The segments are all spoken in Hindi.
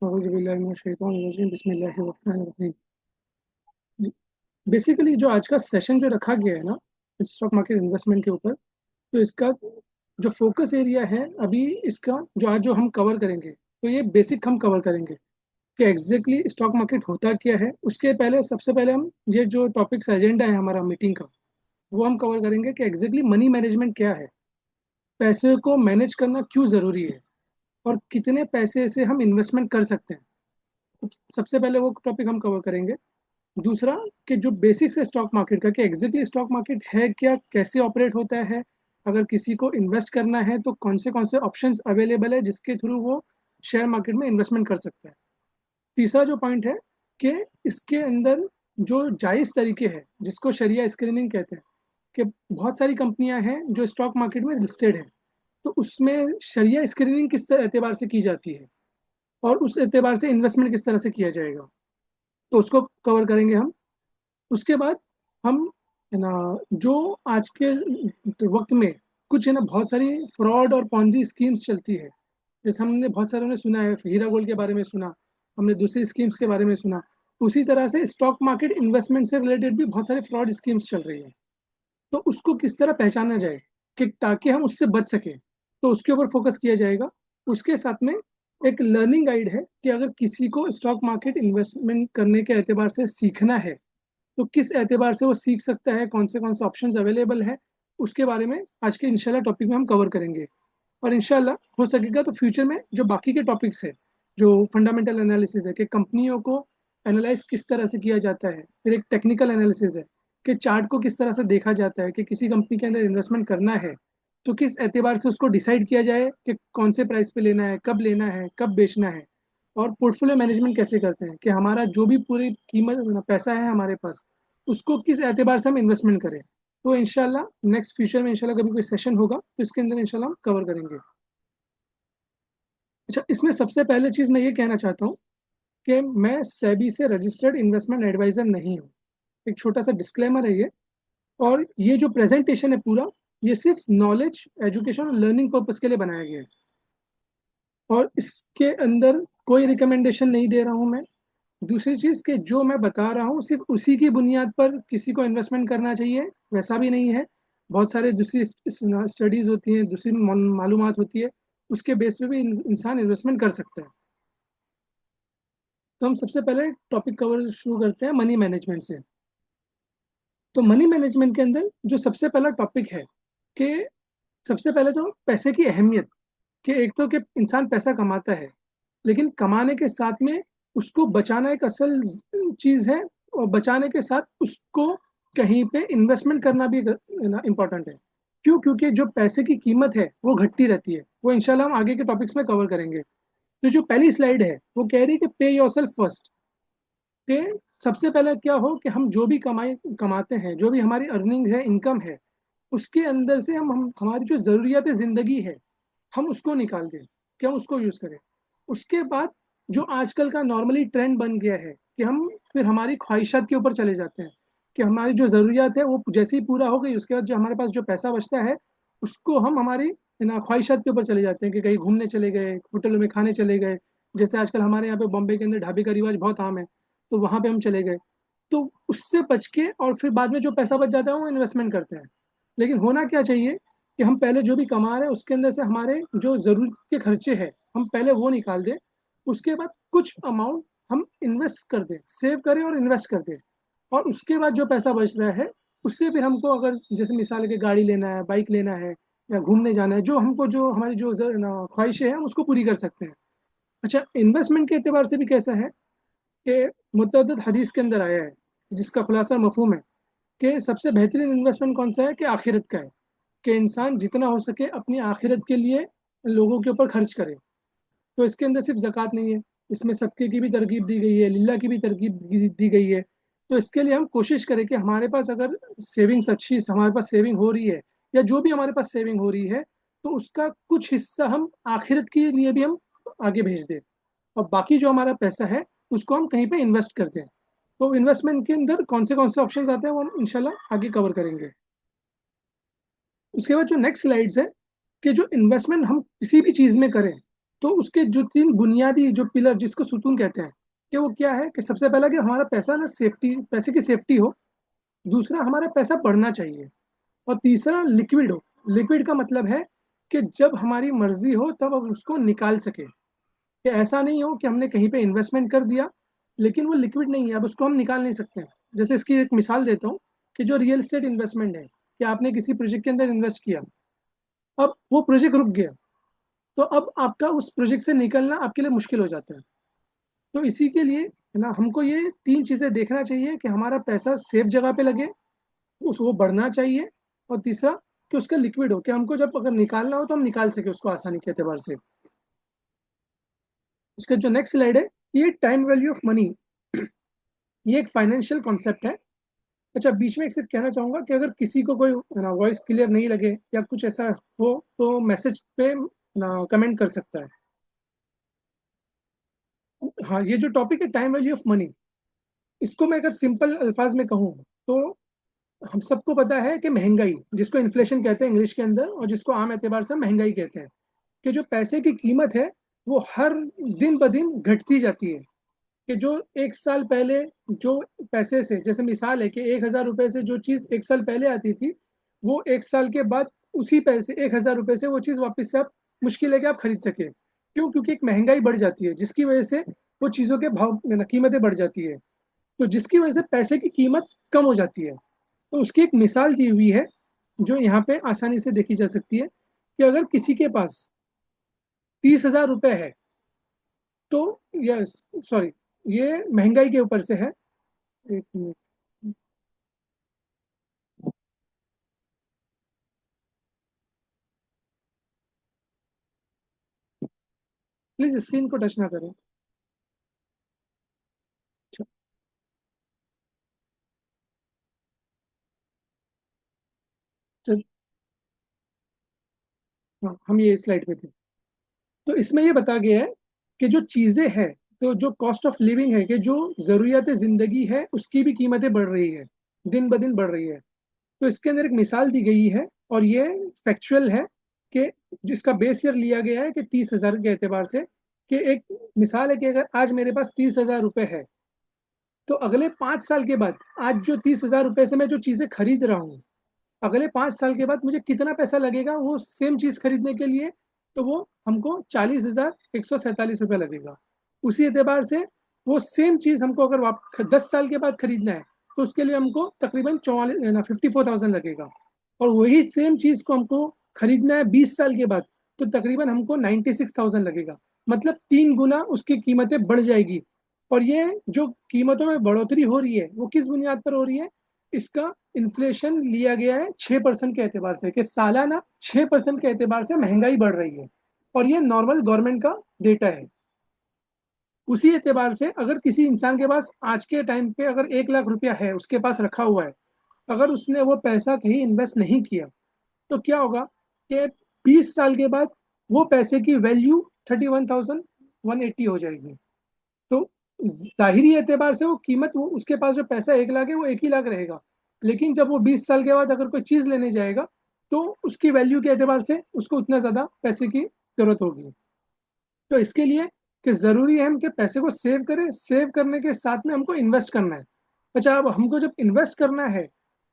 बिस्मिल्लाहिर्रहमानिर्रहीम। बेसिकली जो आज का सेशन जो रखा गया है ना, स्टॉक मार्केट इन्वेस्टमेंट के ऊपर, तो इसका जो फोकस एरिया है अभी, इसका जो हम कवर करेंगे, तो ये बेसिक हम कवर करेंगे कि एग्जैक्टली स्टॉक मार्केट होता क्या है। उसके पहले सबसे पहले हम ये जो टॉपिक्स एजेंडा है हमारा मीटिंग का, वो हम कवर करेंगे कि एग्जैक्टली मनी मैनेजमेंट क्या है, पैसे को मैनेज करना क्यों ज़रूरी है, और कितने पैसे से हम इन्वेस्टमेंट कर सकते हैं। तो सबसे पहले वो टॉपिक हम कवर करेंगे। दूसरा, कि जो बेसिक्स है स्टॉक मार्केट का, कि एग्जैक्टली स्टॉक मार्केट है क्या, कैसे ऑपरेट होता है, अगर किसी को इन्वेस्ट करना है तो कौन से ऑप्शंस अवेलेबल है जिसके थ्रू वो शेयर मार्केट में इन्वेस्टमेंट कर सकता है। तीसरा जो पॉइंट है कि इसके अंदर जो जायज़ तरीके हैं जिसको शरिया स्क्रीनिंग कहते हैं, कि बहुत सारी कंपनियां हैं जो स्टॉक मार्केट में लिस्टेड है, तो उसमें शरिया स्क्रीनिंग किस एतबार से की जाती है और उस एतबार से इन्वेस्टमेंट किस तरह से किया जाएगा, तो उसको कवर करेंगे हम। उसके बाद हम, है ना, जो आज के वक्त में कुछ है ना बहुत सारी फ्रॉड और पॉन्जी स्कीम्स चलती है। जैसे हमने बहुत सारे ने सुना है, हीरा गोल्ड के बारे में सुना, हमने दूसरी स्कीम्स के बारे में सुना। उसी तरह से स्टॉक मार्केट इन्वेस्टमेंट से रिलेटेड भी बहुत सारी फ्रॉड स्कीम्स चल रही है। तो उसको किस तरह पहचाना जाए कि ताकि हम उससे बच सकें, तो उसके ऊपर फोकस किया जाएगा। उसके साथ में एक लर्निंग गाइड है कि अगर किसी को स्टॉक मार्केट इन्वेस्टमेंट करने के एतबार से सीखना है तो किस एतबार से वो सीख सकता है, कौन से ऑप्शंस अवेलेबल है, उसके बारे में आज के इंशाल्लाह टॉपिक में हम कवर करेंगे। और इंशाल्लाह हो सकेगा तो फ्यूचर में जो बाकी के टॉपिक्स है, जो फंडामेंटल एनालिसिस है कि कंपनियों को एनालाइज किस तरह से किया जाता है, फिर एक टेक्निकल एनालिसिस है कि चार्ट को किस तरह से देखा जाता है, कि किसी कंपनी के अंदर इन्वेस्टमेंट करना है तो किस एतबार से उसको डिसाइड किया जाए कि कौन से प्राइस पे लेना है, कब लेना है, कब बेचना है। और पोर्टफोलियो मैनेजमेंट कैसे करते हैं कि हमारा जो भी पूरी कीमत पैसा है हमारे पास, उसको किस एतबार से हम इन्वेस्टमेंट करें। तो इंशाल्लाह नेक्स्ट फ्यूचर में इंशाल्लाह कभी कोई सेशन होगा तो इसके अंदर इंशाल्लाह हम कवर करेंगे। अच्छा, इसमें सबसे पहले चीज़ मैं ये कहना चाहता हूँ कि मैं सेबी से रजिस्टर्ड इन्वेस्टमेंट एडवाइज़र नहीं हूँ। एक छोटा सा डिस्क्लेमर है ये। और ये जो प्रेजेंटेशन है पूरा, ये सिर्फ नॉलेज, एजुकेशन और लर्निंग पर्पस के लिए बनाया गया है, और इसके अंदर कोई रिकमेंडेशन नहीं दे रहा हूँ मैं। दूसरी चीज़ कि जो मैं बता रहा हूँ सिर्फ उसी की बुनियाद पर किसी को इन्वेस्टमेंट करना चाहिए, वैसा भी नहीं है। बहुत सारे दूसरी स्टडीज़ होती हैं, दूसरी मालूमात होती है, उसके बेस पे भी इंसान इन्वेस्टमेंट कर सकता है। तो हम सबसे पहले टॉपिक कवर शुरू करते हैं मनी मैनेजमेंट से। तो मनी मैनेजमेंट के अंदर जो सबसे पहला टॉपिक है कि सबसे पहले तो पैसे की अहमियत, कि एक तो कि इंसान पैसा कमाता है, लेकिन कमाने के साथ में उसको बचाना एक असल चीज़ है, और बचाने के साथ उसको कहीं पे इन्वेस्टमेंट करना भी इम्पोर्टेंट है। क्यों? क्योंकि जो पैसे की कीमत है वो घटती रहती है, वो इंशाल्लाह हम आगे के टॉपिक्स में कवर करेंगे। तो जो पहली स्लाइड है वो कह रही है कि पे योरसेल्फ फर्स्ट, कि सबसे पहले क्या हो कि हम जो भी कमाते हैं, जो भी हमारी अर्निंग है, इनकम है, उसके अंदर से हम हमारी जो ज़रूरियात ज़िंदगी है हम उसको निकाल दें, कि हम उसको यूज़ करें। उसके बाद जो आजकल का नॉर्मली ट्रेंड बन गया है कि हम फिर हमारी ख्वाहिशात के ऊपर चले जाते हैं, कि हमारी जो ज़रूरियात है वो जैसे ही पूरा हो गई, उसके बाद जो हमारे पास जो पैसा बचता है उसको हम हमारी ना ख्वाहिशात के ऊपर चले जाते हैं, कि कहीं घूमने चले गए, होटलों में खाने चले गए। जैसे आजकल हमारे यहाँ पे बॉम्बे के अंदर ढाबे का रिवाज बहुत आम है, तो वहाँ पे हम चले गए। तो उससे बच के और फिर बाद में जो पैसा बच जाता है वो इन्वेस्टमेंट करते हैं। लेकिन होना क्या चाहिए कि हम पहले जो भी कमा रहे हैं उसके अंदर से हमारे जो ज़रूरत के खर्चे हैं हम पहले वो निकाल दें। उसके बाद कुछ अमाउंट हम इन्वेस्ट कर दें, सेव करें और इन्वेस्ट कर दें। और उसके बाद जो पैसा बच रहा है उससे फिर हमको, अगर जैसे मिसाल है कि गाड़ी लेना है, बाइक लेना है, या घूमने जाना है, जो हमको जो हमारी जो ख्वाहिशें हैं हम उसको पूरी कर सकते हैं। अच्छा, इन्वेस्टमेंट के एतबार से भी कैसा है कि मुतअद्दिद हदीस के अंदर आया है जिसका खुलासा मफहूम है कि सबसे बेहतरीन इन्वेस्टमेंट कौन सा है, कि आखिरत का है, कि इंसान जितना हो सके अपनी आखिरत के लिए लोगों के ऊपर खर्च करे। तो इसके अंदर सिर्फ ज़कात नहीं है, इसमें सदक़े की भी तरगीब दी गई है, लिल्लाह की भी तरगीब दी गई है। तो इसके लिए हम कोशिश करें कि हमारे पास अगर सेविंग्स अच्छी हमारे पास सेविंग हो रही है, या जो भी हमारे पास सेविंग हो रही है, तो उसका कुछ हिस्सा हम आखिरत के लिए भी हम आगे भेज दें, और बाकी जो हमारा पैसा है उसको हम कहीं पे इन्वेस्ट कर दें। तो इन्वेस्टमेंट के अंदर कौन से ऑप्शंस आते हैं वो हम इंशाल्लाह आगे कवर करेंगे। उसके बाद जो नेक्स्ट स्लाइड्स है कि जो इन्वेस्टमेंट हम किसी भी चीज़ में करें, तो उसके जो 3 बुनियादी जो पिलर जिसको सुतून कहते हैं, कि वो क्या है कि सबसे पहला कि हमारा पैसा ना सेफ्टी, पैसे की सेफ्टी हो। दूसरा, हमारा पैसा बढ़ना चाहिए। और तीसरा, लिक्विड हो। लिक्विड का मतलब है कि जब हमारी मर्जी हो तब हम उसको निकाल सके, कि ऐसा नहीं हो कि हमने कहीं पे इन्वेस्टमेंट कर दिया लेकिन वो लिक्विड नहीं है, अब उसको हम निकाल नहीं सकते हैं। जैसे इसकी एक मिसाल देता हूँ, कि जो रियल एस्टेट इन्वेस्टमेंट है, कि आपने किसी प्रोजेक्ट के अंदर इन्वेस्ट किया, अब वो प्रोजेक्ट रुक गया, तो अब आपका उस प्रोजेक्ट से निकलना आपके लिए मुश्किल हो जाता है। तो इसी के लिए है ना, हमको ये 3 चीज़ें देखना चाहिए कि हमारा पैसा सेफ जगह पे लगे, उस वो बढ़ना चाहिए, और तीसरा कि उसका लिक्विड हो, कि हमको जब अगर निकालना हो तो हम निकाल सके उसको आसानी के एतबार से। उसका जो नेक्स्ट स्लाइड है, ये टाइम वैल्यू ऑफ मनी, ये एक फाइनेंशियल कॉन्सेप्ट है। अच्छा, बीच में एक सिर्फ कहना चाहूंगा कि अगर किसी को कोई ना वॉइस क्लियर नहीं लगे या कुछ ऐसा हो तो मैसेज पे ना कमेंट कर सकता है। हाँ, ये जो टॉपिक है टाइम वैल्यू ऑफ मनी, इसको मैं अगर सिंपल अल्फाज में कहूँ तो हम सबको पता है कि महंगाई, जिसको इन्फ्लेशन कहते हैं इंग्लिश के अंदर, और जिसको आम एतबार से महंगाई कहते हैं, कि जो पैसे की कीमत है वो हर दिन ब दिन घटती जाती है। कि जो एक साल पहले जो पैसे से, जैसे मिसाल है कि 1,000 रुपये से जो चीज़ एक साल पहले आती थी, वो एक साल के बाद उसी पैसे 1,000 रुपये से वो चीज़ वापस से आप मुश्किल है कि आप खरीद सके। क्यों? क्योंकि एक महंगाई बढ़ जाती है जिसकी वजह से वो चीज़ों के भाव कीमतें बढ़ जाती है, तो जिसकी वजह से पैसे की कीमत कम हो जाती है। तो उसकी एक मिसाल दी हुई है जो यहाँ पे आसानी से देखी जा सकती है, कि अगर किसी के पास 30,000 रुपये है, तो ये, सॉरी, ये महंगाई के ऊपर से है। एक मिनट, प्लीज स्क्रीन को टच ना करें। अच्छा, चल, हाँ, हम ये स्लाइड पे थे। तो इसमें ये बता गया है कि जो चीज़ें हैं, तो जो कॉस्ट ऑफ लिविंग है, कि जो ज़रूरियात ज़िंदगी है उसकी भी कीमतें बढ़ रही है, दिन ब दिन बढ़ रही है। तो इसके अंदर एक मिसाल दी गई है, और ये फैक्चुअल है, कि जिसका बेस ईयर लिया गया है कि 30,000 के एतबार से, कि एक मिसाल है कि अगर आज मेरे पास 30,000 रुपये है, तो अगले 5 साल के बाद आज जो 30,000 रुपये से मैं जो चीज़ें खरीद रहा हूँ, अगले 5 साल के बाद मुझे कितना पैसा लगेगा वो सेम चीज़ खरीदने के लिए, तो वो हमको 40,147 रुपये लगेगा। उसी एतबार से वो सेम चीज़ हमको अगर 10 साल के बाद खरीदना है, तो उसके लिए हमको तकरीबन 54,000 लगेगा। और वही सेम चीज़ को हमको खरीदना है 20 साल के बाद, तो तकरीबन हमको 96,000 लगेगा। मतलब 3 गुना उसकी कीमतें बढ़ जाएगी। और ये जो कीमतों में बढ़ोतरी हो रही है वो किस बुनियाद पर हो रही है? इसका इन्फ्लेशन लिया गया है 6% के एतबार से, कि सालाना 6% के एतबार से महंगाई बढ़ रही है। और ये नॉर्मल गवर्नमेंट का डेटा है। उसी एतबार से अगर किसी इंसान के पास आज के टाइम पे अगर 1 लाख रुपया है उसके पास रखा हुआ है, अगर उसने वो पैसा कहीं इन्वेस्ट नहीं किया, तो क्या होगा कि 20 साल के बाद वो पैसे की वैल्यू 31,180 हो जाएगी। तो जाहिरी एतबार से वो कीमत, वो उसके पास जो पैसा 1 लाख है वो 1 ही लाख रहेगा। लेकिन जब वो 20 साल के बाद अगर कोई चीज़ लेने जाएगा, तो उसकी वैल्यू के एतबार से उसको उतना ज़्यादा पैसे की जरूरत होगी। तो इसके लिए कि ज़रूरी है हम कि पैसे को सेव करें, सेव करने के साथ में हमको इन्वेस्ट करना है। अच्छा, अब हमको जब इन्वेस्ट करना है,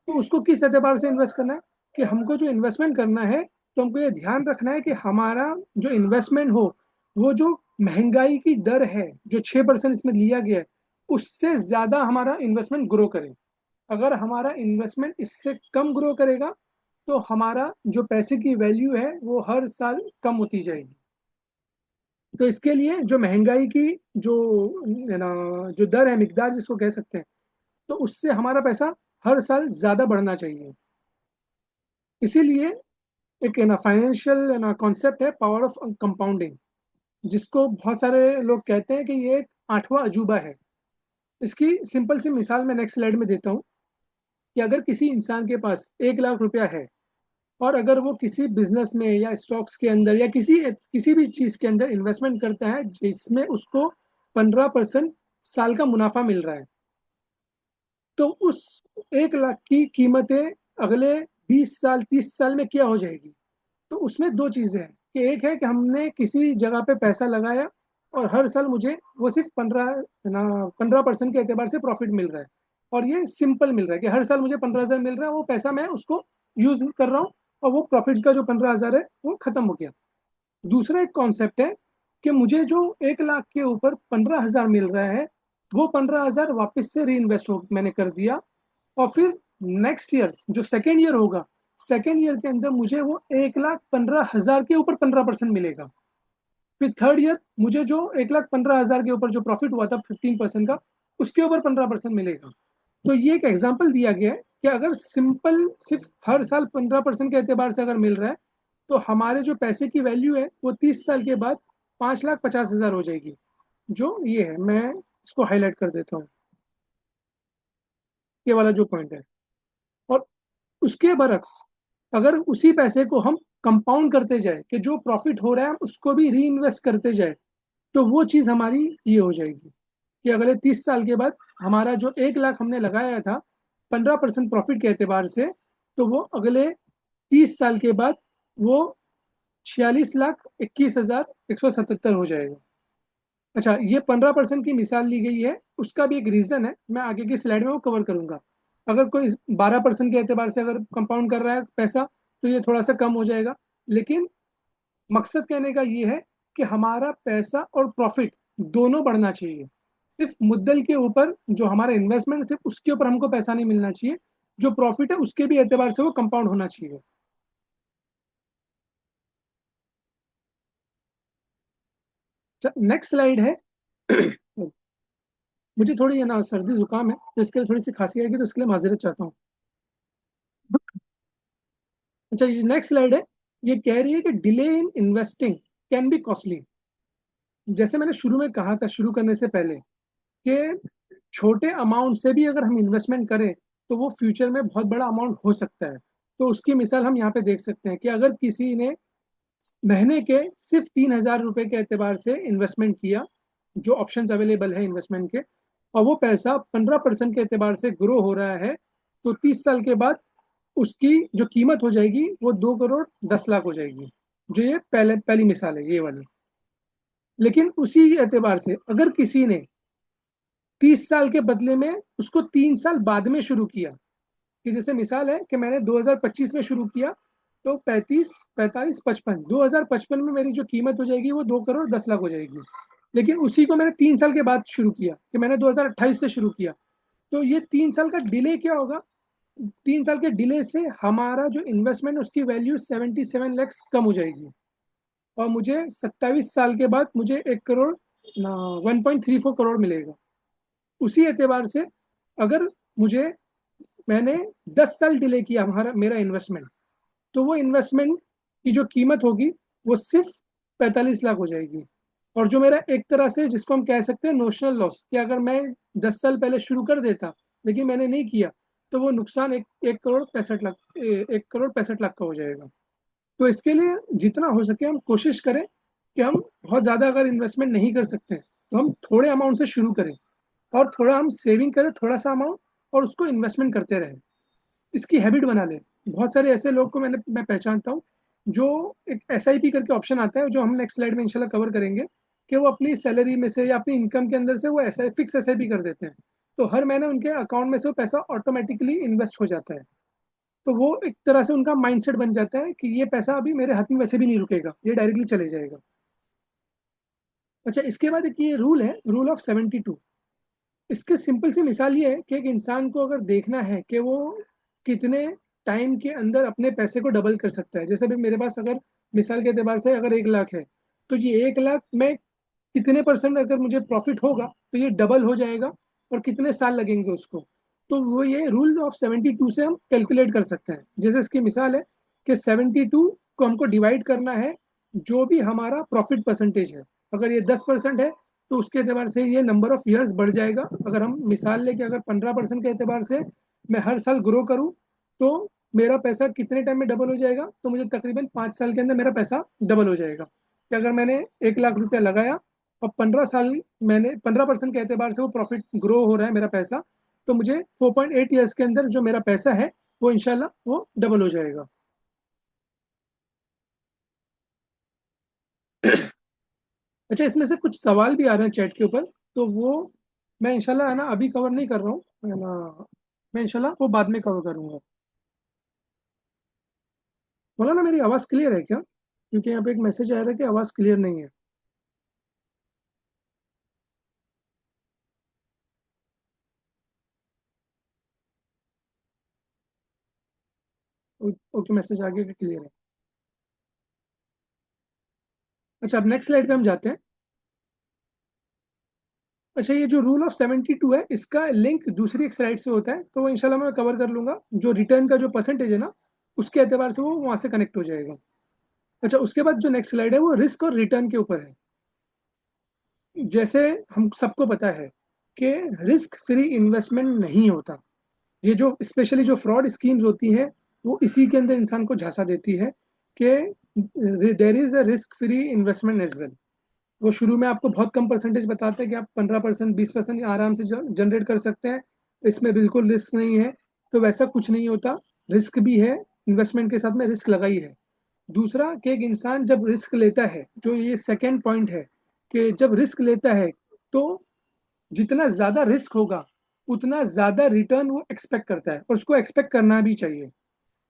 तो उसको किस एतबार से इन्वेस्ट करना है? कि हमको जो इन्वेस्टमेंट करना है, तो हमको ये ध्यान रखना है कि हमारा जो इन्वेस्टमेंट हो, वो जो महंगाई की दर है जो 6% इसमें लिया गया है, उससे ज़्यादा हमारा इन्वेस्टमेंट ग्रो करे। अगर हमारा इन्वेस्टमेंट इससे कम ग्रो करेगा, तो हमारा जो पैसे की वैल्यू है वो हर साल कम होती जाएगी। तो इसके लिए जो महंगाई की जो है ना, जो दर है, मिकदार जिसको कह सकते हैं, तो उससे हमारा पैसा हर साल ज़्यादा बढ़ना चाहिए। इसीलिए एक है ना फाइनेंशियल है ना कॉन्सेप्ट है, पावर ऑफ कंपाउंडिंग, जिसको बहुत सारे लोग कहते हैं कि ये एक 8वां अजूबा है। इसकी सिंपल सी मिसाल मैं नेक्स्ट स्लाइड में देता हूँ, कि अगर किसी इंसान के पास 1 लाख रुपया है, और अगर वो किसी बिजनेस में या स्टॉक्स के अंदर या किसी भी चीज़ के अंदर इन्वेस्टमेंट करता है जिसमें उसको 15% साल का मुनाफा मिल रहा है, तो उस 1 लाख की कीमतें अगले 20 साल 30 साल में क्या हो जाएगी? तो उसमें दो चीज़ें हैं, कि एक है कि हमने किसी जगह पे पैसा लगाया और हर साल मुझे वो सिर्फ 15% के एतबार से प्रॉफिट मिल रहा है, और ये सिंपल मिल रहा है कि हर साल मुझे 15,000 मिल रहा है, वो पैसा मैं उसको यूज कर रहा हूँ और वो प्रॉफिट का जो 15,000 है वो खत्म हो गया। दूसरा एक कॉन्सेप्ट है कि मुझे जो 1 लाख के ऊपर 15,000 मिल रहा है, वो 15,000 वापस से री इन्वेस्ट हो मैंने कर दिया, और फिर नेक्स्ट ईयर जो सेकेंड ईयर होगा, सेकेंड ईयर के अंदर मुझे वो 1,15,000 के ऊपर 15% मिलेगा। फिर थर्ड ईयर मुझे जो 1,15,000 के ऊपर जो प्रॉफिट हुआ था 15% का, उसके ऊपर 15% मिलेगा। तो ये एक एग्जाम्पल दिया गया है कि अगर सिंपल सिर्फ हर साल 15% के एतबार से अगर मिल रहा है, तो हमारे जो पैसे की वैल्यू है वो 30 साल के बाद 5,50,000 हो जाएगी। जो ये है, मैं इसको हाईलाइट कर देता हूँ, ये वाला जो पॉइंट है। और उसके बरक्स अगर उसी पैसे को हम कंपाउंड करते जाए कि जो प्रॉफिट हो रहा है हम उसको भी री इन्वेस्ट करते जाए, तो वो चीज़ हमारी ये हो जाएगी कि अगले 30 साल के बाद हमारा जो 1 लाख हमने लगाया था 15% प्रॉफिट के एतबार से, तो वो अगले 30 साल के बाद वो 46,21,177 हो जाएगा। अच्छा, ये 15% की मिसाल ली गई है, उसका भी एक रीज़न है, मैं आगे की स्लाइड में वो कवर करूंगा। अगर कोई 12% के एतबार से अगर कंपाउंड कर रहा है पैसा, तो ये थोड़ा सा कम हो जाएगा। लेकिन मकसद कहने का ये है कि हमारा पैसा और प्रॉफिट दोनों बढ़ना चाहिए। सिर्फ मुद्दल के ऊपर जो हमारा इन्वेस्टमेंट सिर्फ उसके ऊपर हमको पैसा नहीं मिलना चाहिए, जो प्रॉफिट है उसके भी एतबार से वो कंपाउंड होना चाहिए। नेक्स्ट स्लाइड है। मुझे थोड़ी है ना सर्दी जुकाम है, तो इसके लिए थोड़ी सी खांसी आएगी, तो इसके लिए माजरत चाहता हूँ। अच्छा, ये नेक्स्ट स्लाइड है। ये कह रही है कि delay in investing can be costly. जैसे मैंने शुरू में कहा था, शुरू करने से पहले, कि छोटे अमाउंट से भी अगर हम इन्वेस्टमेंट करें तो वो फ्यूचर में बहुत बड़ा अमाउंट हो सकता है। तो उसकी मिसाल हम यहाँ पे देख सकते हैं कि अगर किसी ने महीने के सिर्फ 3,000 रुपये के एतबार से इन्वेस्टमेंट किया, जो ऑप्शंस अवेलेबल है इन्वेस्टमेंट के, और वो पैसा 15% के एतबार से ग्रो हो रहा है, तो 30 साल के बाद उसकी जो कीमत हो जाएगी वो 2,10,00,000 हो जाएगी। जो ये पहले पहली मिसाल है, ये वाली। लेकिन उसी एतबार से अगर किसी ने 30 साल के बदले में उसको 3 साल बाद में शुरू किया, कि जैसे मिसाल है कि मैंने 2025 में शुरू किया, तो 35, 45, 55, 2055 में मेरी जो कीमत हो जाएगी वो 2,10,00,000 हो जाएगी। लेकिन उसी को मैंने 3 साल के बाद शुरू किया, कि मैंने 2028 से शुरू किया, तो ये 3 साल का डिले क्या होगा? 3 साल के डिले से हमारा जो इन्वेस्टमेंट उसकी वैल्यू 77 लैक्स कम हो जाएगी, और मुझे 27 साल के बाद मुझे 1 करोड़ ना 1.34 करोड़ मिलेगा। उसी एतबार से अगर मुझे मैंने 10 साल डिले किया हमारा मेरा इन्वेस्टमेंट, तो वो इन्वेस्टमेंट की जो कीमत होगी वो सिर्फ 45 लाख हो जाएगी। और जो मेरा एक तरह से जिसको हम कह सकते हैं नोशनल लॉस, कि अगर मैं 10 साल पहले शुरू कर देता लेकिन मैंने नहीं किया, तो वो नुकसान 1,65 लाख 1,65 लाख का हो जाएगा। तो इसके लिए जितना हो सके हम कोशिश करें कि हम बहुत ज़्यादा अगर इन्वेस्टमेंट नहीं कर सकते तो हम थोड़े अमाउंट से शुरू करें, और थोड़ा हम सेविंग करें, थोड़ा सा अमाउंट, और उसको इन्वेस्टमेंट करते रहें, इसकी हैबिट बना लें। बहुत सारे ऐसे लोग को मैं पहचानता हूँ, जो एक SIP करके ऑप्शन आता है, जो हम नेक्स्ट स्लाइड में इंशाल्लाह कवर करेंगे, कि वो अपनी सैलरी में से या अपनी इनकम के अंदर से वो फिक्स SIP कर देते हैं, तो हर महीने उनके अकाउंट में से वो पैसा ऑटोमेटिकली इन्वेस्ट हो जाता है। तो वो एक तरह से उनका माइंडसेट बन जाता है कि ये पैसा अभी मेरे हाथ में वैसे भी नहीं रुकेगा, ये डायरेक्टली चले जाएगा। अच्छा, इसके बाद एक ये रूल है, रूल ऑफ 72। इसके सिंपल सी मिसाल ये है कि एक इंसान को अगर देखना है कि वो कितने टाइम के अंदर अपने पैसे को डबल कर सकता है। जैसे भी मेरे पास अगर मिसाल के एतबार से अगर 1 लाख है, तो ये 1 लाख में कितने परसेंट अगर मुझे प्रॉफिट होगा तो ये डबल हो जाएगा, और कितने साल लगेंगे उसको, तो वो ये रूल ऑफ 72 से हम कैलकुलेट कर सकते हैं। जैसे इसकी मिसाल है कि 72 को हमको डिवाइड करना है जो भी हमारा प्रॉफिट परसेंटेज है। अगर ये 10% है, तो उसके एतबार से ये नंबर ऑफ ईयर्स बढ़ जाएगा। अगर हम मिसाल लेके अगर 15% के एतबार से मैं हर साल ग्रो करूँ, तो मेरा पैसा कितने टाइम में डबल हो जाएगा? तो मुझे तकरीबन 5 साल के अंदर मेरा पैसा डबल हो जाएगा। कि अगर मैंने 1 लाख रुपया लगाया और 15 साल मैंने 15% के एतबार से वो प्रॉफिट ग्रो हो रहा है मेरा पैसा, तो मुझे 4.8 ईयर्स के अंदर जो मेरा पैसा है वो इंशाल्लाह वो डबल हो जाएगा। अच्छा, इसमें से कुछ सवाल भी आ रहे हैं चैट के ऊपर, तो वो मैं इंशाल्लाह है ना अभी कवर नहीं कर रहा हूँ, है ना। मैं इंशाल्लाह वो बाद में कवर करूँगा। बोला ना, मेरी आवाज़ क्लियर है क्या? क्योंकि यहाँ पे एक मैसेज आया था कि आवाज़ क्लियर नहीं है। ओके, मैसेज आ गया कि क्लियर है। अच्छा, अब नेक्स्ट स्लाइड पे हम जाते हैं। अच्छा, ये जो रूल ऑफ 72 है, इसका लिंक दूसरी एक स्लाइड से होता है, तो वो इंशाल्लाह मैं कवर कर लूंगा। जो रिटर्न का जो परसेंटेज है ना, उसके एतबार से वो वहाँ से कनेक्ट हो जाएगा। अच्छा, उसके बाद जो नेक्स्ट स्लाइड है वो रिस्क और रिटर्न के ऊपर है। जैसे हम सबको पता है कि रिस्क फ्री इन्वेस्टमेंट नहीं होता। ये जो स्पेशली जो फ्रॉड स्कीम्स होती हैं, वो इसी के अंदर इंसान को झांसा देती है कि there is a risk free investment as well. वो शुरू में आपको बहुत कम परसेंटेज बताते हैं कि आप 15%, 20% आराम से जनरेट कर सकते हैं, इसमें बिल्कुल रिस्क नहीं है। तो वैसा कुछ नहीं होता, रिस्क भी है, इन्वेस्टमेंट के साथ में रिस्क लगा ही है। दूसरा कि एक इंसान जब रिस्क लेता है, जो ये सेकेंड पॉइंट है, कि जब रिस्क लेता है तो जितना ज़्यादा रिस्क होगा उतना ज़्यादा रिटर्न वो एक्सपेक्ट करता है, और उसको एक्सपेक्ट करना भी चाहिए।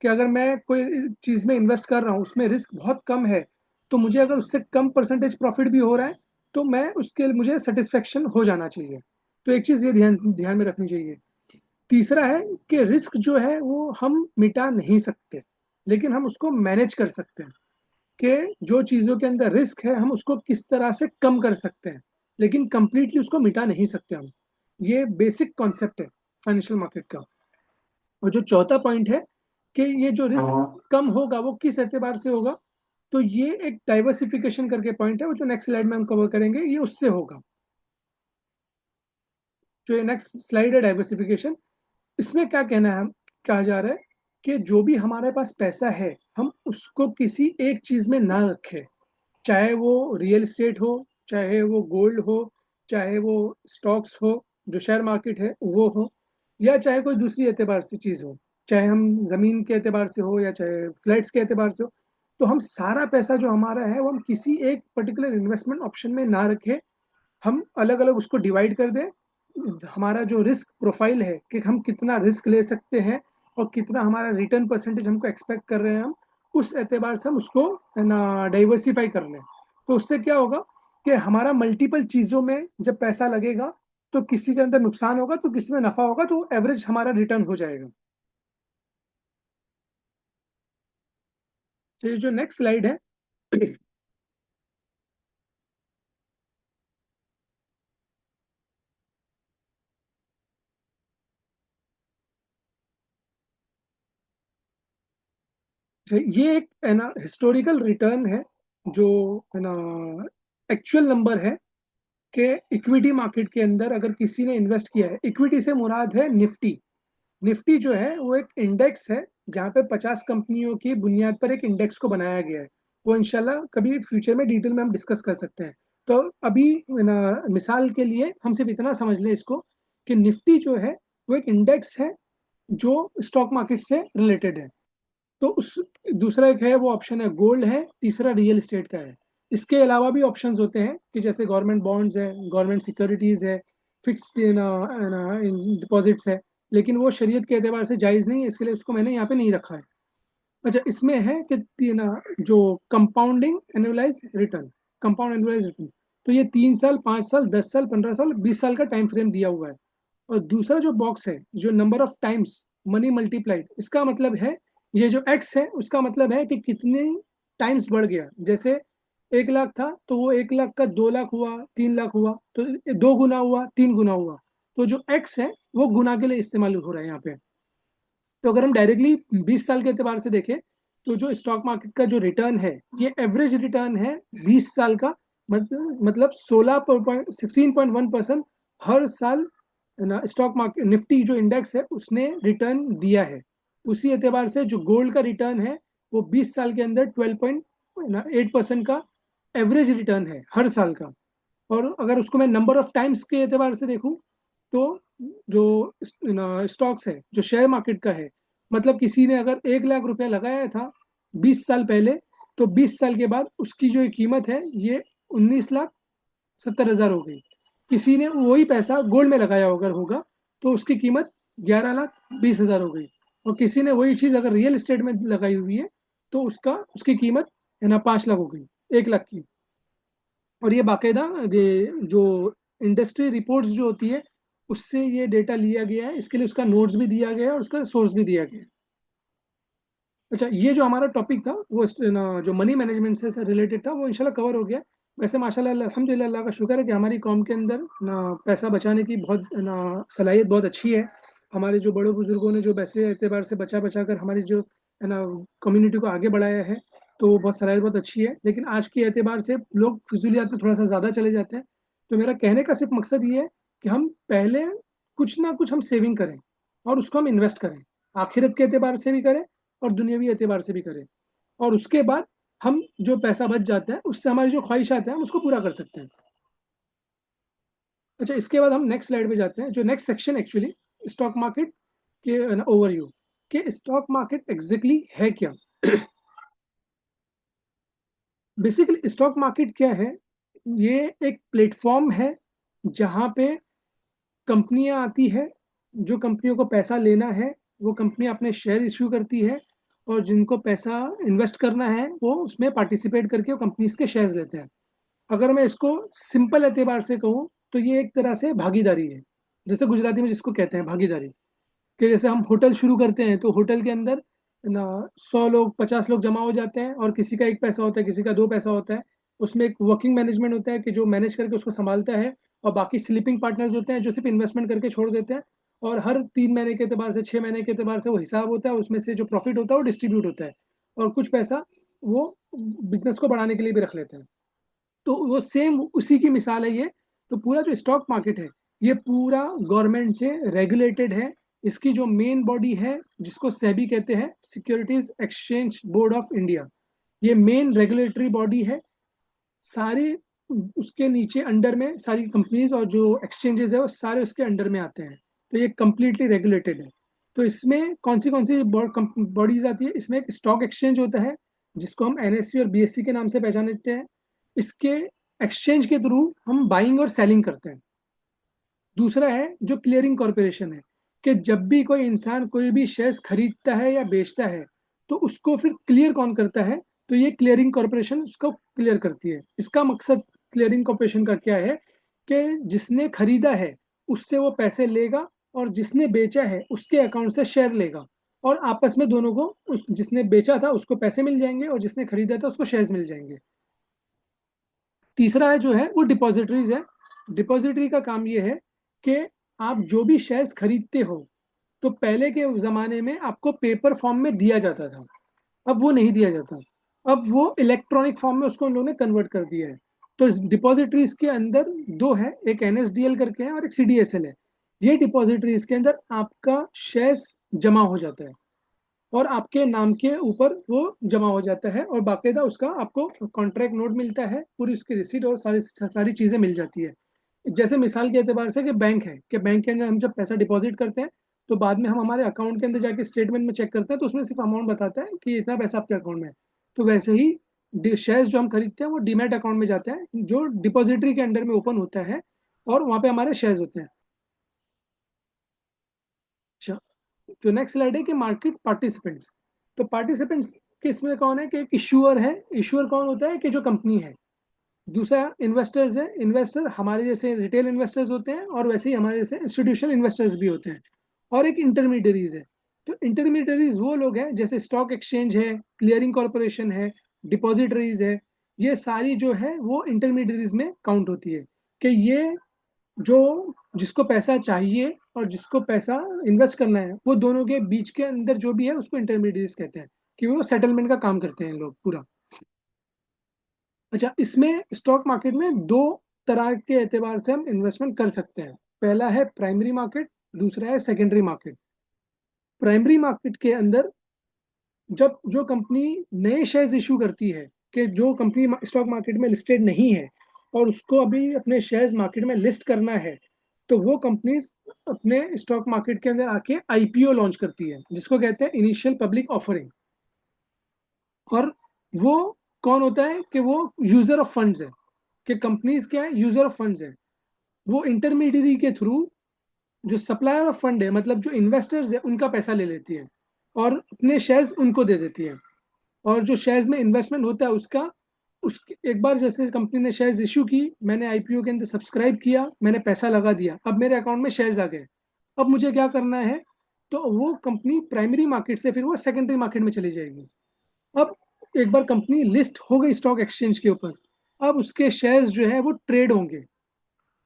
कि अगर मैं कोई चीज़ में इन्वेस्ट कर रहा हूँ, उसमें रिस्क बहुत कम है, तो मुझे अगर उससे कम परसेंटेज प्रॉफिट भी हो रहा है, तो मैं उसके मुझे सेटिस्फेक्शन हो जाना चाहिए। तो एक चीज़ ये ध्यान ध्यान में रखनी चाहिए। तीसरा है कि रिस्क जो है वो हम मिटा नहीं सकते, लेकिन हम उसको मैनेज कर सकते हैं। कि जो चीज़ों के अंदर रिस्क है हम उसको किस तरह से कम कर सकते हैं, लेकिन कंप्लीटली उसको मिटा नहीं सकते हम। ये बेसिक कॉन्सेप्ट है फाइनेंशियल मार्केट का। और जो चौथा पॉइंट है कि ये जो रिस्क कम होगा वो किस एतबार से होगा, तो ये एक डाइवर्सिफिकेशन करके पॉइंट है, वो जो नेक्स्ट स्लाइड में हम कवर करेंगे, ये उससे होगा। जो ये नेक्स्ट स्लाइड है डाइवर्सिफिकेशन, इसमें क्या कहना है, कहा जा रहा है कि जो भी हमारे पास पैसा है हम उसको किसी एक चीज में ना रखें। चाहे वो रियल एस्टेट हो, चाहे वो गोल्ड हो, चाहे वो स्टॉक्स हो, जो शेयर मार्केट है वो हो, या चाहे कोई दूसरी एतबार से चीज़ हो, चाहे हम ज़मीन के एतबार से हो या चाहे फ्लैट्स के एतबार से हो। तो हम सारा पैसा जो हमारा है वो हम किसी एक पर्टिकुलर इन्वेस्टमेंट ऑप्शन में ना रखें, हम अलग अलग उसको डिवाइड कर दें। हमारा जो रिस्क प्रोफाइल है कि हम कितना रिस्क ले सकते हैं और कितना हमारा रिटर्न परसेंटेज हमको एक्सपेक्ट कर रहे हैं, हम उस एतबार से हम उसको ना डाइवर्सिफाई कर लें। तो उससे क्या होगा कि हमारा मल्टीपल चीज़ों में जब पैसा लगेगा, तो किसी के अंदर नुकसान होगा तो किसी में नफा होगा, तो एवरेज हमारा रिटर्न हो जाएगा। तो ये जो नेक्स्ट स्लाइड है, ये एक है ना हिस्टोरिकल रिटर्न है, जो है ना एक्चुअल नंबर है कि इक्विटी मार्केट के अंदर अगर किसी ने इन्वेस्ट किया है। इक्विटी से मुराद है निफ्टी। निफ्टी जो है वो एक इंडेक्स है, जहाँ पे 50 कंपनियों की बुनियाद पर एक इंडेक्स को बनाया गया है। वो इंशाल्लाह कभी फ्यूचर में डिटेल में हम डिस्कस कर सकते हैं। तो अभी ना मिसाल के लिए हम सिर्फ इतना समझ लें इसको, कि निफ्टी जो है वो एक इंडेक्स है जो स्टॉक मार्केट से रिलेटेड है। तो उस दूसरा एक है वो ऑप्शन है गोल्ड है, तीसरा रियल एस्टेट का है। इसके अलावा भी ऑप्शंस होते हैं कि जैसे गवर्नमेंट बॉन्ड्स है, गवर्नमेंट सिक्योरिटीज है, फिक्स्ड डिपॉजिट्स है, लेकिन वो शरीयत के एतबार से जायज़ नहीं है, इसके लिए उसको मैंने यहाँ पे नहीं रखा है। अच्छा, इसमें है कि जो compounding annualise return, compound annualise return, तो ये 3 साल, 5 साल, 10 साल, 15 साल, 20 साल का टाइम फ्रेम दिया हुआ है। और दूसरा जो बॉक्स है, जो number of times money multiplied, इसका मतलब है, ये जो एक्स है उसका मतलब है कि कितने टाइम्स बढ़ गया। जैसे 1 लाख था तो वो 1 लाख का 2 लाख हुआ, 3 लाख हुआ, तो 2 गुना हुआ, 3 गुना हुआ। तो जो एक्स है वो गुना के लिए इस्तेमाल हो रहा है यहाँ पे। तो अगर हम डायरेक्टली 20 साल के एतबार से देखें, तो जो स्टॉक मार्केट का जो रिटर्न है, ये एवरेज रिटर्न है 20 साल का। मतलब 16.1% हर साल ना स्टॉक मार्केट निफ्टी जो इंडेक्स है उसने रिटर्न दिया है। उसी एतबार से जो गोल्ड का रिटर्न है, वो 20 साल के अंदर 12.8% का एवरेज रिटर्न है हर साल का। और अगर उसको मैं नंबर ऑफ टाइम्स के एतबार से देखूं, तो जो स्टॉक्स है जो शेयर मार्केट का है, मतलब किसी ने अगर 1 लाख रुपया लगाया था 20 साल पहले, तो 20 साल के बाद उसकी जो कीमत है ये 19 लाख 70,000 हो गई। किसी ने वही पैसा गोल्ड में लगाया अगर होगा तो उसकी कीमत 11,20,000 हो गई। और किसी ने वही चीज़ अगर रियल एस्टेट में लगाई हुई है तो उसकी कीमत है ना 5 लाख हो गई, 1 लाख की। और ये बाकायदा ये जो इंडस्ट्री रिपोर्ट्स जो होती है उससे ये डेटा लिया गया है, इसके लिए उसका नोट्स भी दिया गया है और उसका सोर्स भी दिया गया है। अच्छा, ये जो हमारा टॉपिक था वो जो मनी मैनेजमेंट से रिलेटेड था वो इंशाल्लाह कवर हो गया। वैसे माशाल्लाह अल्हम्दुलिल्लाह अल्लाह का शुक्र है कि हमारी कौम के अंदर ना पैसा बचाने की बहुत ना सलाहियत बहुत अच्छी है। हमारे जो बड़े बुजुर्गों ने जो पैसे एतबार से बचा बचा कर हमारी जो है ना कम्युनिटी को आगे बढ़ाया है, तो वो बहुत सलाहियत बहुत अच्छी है। लेकिन आज के एतबार से लोग फिजूलियात में थोड़ा सा ज़्यादा चले जाते हैं। तो मेरा कहने का सिर्फ मकसद ये है कि हम पहले कुछ ना कुछ हम सेविंग करें और उसको हम इन्वेस्ट करें, आखिरत के एतबार से भी करें और दुनियावी एतबार से भी करें। और उसके बाद हम जो पैसा बच जाता है उससे हमारी जो ख्वाहिशात हैं हम उसको पूरा कर सकते हैं। अच्छा, इसके बाद हम नेक्स्ट स्लाइड पे जाते हैं, जो next section actually stock market के ओवरव्यू कि स्टॉक मार्केट एग्जैक्टली है क्या। बेसिकली स्टॉक मार्केट क्या है, ये एक प्लेटफॉर्म है जहाँ पे कंपनियां आती है, जो कंपनियों को पैसा लेना है वो कंपनी अपने शेयर इश्यू करती है, और जिनको पैसा इन्वेस्ट करना है वो उसमें पार्टिसिपेट करके वो कंपनीज के शेयर्स लेते हैं। अगर मैं इसको सिंपल एतबार से कहूँ तो ये एक तरह से भागीदारी है, जैसे गुजराती में जिसको कहते हैं भागीदारी। कि जैसे हम होटल शुरू करते हैं तो होटल के अंदर ना 100 लोग 50 लोग जमा हो जाते हैं और किसी का 1 पैसा होता है, किसी का 2 पैसा होता है। उसमें एक वर्किंग मैनेजमेंट होता है कि जो मैनेज करके उसको संभालता है, और बाकी स्लीपिंग पार्टनर्स होते हैं जो सिर्फ इन्वेस्टमेंट करके छोड़ देते हैं। और हर 3 महीने के एतबार से 6 महीने के एतबार से वो हिसाब होता है, उसमें से जो प्रॉफिट होता है वो डिस्ट्रीब्यूट होता है, और कुछ पैसा वो बिजनेस को बढ़ाने के लिए भी रख लेते हैं। तो वो सेम उसी की मिसाल है ये। तो पूरा जो स्टॉक मार्केट है ये पूरा गवर्नमेंट से रेगुलेटेड है। इसकी जो मेन बॉडी है जिसको सेबी कहते हैं, securities exchange board of India, ये मेन रेगुलेटरी बॉडी है। सारे उसके नीचे अंडर में सारी कंपनीज और जो एक्सचेंजेस है वो सारे उसके अंडर में आते हैं। तो ये कम्प्लीटली रेगुलेटेड है। तो इसमें कौन सी बॉडीज आती है, इसमें एक स्टॉक एक्सचेंज होता है जिसको हम एनएससी और बीएससी के नाम से पहचानते हैं। इसके एक्सचेंज के थ्रू हम बाइंग और सेलिंग करते हैं। दूसरा है जो क्लियरिंग कॉरपोरेशन है, कि जब भी कोई इंसान कोई भी शेयर्स खरीदता है या बेचता है तो उसको फिर क्लियर कौन करता है, तो ये क्लियरिंग कॉरपोरेशन उसको क्लियर करती है। इसका मकसद क्लियरिंग कॉरपोरेशन का क्या है कि जिसने खरीदा है उससे वो पैसे लेगा, और जिसने बेचा है उसके अकाउंट से शेयर लेगा, और आपस में दोनों को जिसने बेचा था उसको पैसे मिल जाएंगे और जिसने खरीदा था उसको शेयर्स मिल जाएंगे। तीसरा है जो है वो डिपॉजिटरीज है। डिपॉजिटरी का काम ये है कि आप जो भी शेयर्स खरीदते हो तो पहले के ज़माने में आपको पेपर फॉर्म में दिया जाता था, अब वो नहीं दिया जाता। अब वो इलेक्ट्रॉनिक फॉर्म में उसको उन लोगों ने कन्वर्ट कर दिया है। तो डिपॉजिटरीज के अंदर दो है, एक एनएसडीएल करके है और एक सीडीएसएल है। ये डिपॉजिटरीज के अंदर आपका शेयर्स जमा हो जाता है और आपके नाम के ऊपर वो जमा हो जाता है, और बाकायदा उसका आपको कॉन्ट्रैक्ट नोट मिलता है, पूरी उसकी रिसीट और सारी सारी चीज़ें मिल जाती है। जैसे मिसाल के एतबार से कि बैंक है, कि बैंक के अंदर हम जब पैसा डिपॉजिट करते हैं तो बाद में हम हमारे अकाउंट के अंदर जाके स्टेटमेंट में चेक करते हैं तो उसमें सिर्फ अमाउंट बताता है कि इतना पैसा आपके अकाउंट में है। तो वैसे ही शेयर्स जो हम खरीदते हैं वो डीमैट अकाउंट में जाते हैं जो डिपॉजिटरी के अंडर में ओपन होता है, और वहाँ पे हमारे शेयर्स होते हैं। अच्छा, जो नेक्स्ट स्लाइड है कि मार्केट पार्टिसिपेंट्स। तो पार्टिसिपेंट्स किसमें कौन है, कि एक इशूअर है। इशूअर कौन होता है, कि जो कंपनी है। दूसरा इन्वेस्टर्स है, इन्वेस्टर हमारे जैसे रिटेल इन्वेस्टर्स होते हैं और वैसे ही हमारे जैसे इंस्टीट्यूशनल इन्वेस्टर्स भी होते हैं। और एक इंटरमीडियरीज है। तो इंटरमीडियरीज वो लोग हैं जैसे स्टॉक एक्सचेंज है, क्लियरिंग कॉरपोरेशन है, डिपॉजिटरीज है, ये सारी जो है वो इंटरमीडियरीज में काउंट होती है। कि ये जो जिसको पैसा चाहिए और जिसको पैसा इन्वेस्ट करना है वो दोनों के बीच के अंदर जो भी है उसको इंटरमीडिएट्स कहते हैं, कि वो सेटलमेंट का काम करते हैं लोग पूरा। अच्छा, इसमें स्टॉक मार्केट में दो तरह के एतबार से हम इन्वेस्टमेंट कर सकते हैं। पहला है प्राइमरी मार्केट, दूसरा है सेकेंडरी मार्केट। प्राइमरी मार्केट के अंदर जब जो कंपनी नए शेयर्स इशू करती है, कि जो कंपनी स्टॉक मार्केट में लिस्टेड नहीं है और उसको अभी अपने शेयर्स मार्केट में लिस्ट करना है, तो वो कंपनीज अपने स्टॉक मार्केट के अंदर आके आईपीओ लॉन्च करती है जिसको कहते हैं इनिशियल पब्लिक ऑफरिंग। और वो कौन होता है, कि वो यूजर ऑफ फंड्स है। कि कंपनीज क्या है, यूजर ऑफ फंड्स है, वो इंटरमीडियरी के थ्रू जो सप्लायर ऑफ फंड है, मतलब जो इन्वेस्टर्स है, उनका पैसा ले लेती है और अपने शेयर्स उनको दे देती है। और जो शेयर्स में इन्वेस्टमेंट होता है उसका, उस एक बार जैसे कंपनी ने शेयर्स इशू की, मैंने आईपीओ के अंदर सब्सक्राइब किया, मैंने पैसा लगा दिया, अब मेरे अकाउंट में शेयर्स आ गए। अब मुझे क्या करना है, तो वो कंपनी प्राइमरी मार्केट से फिर वो सेकेंडरी मार्केट में चली जाएगी। अब एक बार कंपनी लिस्ट हो गई स्टॉक एक्सचेंज के ऊपर, अब उसके शेयर्स जो है वो ट्रेड होंगे,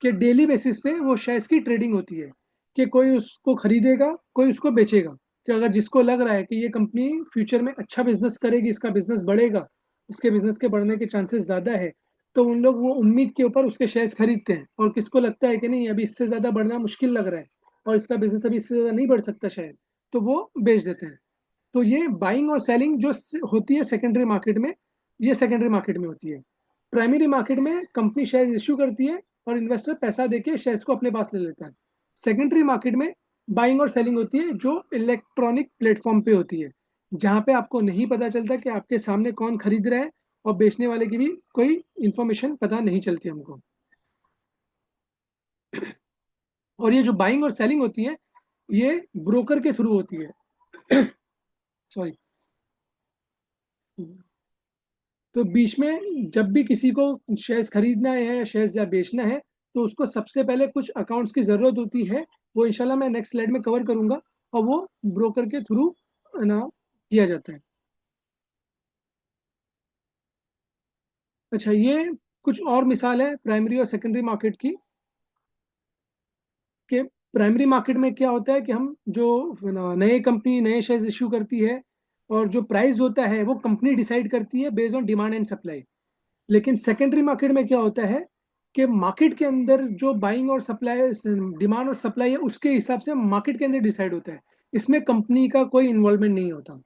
कि डेली बेसिस पे वो शेयर्स की ट्रेडिंग होती है, कि कोई उसको खरीदेगा, कोई उसको बेचेगा। कि अगर जिसको लग रहा है कि ये कंपनी फ्यूचर में अच्छा बिजनेस करेगी, इसका बिजनेस बढ़ेगा, इसके बिजनेस के बढ़ने के चांसेस ज़्यादा है, तो उन लोग वो उम्मीद के ऊपर उसके शेयर्स खरीदते हैं। और किसको लगता है कि नहीं, अभी इससे ज़्यादा बढ़ना मुश्किल लग रहा है और इसका बिजनेस अभी इससे ज़्यादा नहीं बढ़ सकता शायद, तो वो बेच देते हैं। तो ये बाइंग और सेलिंग जो होती है सेकेंडरी मार्केट में, ये सेकेंडरी मार्केट में होती है। प्राइमरी मार्केट में कंपनी शेयर इश्यू करती है और इन्वेस्टर पैसा देके शेयर्स को अपने पास ले लेता है। सेकेंडरी मार्केट में बाइंग और सेलिंग होती है जो इलेक्ट्रॉनिक प्लेटफॉर्म पे होती है, जहां पे आपको नहीं पता चलता कि आपके सामने कौन खरीद रहा है, और बेचने वाले की भी कोई इंफॉर्मेशन पता नहीं चलती हमको। और ये जो बाइंग और सेलिंग होती है, ये ब्रोकर के थ्रू होती है। सॉरी। तो बीच में जब भी किसी को शेयर्स खरीदना है या शेयर्स या बेचना है, तो उसको सबसे पहले कुछ अकाउंट्स की ज़रूरत होती है। वो इंशाल्लाह मैं नेक्स्ट स्लाइड में कवर करूंगा, और वो ब्रोकर के थ्रू ना किया जाता है। अच्छा, ये कुछ और मिसाल है प्राइमरी और सेकेंडरी मार्केट की। कि प्राइमरी मार्केट में क्या होता है कि हम जो नए कंपनी नए शेयर्स इशू करती है, और जो प्राइस होता है वो कंपनी डिसाइड करती है based on demand and supply. लेकिन सेकेंडरी मार्केट में क्या होता है कि मार्केट के अंदर जो बाइंग और सप्लाई, डिमांड और सप्लाई है, उसके हिसाब से मार्केट के अंदर डिसाइड होता है। इसमें कंपनी का कोई इन्वॉल्वमेंट नहीं होता।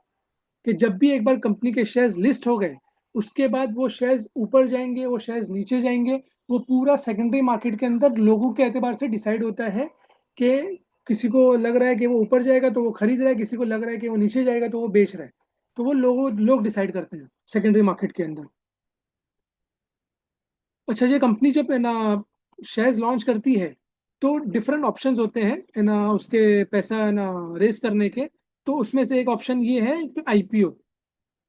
कि जब भी एक बार कंपनी के शेयर्स लिस्ट हो गए, उसके बाद वो शेयर्स ऊपर जाएंगे, वो शेयर्स नीचे जाएंगे, वो पूरा सेकेंडरी मार्केट के अंदर लोगों के एतबार से डिसाइड होता है। कि किसी को लग रहा है कि वो ऊपर जाएगा तो वो खरीद रहा है, किसी को लग रहा है कि वो नीचे जाएगा तो वो बेच रहा है। तो वो लोग डिसाइड करते हैं सेकेंडरी मार्केट के अंदर। अच्छा, ये कंपनी जब है ना शेयर्स लॉन्च करती है, तो डिफरेंट ऑप्शंस होते हैं है ना उसके पैसा है ना रेस करने के। तो उसमें से एक ऑप्शन ये है कि आईपीओ,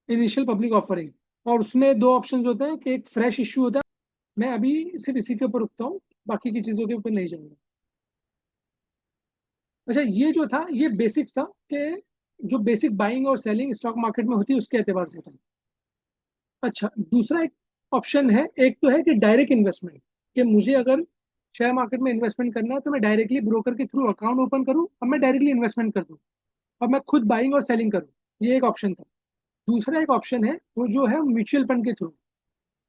इनिशियल पब्लिक ऑफरिंग। और उसमें दो ऑप्शंस होते हैं कि एक फ्रेश इशू होता है। मैं अभी सिर्फ इसी के ऊपर रुकता हूँ, बाकी की चीज़ों के ऊपर नहीं जाऊंगा। अच्छा, ये जो था ये बेसिक था, कि जो बेसिक बाइंग और सेलिंग स्टॉक मार्केट में होती है उसके एतबार से था। अच्छा, दूसरा एक ऑप्शन है, एक तो है कि डायरेक्ट इन्वेस्टमेंट, कि मुझे अगर शेयर मार्केट में इन्वेस्टमेंट करना है तो मैं डायरेक्टली ब्रोकर के थ्रू अकाउंट ओपन करूं और मैं डायरेक्टली इन्वेस्टमेंट कर दूं, और मैं खुद बाइंग और सेलिंग करूं। ये एक ऑप्शन था। दूसरा एक ऑप्शन है वो जो है म्यूचुअल फंड के थ्रू।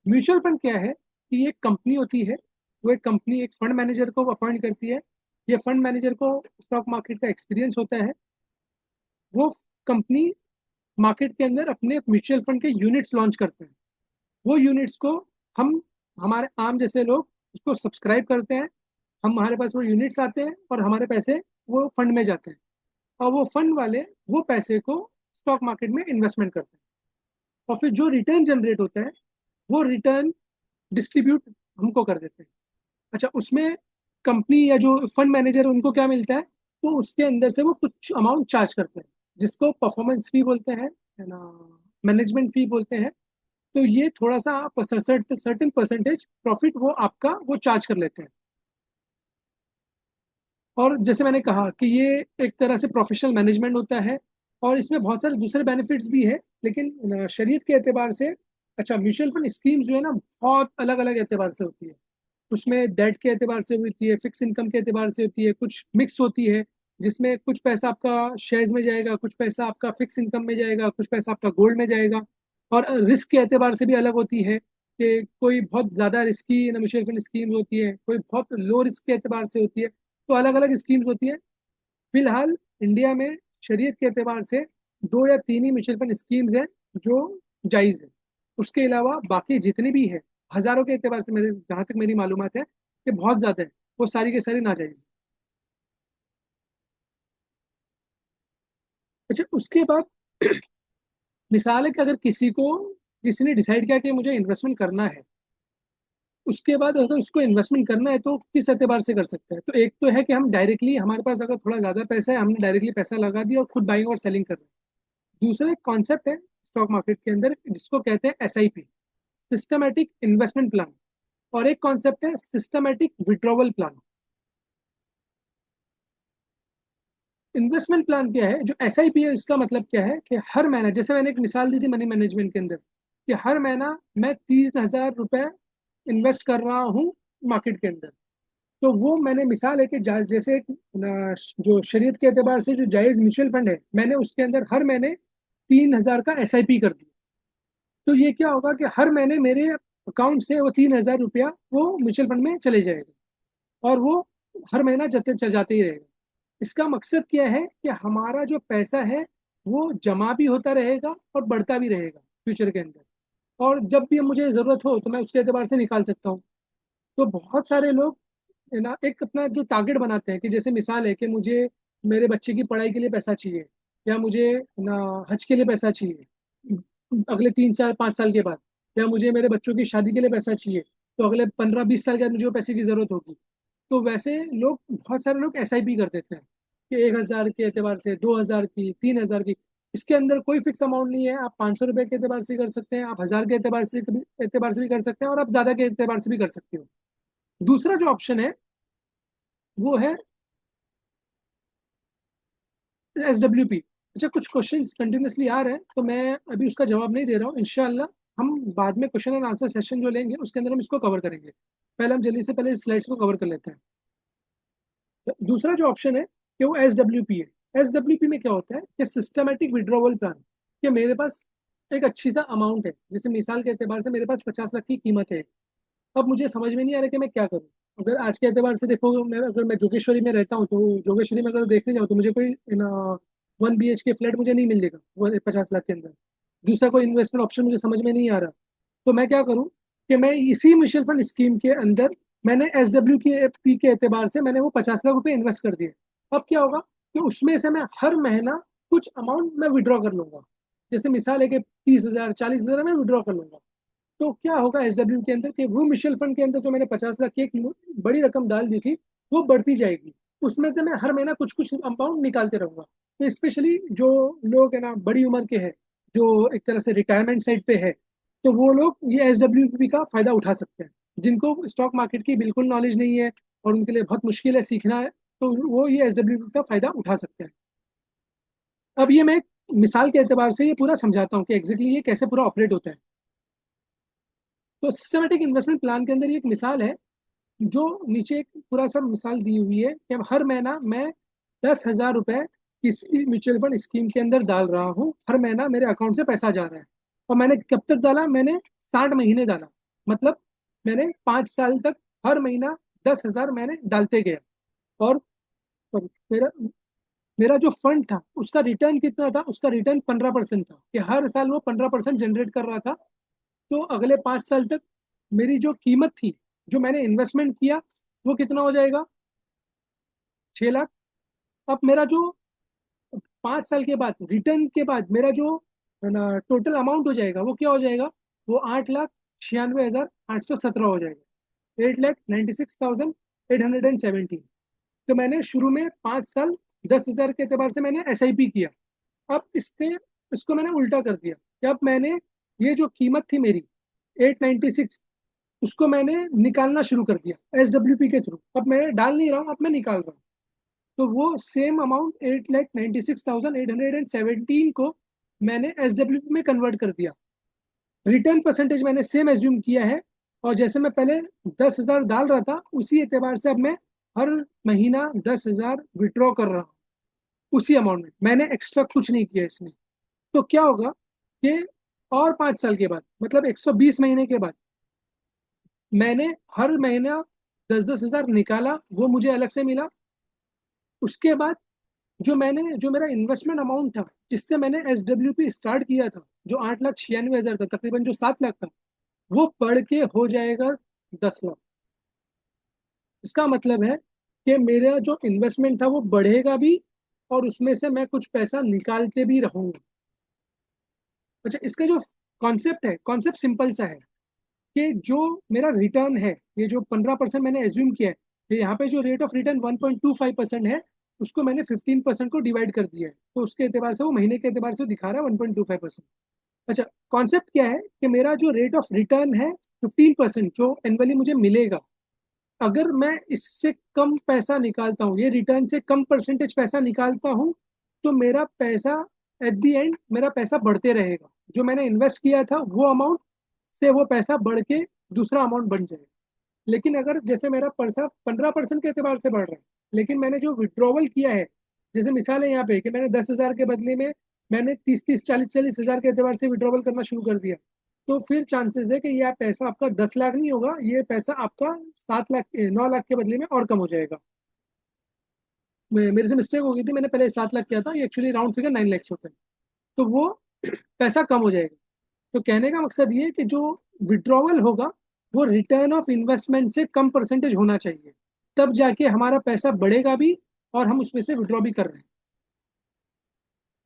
म्यूचुअल फंड क्या है कि ये एक कंपनी होती है, वो एक कंपनी एक फंड मैनेजर को अपॉइंट करती है। ये फंड मैनेजर को स्टॉक मार्केट का एक्सपीरियंस होता है। वो कंपनी मार्केट के अंदर अपने म्यूचुअल फंड के यूनिट्स लॉन्च करते हैं। वो यूनिट्स को हम, हमारे आम जैसे लोग उसको सब्सक्राइब करते हैं। हम, हमारे पास वो यूनिट्स आते हैं और हमारे पैसे वो फंड में जाते हैं। और वो फंड वाले वो पैसे को स्टॉक मार्केट में इन्वेस्टमेंट करते हैं, और फिर जो रिटर्न जनरेट होता है वो रिटर्न डिस्ट्रीब्यूट हमको कर देते हैं। अच्छा, उसमें कंपनी या जो फंड मैनेजर उनको क्या मिलता है, तो उसके अंदर से वो कुछ अमाउंट चार्ज करते हैं, जिसको परफॉर्मेंस फी बोलते हैं, है ना, मैनेजमेंट फी बोलते हैं। तो ये थोड़ा सा सर्टेन परसेंटेज प्रॉफिट वो आपका वो चार्ज कर लेते हैं। और जैसे मैंने कहा कि ये एक तरह से प्रोफेशनल मैनेजमेंट होता है, और इसमें बहुत सारे दूसरे बेनिफिट्स भी है, लेकिन शरीयत के एतबार से, अच्छा, म्यूचुअल फंड स्कीम्स जो है ना बहुत अलग अलग एतबार से होती है। उसमें डेट के एतबार से होती है, फिक्स इनकम के एतबार से होती है, कुछ मिक्स होती है, जिसमें कुछ पैसा आपका शेयर्स में जाएगा, कुछ पैसा आपका फिक्स इनकम में जाएगा, कुछ पैसा आपका गोल्ड में जाएगा। और रिस्क के एतबार से भी अलग होती है, कि कोई बहुत ज़्यादा रिस्की म्यूचुअल फंड स्कीम होती है, कोई बहुत लो रिस्क के एतबार से होती है। तो अलग अलग स्कीम्स होती है। फिलहाल इंडिया में शरीयत के एतबार से दो या तीन ही म्यूचुअल फंड स्कीम्स हैं जो जायज़ है। उसके अलावा बाकी जितनी भी है, हज़ारों के एतबार से, मेरे जहाँ तक मेरी मालूमात है कि बहुत ज़्यादा है, वो सारी के सारी नाजायज़ है। अच्छा, उसके बाद मिसाल है कि अगर किसी ने डिसाइड किया कि मुझे इन्वेस्टमेंट करना है, उसके बाद अगर उसको इन्वेस्टमेंट करना है तो किस एतबार से कर सकते हैं? तो एक तो है कि हम डायरेक्टली, हमारे पास अगर थोड़ा ज़्यादा पैसा है, हमने डायरेक्टली पैसा लगा दिया और खुद बाइंग और सेलिंग कर रहे हैं। दूसरा एक कॉन्सेप्ट है स्टॉक मार्केट के अंदर जिसको कहते हैं SIP, सिस्टमेटिक इन्वेस्टमेंट प्लान। और एक कॉन्सेप्ट है systematic withdrawal plan. Investment plan क्या है? जो SIP है इसका मतलब क्या है कि हर महीना, जैसे मैंने एक मिसाल दी थी मनी मैनेजमेंट के अंदर, कि हर महीना मैं 30,000 रुपए इन्वेस्ट कर रहा हूँ मार्केट के अंदर। तो वो मैंने मिसाल है कि जैसे एक जो शरीयत के एतबार से जो जायज़ म्यूचुअल फंड है, मैंने उसके अंदर हर महीने 3,000 का SIP कर दिया। तो ये क्या होगा कि हर महीने मेरे अकाउंट से वो 3,000 रुपया वो म्यूचुअल फंड में चले जाएगा और वो हर महीना जाते ही रहेगा। इसका मकसद क्या है कि हमारा जो पैसा है वो जमा भी होता रहेगा और बढ़ता भी रहेगा फ्यूचर के अंदर, और जब भी मुझे ज़रूरत हो तो मैं उसके एतबार से निकाल सकता हूँ। तो बहुत सारे लोग है ना एक अपना जो टारगेट बनाते हैं, कि जैसे मिसाल है कि मुझे मेरे बच्चे की पढ़ाई के लिए पैसा चाहिए, या मुझे ना हज के लिए पैसा चाहिए अगले 3 4 5 साल के बाद, या मुझे मेरे बच्चों की शादी के लिए पैसा चाहिए तो अगले 15 20 साल के बाद मुझे वो पैसे की जरूरत होगी। तो वैसे लोग, बहुत सारे लोग SIP कर देते हैं कि 1,000 के एतबार से, 2,000 की, 3,000 की। इसके अंदर कोई फिक्स अमाउंट नहीं है। आप 500 रुपए के एतबार से कर सकते हैं, आप 1,000 के एतबार से भी कर सकते हैं, और आप ज्यादा के एतबार से भी कर सकते हो। दूसरा जो ऑप्शन है वो है SWP। अच्छा, कुछ क्वेश्चंस कंटिन्यूसली आ रहे हैं तो मैं अभी उसका जवाब नहीं दे रहा हूँ। इंशाल्लाह हम बाद में क्वेश्चन एंड आंसर सेशन जो लेंगे उसके अंदर हम इसको कवर करेंगे। पहले हम जल्दी से पहले स्लाइड्स को कवर कर लेते हैं। दूसरा जो ऑप्शन है कि वो SWP है। SWP में क्या होता है कि सिस्टमेटिक विड्रॉवल प्लान। कि मेरे पास एक अच्छी सा अमाउंट है, जैसे मिसाल के एतबार से मेरे पास 50 लाख की कीमत है। अब मुझे समझ में नहीं आ रहा कि मैं क्या करूँ। अगर आज के एतबार से देखो, अगर मैं जोगेश्वरी में रहता हूँ तो जोगेश्वरी में अगर देखने जाऊँ तो मुझे कोई 1 BHK फ्लैट मुझे नहीं मिलेगा वो 50 लाख के अंदर। दूसरा कोई इन्वेस्टमेंट ऑप्शन मुझे समझ में नहीं आ रहा। तो मैं क्या करूँ कि मैं इसी म्यूचुअल फंड स्कीम के अंदर मैंने SWP के एतबार से मैंने वो 50 लाख रुपए इन्वेस्ट कर दिए। अब क्या होगा कि उसमें से मैं हर महीना कुछ अमाउंट मैं विड्रॉ कर लूंगा। जैसे मिसाल है कि 30,000 40,000 मैं विड्रॉ कर लूंगा। तो क्या होगा SW के अंदर कि वो म्यूचुअल फंड के अंदर जो मैंने 50 लाख की एक बड़ी रकम डाल दी थी वो बढ़ती जाएगी। उसमें से मैं हर महीना कुछ कुछ अमाउंट निकालते रहूंगा। तो स्पेशली जो लोग है ना बड़ी उम्र के हैं, जो एक तरह से रिटायरमेंट साइड पे है, तो वो लोग ये SWP का फायदा उठा सकते हैं। जिनको स्टॉक मार्केट की बिल्कुल नॉलेज नहीं है और उनके लिए बहुत मुश्किल है सीखना है, तो वो ये SWP का फायदा उठा सकते हैं। अब ये मैं एक मिसाल के एतबार से ये पूरा समझाता हूँ कि एग्जैक्टली ये कैसे पूरा ऑपरेट होता है। तो सिस्टमेटिक इन्वेस्टमेंट प्लान के अंदर ये एक मिसाल है, जो नीचे एक पूरा सा मिसाल दी हुई है कि अब हर महीना मैं 10,000 रुपए किसी म्यूचुअल फंड स्कीम के अंदर डाल रहा हूँ। हर महीना मेरे अकाउंट से पैसा जा रहा है। और मैंने कब तक डाला? मैंने 60 महीने डाला। मतलब मैंने 5 साल तक हर महीना 10,000 मैंने डालते गया। और मेरा मेरा जो फंड था उसका रिटर्न कितना था? उसका रिटर्न 15% था, कि हर साल वो 15% जनरेट कर रहा था। तो अगले 5 साल तक मेरी जो कीमत थी, जो मैंने इन्वेस्टमेंट किया, वो कितना हो जाएगा? 6 लाख। अब मेरा जो 5 साल के बाद रिटर्न के बाद मेरा जो है ना टोटल अमाउंट हो जाएगा वो क्या हो जाएगा? वो 8,96,817 हो जाएगा। 8,96,817। तो मैंने शुरू में 5 साल 10,000 के एतबार से मैंने SIP किया। अब इसको मैंने उल्टा कर दिया कि अब मैंने ये जो कीमत थी मेरी 896, उसको मैंने निकालना शुरू कर दिया SWP के थ्रू। अब मैं डाल नहीं रहा हूँ, अब मैं निकाल रहा हूँ। तो वो सेम अमाउंट 8,96,817 को मैंने SWP में कन्वर्ट कर दिया। रिटर्न परसेंटेज मैंने सेम एज्यूम किया है, और जैसे मैं पहले 10,000 डाल रहा था उसी एतबार से अब मैं हर महीना 10,000 विड्रॉ कर रहा हूँ। उसी अमाउंट में मैंने एक्स्ट्रा कुछ नहीं किया इसमें। तो क्या होगा कि और 5 साल के बाद, मतलब 120 महीने के बाद, मैंने हर महीना 10,000 निकाला, वो मुझे अलग से मिला। उसके बाद जो मेरा इन्वेस्टमेंट अमाउंट था, जिससे मैंने SWP स्टार्ट किया था, जो 8,96,000 था, तकरीबन जो 7 लाख था, वो बढ़ के हो जाएगा 10 लाख। इसका मतलब है कि मेरा जो इन्वेस्टमेंट था वो बढ़ेगा भी, और उसमें से मैं कुछ पैसा निकालते भी रहूंगा। अच्छा, इसका जो कॉन्सेप्ट है, कॉन्सेप्ट सिंपल सा है कि जो मेरा रिटर्न है, ये जो 15% मैंने एज्यूम किया है, तो यहाँ पे जो रेट ऑफ रिटर्न 1.25% है, उसको मैंने 15% को डिवाइड कर दिया है, तो उसके एतबार से वो महीने के एतबार से दिखा रहा है 1.25%। अच्छा, कॉन्सेप्ट क्या है कि मेरा जो रेट ऑफ रिटर्न है 15% जो एनुअली मुझे मिलेगा, अगर मैं इससे कम पैसा निकालता हूँ, ये रिटर्न से कम परसेंटेज पैसा निकालता हूँ, तो मेरा पैसा एट द एंड मेरा पैसा बढ़ते रहेगा। जो मैंने इन्वेस्ट किया था वो अमाउंट से वो पैसा बढ़ के दूसरा अमाउंट बन जाएगा। लेकिन अगर जैसे मेरा पैसा 15% के एतबार से बढ़ रहा है, लेकिन मैंने जो विड्रॉवल किया है, जैसे मिसाल है यहाँ पे कि मैंने 10,000 के बदले में मैंने 30-40 हजार के एतबार से विड्रॉवल करना शुरू कर दिया, तो फिर चांसेस है कि यह पैसा आपका 10 लाख नहीं होगा, ये पैसा आपका 7 लाख 9 लाख के बदले में और कम हो जाएगा। मेरे से मिस्टेक हो गई थी, मैंने पहले 7 लाख किया था, ये एक्चुअली राउंड फिगर 9 लाख होता है। तो वो पैसा कम हो जाएगा। तो कहने का मकसद ये है कि जो विड्रॉवल होगा वो रिटर्न ऑफ इन्वेस्टमेंट से कम परसेंटेज होना चाहिए, तब जाके हमारा पैसा बढ़ेगा भी और हम उसमें से विड्रॉ भी कर रहे हैं।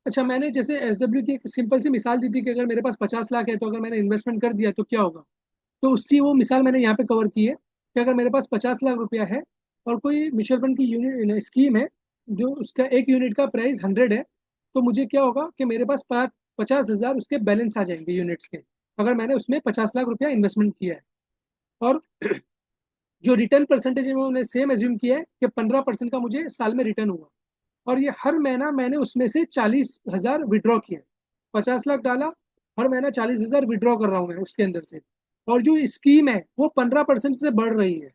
अच्छा, मैंने जैसे एसडब्ल्यू की एक सिंपल सी मिसाल दी थी कि अगर मेरे पास 50 लाख है तो अगर मैंने इन्वेस्टमेंट कर दिया तो क्या होगा। तो उसकी वो मिसाल मैंने यहाँ पे कवर की है कि अगर मेरे पास 50 लाख रुपया है और कोई म्यूचुअल फंड की यूनिट स्कीम है जो उसका एक यूनिट का प्राइस 100 है, तो मुझे क्या होगा कि मेरे पास 50,000 उसके बैलेंस आ जाएंगे यूनिट्स के, अगर मैंने उसमें 50 लाख रुपया इन्वेस्टमेंट किया है। और जो रिटर्न परसेंटेज है उन्होंने सेम एज्यूम किया है कि 15% का मुझे साल में रिटर्न हुआ, और ये हर महीना मैंने उसमें से 40,000 विड्रॉ किया। 50 लाख डाला, हर महीना 40,000 विड्रॉ कर रहा हूँ मैं उसके अंदर से, और जो स्कीम है वो 15% से बढ़ रही है।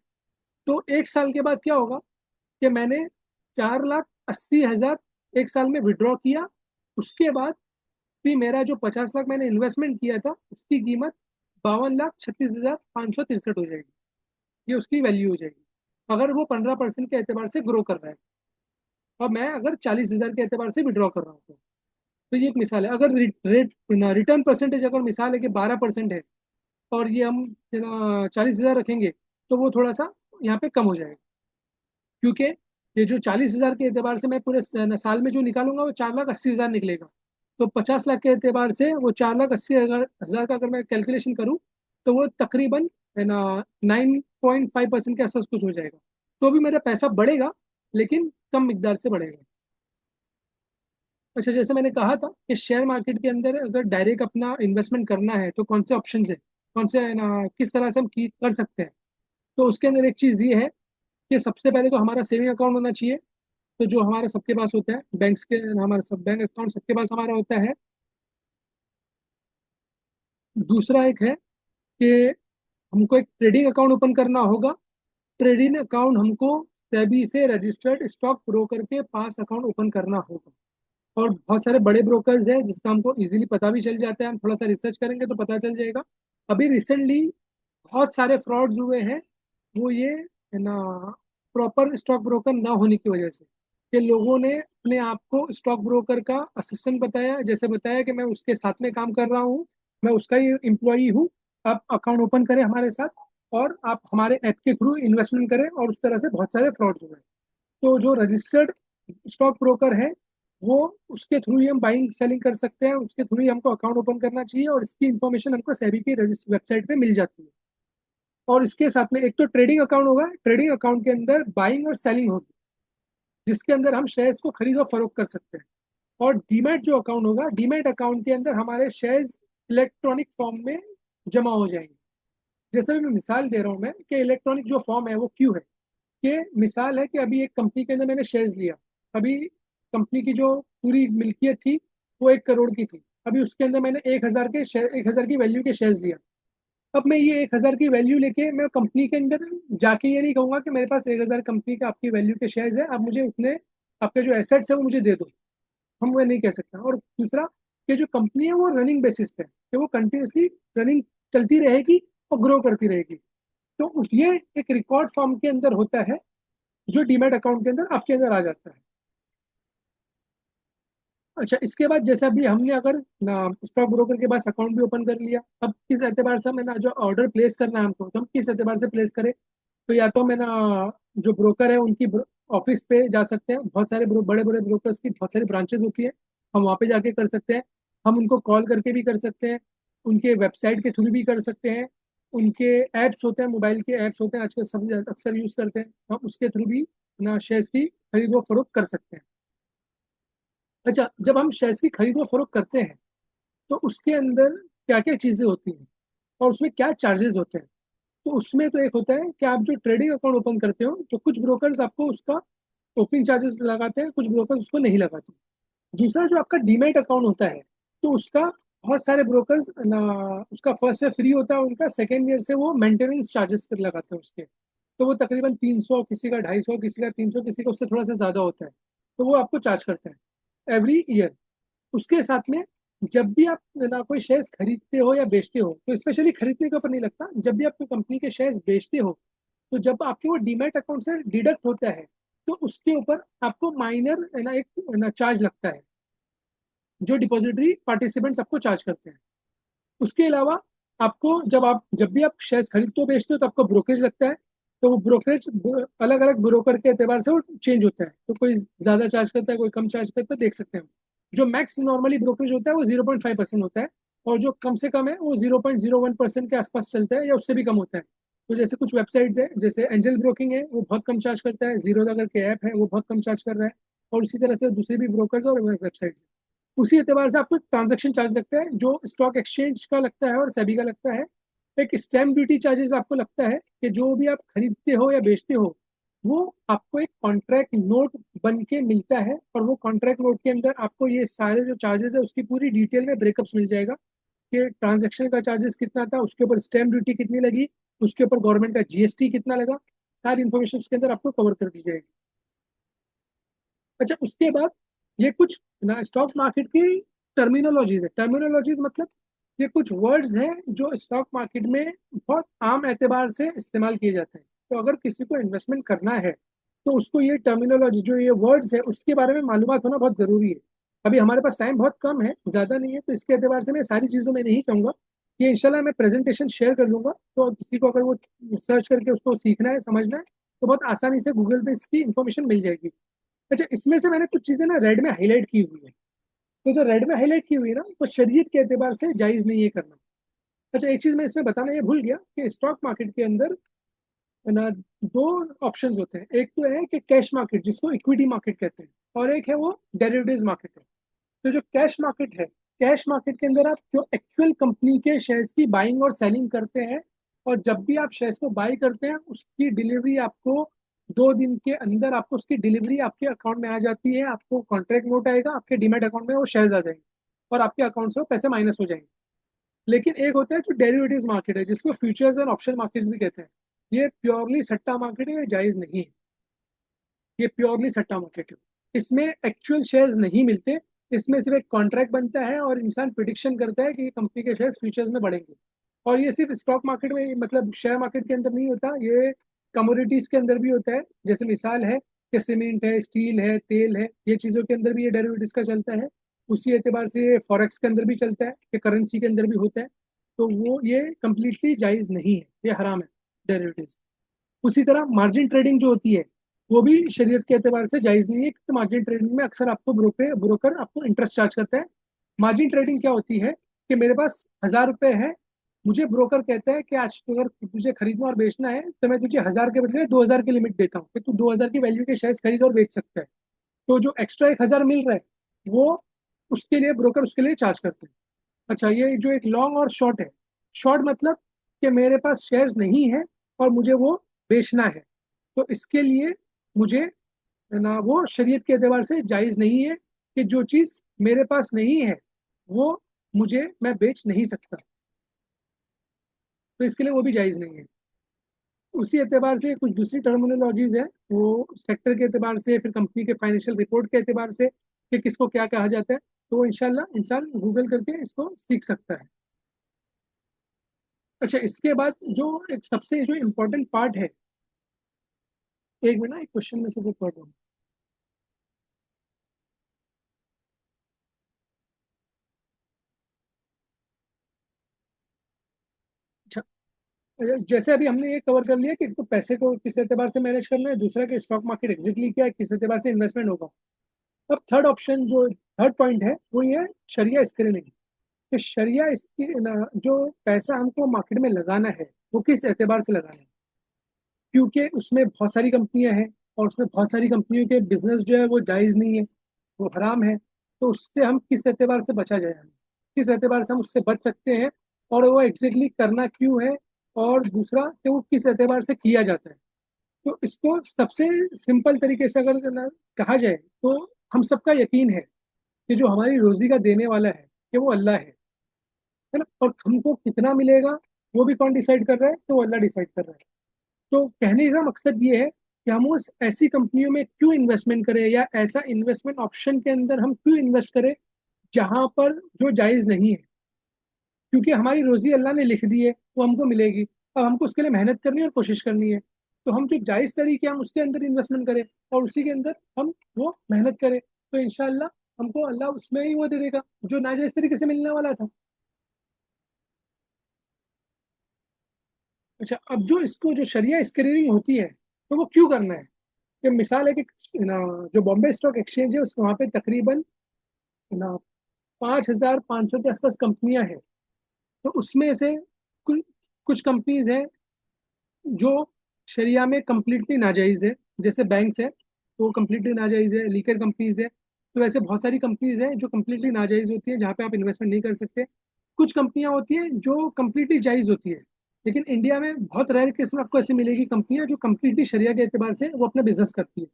तो एक साल के बाद क्या होगा कि मैंने 4,80,000 एक साल में विड्रॉ किया, उसके बाद भी मेरा जो 50 लाख मैंने इन्वेस्टमेंट किया था उसकी कीमत 52,36,563 हो जाएगी। ये उसकी वैल्यू हो जाएगी अगर वो 15% के एतबार से ग्रो कर रहा है, और मैं अगर 40,000 के एतबार से विड्रॉ कर रहा हूँ तो ये एक मिसाल है। अगर रिटर्न परसेंटेज अगर मिसाल है कि 12% है और ये हम 40,000 रखेंगे, तो वो थोड़ा सा यहाँ पे कम हो जाएगा, क्योंकि ये जो 40,000 के एतबार से मैं पूरे साल में जो निकालूंगा वो 4,80,000 निकलेगा। तो 50 लाख के एतबार से वो 4,80,000 का अगर मैं कैलकुलेशन करूँ, तो वो तकरीबन है ना 9.5% के आसपास कुछ हो जाएगा। तो भी मेरा पैसा बढ़ेगा, लेकिन कम मिकदार से बढ़ेगा। अच्छा, जैसे मैंने कहा था कि शेयर मार्केट के अंदर अगर डायरेक्ट अपना इन्वेस्टमेंट करना है तो कौन से ऑप्शन है, कौन से है ना किस तरह से हम कर सकते हैं। तो उसके अंदर एक चीज़ ये है कि सबसे पहले तो हमारा सेविंग अकाउंट होना चाहिए, तो जो हमारा सबके पास होता है, बैंक्स के हमारा सब बैंक अकाउंट सबके पास हमारा होता है। दूसरा एक है कि हमको एक ट्रेडिंग अकाउंट ओपन करना होगा। ट्रेडिंग अकाउंट हमको सेबी से रजिस्टर्ड स्टॉक ब्रोकर के पास अकाउंट ओपन करना होगा, और बहुत सारे बड़े ब्रोकर्स हैं जिसका हमको इजीली पता भी चल जाता है, हम थोड़ा सा रिसर्च करेंगे तो पता चल जाएगा। अभी रिसेंटली बहुत सारे फ्रॉड्स हुए हैं, वो ये है ना प्रॉपर स्टॉक ब्रोकर ना होने की वजह से, कि लोगों ने अपने आप को स्टॉक ब्रोकर का असिस्टेंट बताया, जैसे बताया कि मैं उसके साथ में काम कर रहा हूँ, मैं उसका ही एम्प्लॉई हूँ, आप अकाउंट ओपन करें हमारे साथ और आप हमारे ऐप के थ्रू इन्वेस्टमेंट करें, और उस तरह से बहुत सारे फ्रॉड्स हुए हैं। तो जो रजिस्टर्ड स्टॉक ब्रोकर है वो, उसके थ्रू ही हम बाइंग सेलिंग कर सकते हैं, उसके थ्रू ही हमको अकाउंट ओपन करना चाहिए, और इसकी इन्फॉर्मेशन हमको सेबी की वेबसाइट पे मिल जाती है। और इसके साथ में एक तो ट्रेडिंग अकाउंट होगा, ट्रेडिंग अकाउंट के अंदर बाइंग और सेलिंग होगी, जिसके अंदर हम शेयर्स को खरीद और फरोख्त कर सकते हैं। और डीमैट जो अकाउंट होगा, डीमैट अकाउंट के अंदर हमारे शेयर्स इलेक्ट्रॉनिक फॉर्म में जमा हो जाएंगे। जैसे मैं मिसाल दे रहा हूँ मैं कि इलेक्ट्रॉनिक जो फॉर्म है वो क्यों है, कि मिसाल है कि अभी एक कंपनी के अंदर मैंने शेयर्स लिया, अभी कंपनी की जो पूरी मिल्कियत थी वो 1 करोड़ की थी, अभी उसके अंदर मैंने 1,000 की वैल्यू के शेयर्स लिया। अब मैं ये 1,000 की वैल्यू लेके मैं कंपनी के अंदर जाके ये नहीं कहूंगा कि मेरे पास 1,000 कंपनी का आपकी वैल्यू के शेयर्स है, अब मुझे उतने आपके जो एसेट्स है वो मुझे दे दो, हम वो नहीं कह सकते। और दूसरा, कि जो कंपनी है वो रनिंग बेसिस पे है, कि वो कंटिन्यूसली रनिंग चलती रहेगी और ग्रो करती रहेगी। तो ये एक रिकॉर्ड फॉर्म के अंदर होता है, जो डीमैट अकाउंट के अंदर आपके अंदर आ जाता है। अच्छा, इसके बाद जैसे अभी हमने अगर ना स्टॉक ब्रोकर के पास अकाउंट भी ओपन कर लिया, अब किस एतबार से हमें ना जो ऑर्डर प्लेस करना है हमको, तो हम किस एतबार से प्लेस करें। तो या तो मैं ना जो ब्रोकर है उनकी ऑफिस पे जा सकते हैं, बहुत सारे बड़े बड़े ब्रोकर्स की बहुत सारी ब्रांचेस होती है, हम वहाँ पे जाके कर सकते हैं। हम उनको कॉल करके भी कर सकते हैं, उनके वेबसाइट के थ्रू भी कर सकते हैं, उनके ऐप्स होते हैं, मोबाइल के ऐप्स होते हैं, आजकल सब अक्सर यूज़ करते हैं, हम उसके थ्रू भी ना शेयर्स की खरीद व फरोख्त कर सकते हैं। अच्छा, जब हम शेयर्स की खरीद व फरोख्त करते हैं तो उसके अंदर क्या क्या चीज़ें होती हैं और उसमें क्या चार्जेस होते हैं। तो उसमें तो एक होता है कि आप जो ट्रेडिंग अकाउंट ओपन करते हो तो कुछ ब्रोकर्स आपको उसका ओपनिंग चार्जेस लगाते हैं, कुछ ब्रोकर्स उसको नहीं लगाते। दूसरा जो आपका डीमैट अकाउंट होता है तो उसका बहुत सारे ब्रोकर्स ना, उसका फर्स्ट ईयर फ्री होता है उनका, सेकेंड ईयर से वो मेंटेनेंस चार्जेस फिर लगाते हैं उसके। तो वो तकरीबन 300, किसी का 250, किसी का 300, किसी का उससे थोड़ा सा ज़्यादा होता है। तो वो आपको चार्ज करते हैं एवरी ईयर। उसके साथ में जब भी आप ना कोई शेयर्स खरीदते हो या बेचते हो, तो स्पेशली खरीदने के ऊपर नहीं लगता, जब भी आप कोई कंपनी के शेयर्स बेचते हो तो जब आपके वो डीमैट अकाउंट से डिडक्ट होता है तो उसके ऊपर आपको माइनर ना एक ना चार्ज लगता है जो डिपॉजिटरी पार्टिसिपेंट्स आपको चार्ज करते हैं। उसके अलावा आपको जब भी आप शेयर्स खरीदते हो बेचते हो तो आपको ब्रोकरेज लगता है। तो वो ब्रोकरेज अलग अलग ब्रोकर के एतबार से वो चेंज होता है, तो कोई ज्यादा चार्ज करता है, कोई कम चार्ज करता है, देख सकते हैं। जो मैक्स नॉर्मली ब्रोकरेज होता है वो 0.5% होता है, और जो कम से कम है वो 0.01% के आसपास चलता है या उससे भी कम होता है। तो जैसे कुछ वेबसाइट्स है, जैसे एंजल ब्रोकिंग है, वो बहुत कम चार्ज करता है, जीरो करके ऐप है वो बहुत कम चार्ज कर रहा है, और उसी तरह से दूसरे भी ब्रोकर्स और वेबसाइट्स। उसी एतबार से आपको ट्रांजैक्शन चार्ज लगता है जो स्टॉक एक्सचेंज का लगता है और सेबी का लगता है। एक स्टैम्प ड्यूटी चार्जेस आपको लगता है कि जो भी आप खरीदते हो या बेचते हो वो आपको एक कॉन्ट्रैक्ट नोट बन के मिलता है, और वो कॉन्ट्रैक्ट नोट के अंदर आपको ये सारे जो चार्जेस है उसकी पूरी डिटेल में ब्रेकअप्स मिल जाएगा कि ट्रांजैक्शन का चार्जेस कितना था, उसके ऊपर स्टैम्प ड्यूटी कितनी लगी, उसके ऊपर गवर्नमेंट का जीएसटी कितना लगा, सारी इन्फॉर्मेशन उसके अंदर आपको कवर कर दी जाएगी। अच्छा, उसके बाद ये कुछ ना स्टॉक मार्केट की टर्मिनोलॉजीज है। टर्मिनोलॉजीज मतलब ये कुछ वर्ड्स हैं जो स्टॉक मार्केट में बहुत आम एतबार से इस्तेमाल किए जाते हैं। तो अगर किसी को इन्वेस्टमेंट करना है तो उसको ये टर्मिनोलॉजी जो ये वर्ड्स है उसके बारे में मालूमात होना बहुत ज़रूरी है। अभी हमारे पास टाइम बहुत कम है, ज़्यादा नहीं है, तो इसके एतबार से मैं सारी चीज़ों में नहीं कहूँगा। ये इंशाल्लाह मैं प्रेजेंटेशन शेयर कर दूंगा, तो किसी को अगर वो सर्च करके उसको सीखना है, समझना है, तो बहुत आसानी से गूगल पे इसकी इन्फॉर्मेशन मिल जाएगी। अच्छा, इसमें से मैंने कुछ चीजें ना रेड में हाईलाइट की हुई है। तो जो रेड में हाईलाइट की हुई है ना, तो शरीयत के एतबार से जायज नहीं है करना। अच्छा, एक चीज मैं इसमें बताना ये भूल गया कि स्टॉक मार्केट के अंदर ना दो ऑप्शंस होते हैं। एक तो है कि कैश मार्केट जिसको इक्विटी मार्केट कहते हैं, और एक है वो डेरिवेटिव्स मार्केट है। तो जो कैश मार्केट है, कैश मार्केट के अंदर आप जो एक्चुअल कंपनी के शेयर्स की बाइंग और सेलिंग करते हैं, और जब भी आप शेयर्स को बाई करते हैं उसकी डिलीवरी आपको 2 दिन के अंदर आपको उसकी डिलीवरी आपके अकाउंट में आ जाती है। आपको कॉन्ट्रैक्ट नोट आएगा आपके डीमैट अकाउंट में, वो शेयर्स आ जाएंगे और आपके अकाउंट से वो पैसे माइनस हो जाएंगे। लेकिन एक होता है जो डेरिवेटिव्स मार्केट है जिसको फ्यूचर्स एंड ऑप्शन मार्केट्स भी कहते हैं। ये प्योरली सट्टा मार्केट है, ये जायज नहीं है। ये प्योरली सट्टा मार्केट है। इसमें एक्चुअल शेयर्स नहीं मिलते, इसमें सिर्फ एक कॉन्ट्रैक्ट बनता है और इंसान प्रिडिक्शन करता है कि ये कंपनी के शेयर्स फ्यूचर्स में बढ़ेंगे। और ये सिर्फ स्टॉक मार्केट में, मतलब शेयर मार्केट के अंदर नहीं होता, ये कमोडिटीज के अंदर भी होता है। जैसे मिसाल है कि सीमेंट है, स्टील है, तेल है, ये चीज़ों के अंदर भी ये डेरिवेटिव्स का चलता है। उसी एतबार से ये फॉरेक्स के अंदर भी चलता है कि करेंसी के अंदर भी होता है। तो वो ये कंप्लीटली जायज़ नहीं है, ये हराम है डेरिवेटिव्स। उसी तरह मार्जिन ट्रेडिंग जो होती है वो भी शरीयत के एतबार से जायज़ नहीं है, क्योंकि मार्जिन ट्रेडिंग में अक्सर आपको ब्रोकर आपको इंटरेस्ट चार्ज करता है। मार्जिन ट्रेडिंग क्या होती है कि मेरे पास 1,000 रुपए है, मुझे ब्रोकर कहता है कि आज अगर तुझे खरीदना और बेचना है तो मैं तुझे 1,000 के बदले 2,000 की लिमिट देता हूँ कि तू 2,000 की वैल्यू के शेयर्स खरीद और बेच सकता है। तो जो एक्स्ट्रा 1,000 मिल रहा है वो उसके लिए ब्रोकर उसके लिए चार्ज करते हैं। अच्छा, ये जो एक लॉन्ग और शॉर्ट है। शॉर्ट मतलब कि मेरे पास शेयर्स नहीं है और मुझे वो बेचना है, तो इसके लिए मुझे ना वो शरीयत के एतबार से जायज़ नहीं है कि जो चीज़ मेरे पास नहीं है वो मुझे मैं बेच नहीं सकता, तो इसके लिए वो भी जायज़ नहीं है। उसी एतबार से कुछ दूसरी टर्मिनोलॉजीज है, वो सेक्टर के एतबार से, फिर कंपनी के फाइनेंशियल रिपोर्ट के एतबार से कि किसको क्या कहा जाता है, तो वो इंशाल्लाह इंसान गूगल करके इसको सीख सकता है। अच्छा, इसके बाद जो एक सबसे जो इम्पोर्टेंट पार्ट है, एक मिनट ना, एक क्वेश्चन में से वो पढ़ रहा हूँ। अच्छा, जैसे अभी हमने ये कवर कर लिया कि तो पैसे को किस एतबार से मैनेज करना है, दूसरा कि स्टॉक मार्केट एग्जैक्टली क्या है, किस एतबार से इन्वेस्टमेंट होगा। अब थर्ड ऑप्शन जो थर्ड पॉइंट है वो ये है शरिया स्क्रीनिंग। कि शरिया इसकी ना, जो पैसा हमको मार्केट में लगाना है वो किस एतबार से लगाना है, क्योंकि उसमें बहुत सारी कंपनियां हैं और उसमें बहुत सारी कंपनियों के बिजनेस जो है वो जायज़ नहीं है, वो हराम है। तो उससे हम किस एतबार से बचा जाए, हमें किस एतबार से हम उससे बच सकते हैं, और वो एग्जैक्टली करना क्यों है, और दूसरा कि वो किस एतबार से किया जाता है। तो इसको सबसे सिंपल तरीके से अगर कहा जाए तो हम सबका यकीन है कि जो हमारी रोजी का देने वाला है कि वो अल्लाह है ना, और हमको कितना मिलेगा वो भी कौन डिसाइड कर रहा है, तो वो अल्लाह डिसाइड कर रहा है। तो कहने का मकसद ये है कि हम उस ऐसी कंपनियों में क्यों इन्वेस्टमेंट करें, या ऐसा इन्वेस्टमेंट ऑप्शन के अंदर हम क्यों इन्वेस्ट करें जहां पर जो जायज़ नहीं है, क्योंकि हमारी रोजी अल्लाह ने लिख दी है, वो हमको मिलेगी। अब हमको उसके लिए मेहनत करनी है और कोशिश करनी है। तो हम जो जायज़ तरीके हम उसके अंदर इन्वेस्टमेंट करें और उसी के अंदर हम वो मेहनत करें, तो इंशाल्लाह हमको अल्लाह उसमें ही वो दे देगा जो नाजायज़ तरीके से मिलने वाला था। अच्छा, अब जो इसको जो शरिया स्क्रीनिंग होती है तो वो क्यों करना है? कि मिसाल है कि ना, जो बॉम्बे स्टॉक एक्सचेंज है उस वहाँ पे तकरीबन ना 5,500 के आसपास कंपनियां हैं। तो उसमें से कुछ कुछ कंपनीज हैं जो शरिया में कम्प्लीटली नाजायज़ है, जैसे बैंक्स है तो वो कम्प्लीटली नाजायज़ है, लीकर कंपनीज है। तो वैसे बहुत सारी कंपनीज हैं जो कम्प्लीटली नाजायज़ होती हैं, जहाँ पे आप इन्वेस्टमेंट नहीं कर सकते। कुछ कंपनियां होती हैं जो कम्प्लीटली जायज़ होती है, लेकिन इंडिया में बहुत रेयर केस में आपको ऐसी मिलेगी कंपनियां जो कम्प्लीटली शरिया के एतबार से वो अपना बिजनेस करती है,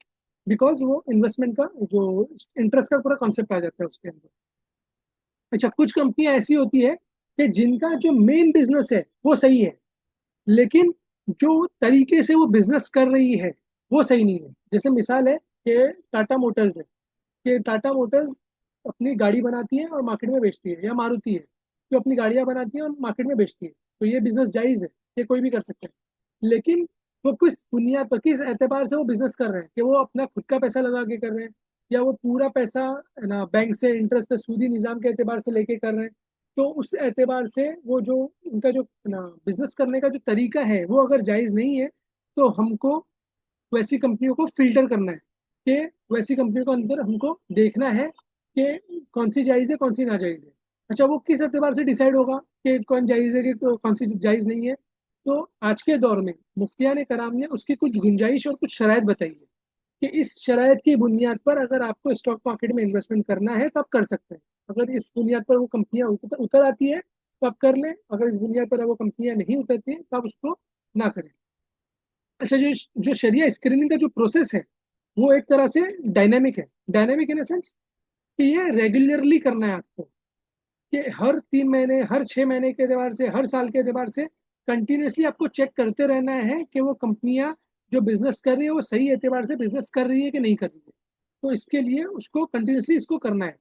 बिकॉज वो इन्वेस्टमेंट का जो इंटरेस्ट का पूरा कॉन्सेप्ट आ जाता है उसके अंदर। अच्छा, कुछ कंपनियां ऐसी होती है कि जिनका जो मेन बिजनेस है वो सही है, लेकिन जो तरीके से वो बिजनेस कर रही है वो सही नहीं है। जैसे मिसाल है कि टाटा मोटर्स है, कि टाटा मोटर्स अपनी गाड़ी बनाती है और मार्केट में बेचती है, या मारुति है जो अपनी गाड़ियां बनाती है और मार्केट में बेचती है, तो ये बिजनेस जायज है, ये कोई भी कर सकता है। लेकिन वो किस बुनियाद पर, किस एतबार से वो बिजनेस कर रहे हैं, कि वो अपना खुद का पैसा लगा के कर रहे हैं, या वो पूरा पैसा है ना बैंक से इंटरेस्ट पे सूदी निज़ाम के एतबार से लेके कर रहे हैं। तो उस एतबार से वो जो उनका जो ना बिजनेस करने का जो तरीका है वो अगर जायज़ नहीं है, तो हमको वैसी कंपनियों को फिल्टर करना है, कि वैसी कंपनियों को अंदर हमको देखना है कि कौन सी जायज़ है कौन सी नाजायज़ है। अच्छा, वो किस एतबार से डिसाइड होगा कि कौन जायज़ है कि कौन सी जायज़ नहीं है? तो आज के दौर में मुफ्तियान कराम ने उसकी कुछ गुंजाइश और कुछ शराइत बताई है, कि इस शराइत की बुनियाद पर अगर आपको स्टॉक मार्केट में इन्वेस्टमेंट करना है तो आप कर सकते हैं। अगर इस बुनियाद पर वो कंपनियां उतर आती है तो आप कर लें, अगर इस बुनियाद पर वो कंपनियां नहीं उतरती हैं तो आप उसको ना करें। अच्छा, जो जो शरिया स्क्रीनिंग का जो प्रोसेस है वो एक तरह से डायनेमिक है। डायनेमिक इन सेंस कि ये रेगुलरली करना है आपको, कि हर 3 महीने, हर 6 महीने के एतबार से, हर साल के एतबार से कंटिन्यूसली आपको चेक करते रहना है कि वो कंपनियां जो बिजनेस कर रही है वो सही एतबार से बिजनेस कर रही है कि नहीं कर रही है। तो इसके लिए उसको कंटिन्यूसली इसको करना है।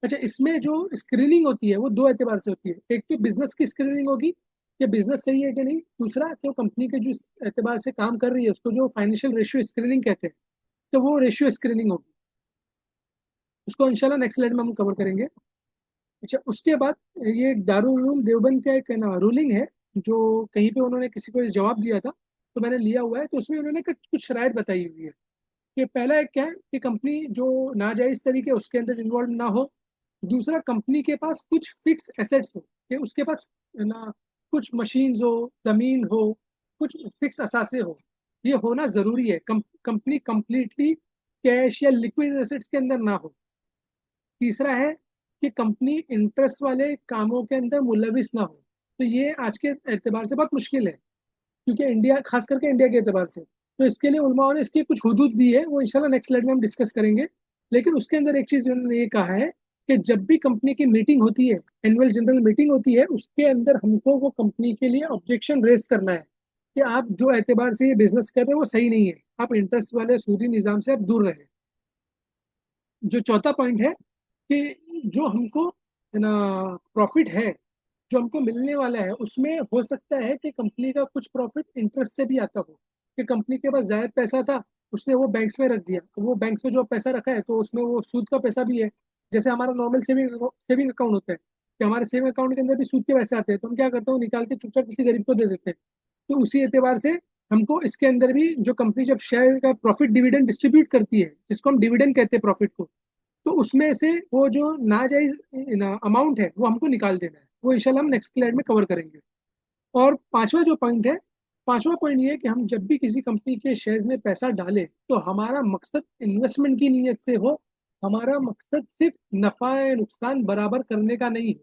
अच्छा, इसमें जो स्क्रीनिंग होती है वो दो एतबार से होती है। एक तो बिजनेस की स्क्रीनिंग होगी कि बिजनेस सही है कि नहीं, दूसरा कि वो कंपनी के जो एतबार से काम कर रही है उसको जो फाइनेंशियल रेशियो स्क्रीनिंग कहते हैं, तो वो रेशियो स्क्रीनिंग होगी। उसको इंशाल्लाह नेक्स्ट स्लाइड में हम कवर करेंगे। अच्छा, उसके बाद ये दारुल उलूम देवबंद का एक ना रूलिंग है, जो कहीं पे उन्होंने किसी को इस जवाब दिया था, तो मैंने लिया हुआ है। तो उसमें उन्होंने कुछ शराइत बताई हुई है, कि पहला एक क्या है कि कंपनी जो नाजायज तरीके उसके अंदर इन्वॉल्व ना हो। दूसरा, कंपनी के पास कुछ फिक्स एसेट्स हो, कि उसके पास ना कुछ मशीन्स हो, जमीन हो, कुछ फिक्स असासे हो। ये होना जरूरी है। कंपनी कंप्लीटली कैश या लिक्विड एसेट्स के अंदर ना हो। तीसरा है कि कंपनी इंटरेस्ट वाले कामों के अंदर मुलविस ना हो। तो ये आज के एतबार से बहुत मुश्किल है, क्योंकि इंडिया, खास करके इंडिया के एतबार से। तो इसके लिए उलमाओं ने इसकी कुछ हुदूद दी है, वो इंशाल्लाह नेक्स्ट स्लाइड में हम डिस्कस करेंगे। लेकिन उसके अंदर एक चीज उन्होंने ये कहा है कि जब भी कंपनी की मीटिंग होती है, एनुअल जनरल मीटिंग होती है, उसके अंदर हमको वो कंपनी के लिए ऑब्जेक्शन रेज करना है कि आप जो एतबार से ये बिजनेस कर रहे हैं वो सही नहीं है, आप इंटरेस्ट वाले सूदी निज़ाम से आप दूर रहे। जो चौथा पॉइंट है कि जो हमको ना प्रॉफिट है, जो हमको मिलने वाला है, उसमें हो सकता है कि कंपनी का कुछ प्रॉफिट इंटरेस्ट से भी आता हो, कि कंपनी के पास जायद पैसा था, उसने वो बैंक्स में रख दिया, वो बैंक्स में जो पैसा रखा है तो उसमें वो सूद का पैसा भी है। जैसे हमारा नॉर्मल सेविंग सेविंग अकाउंट होता है, कि हमारे सेविंग अकाउंट के अंदर भी सूद के पैसे आते हैं, तो हम क्या करते हैं, वो निकाल के चुपचाप किसी गरीब को दे देते हैं। तो उसी एतबार से हमको इसके अंदर भी जो कंपनी जब शेयर का प्रॉफिट डिविडेंड डिस्ट्रीब्यूट करती है, जिसको हम डिविडेंड कहते हैं प्रॉफिट को, तो उसमें से वो जो नाजायज अमाउंट है वो हमको निकाल देना है। वो इंशाल्लाह हम नेक्स्ट स्लाइड में कवर करेंगे। और पांचवा जो पॉइंट है, पांचवा पॉइंट ये है कि हम जब भी किसी कंपनी के शेयर्स में पैसा डालें तो हमारा मकसद इन्वेस्टमेंट की नीयत से हो। हमारा मकसद सिर्फ नफा या नुकसान बराबर करने का नहीं है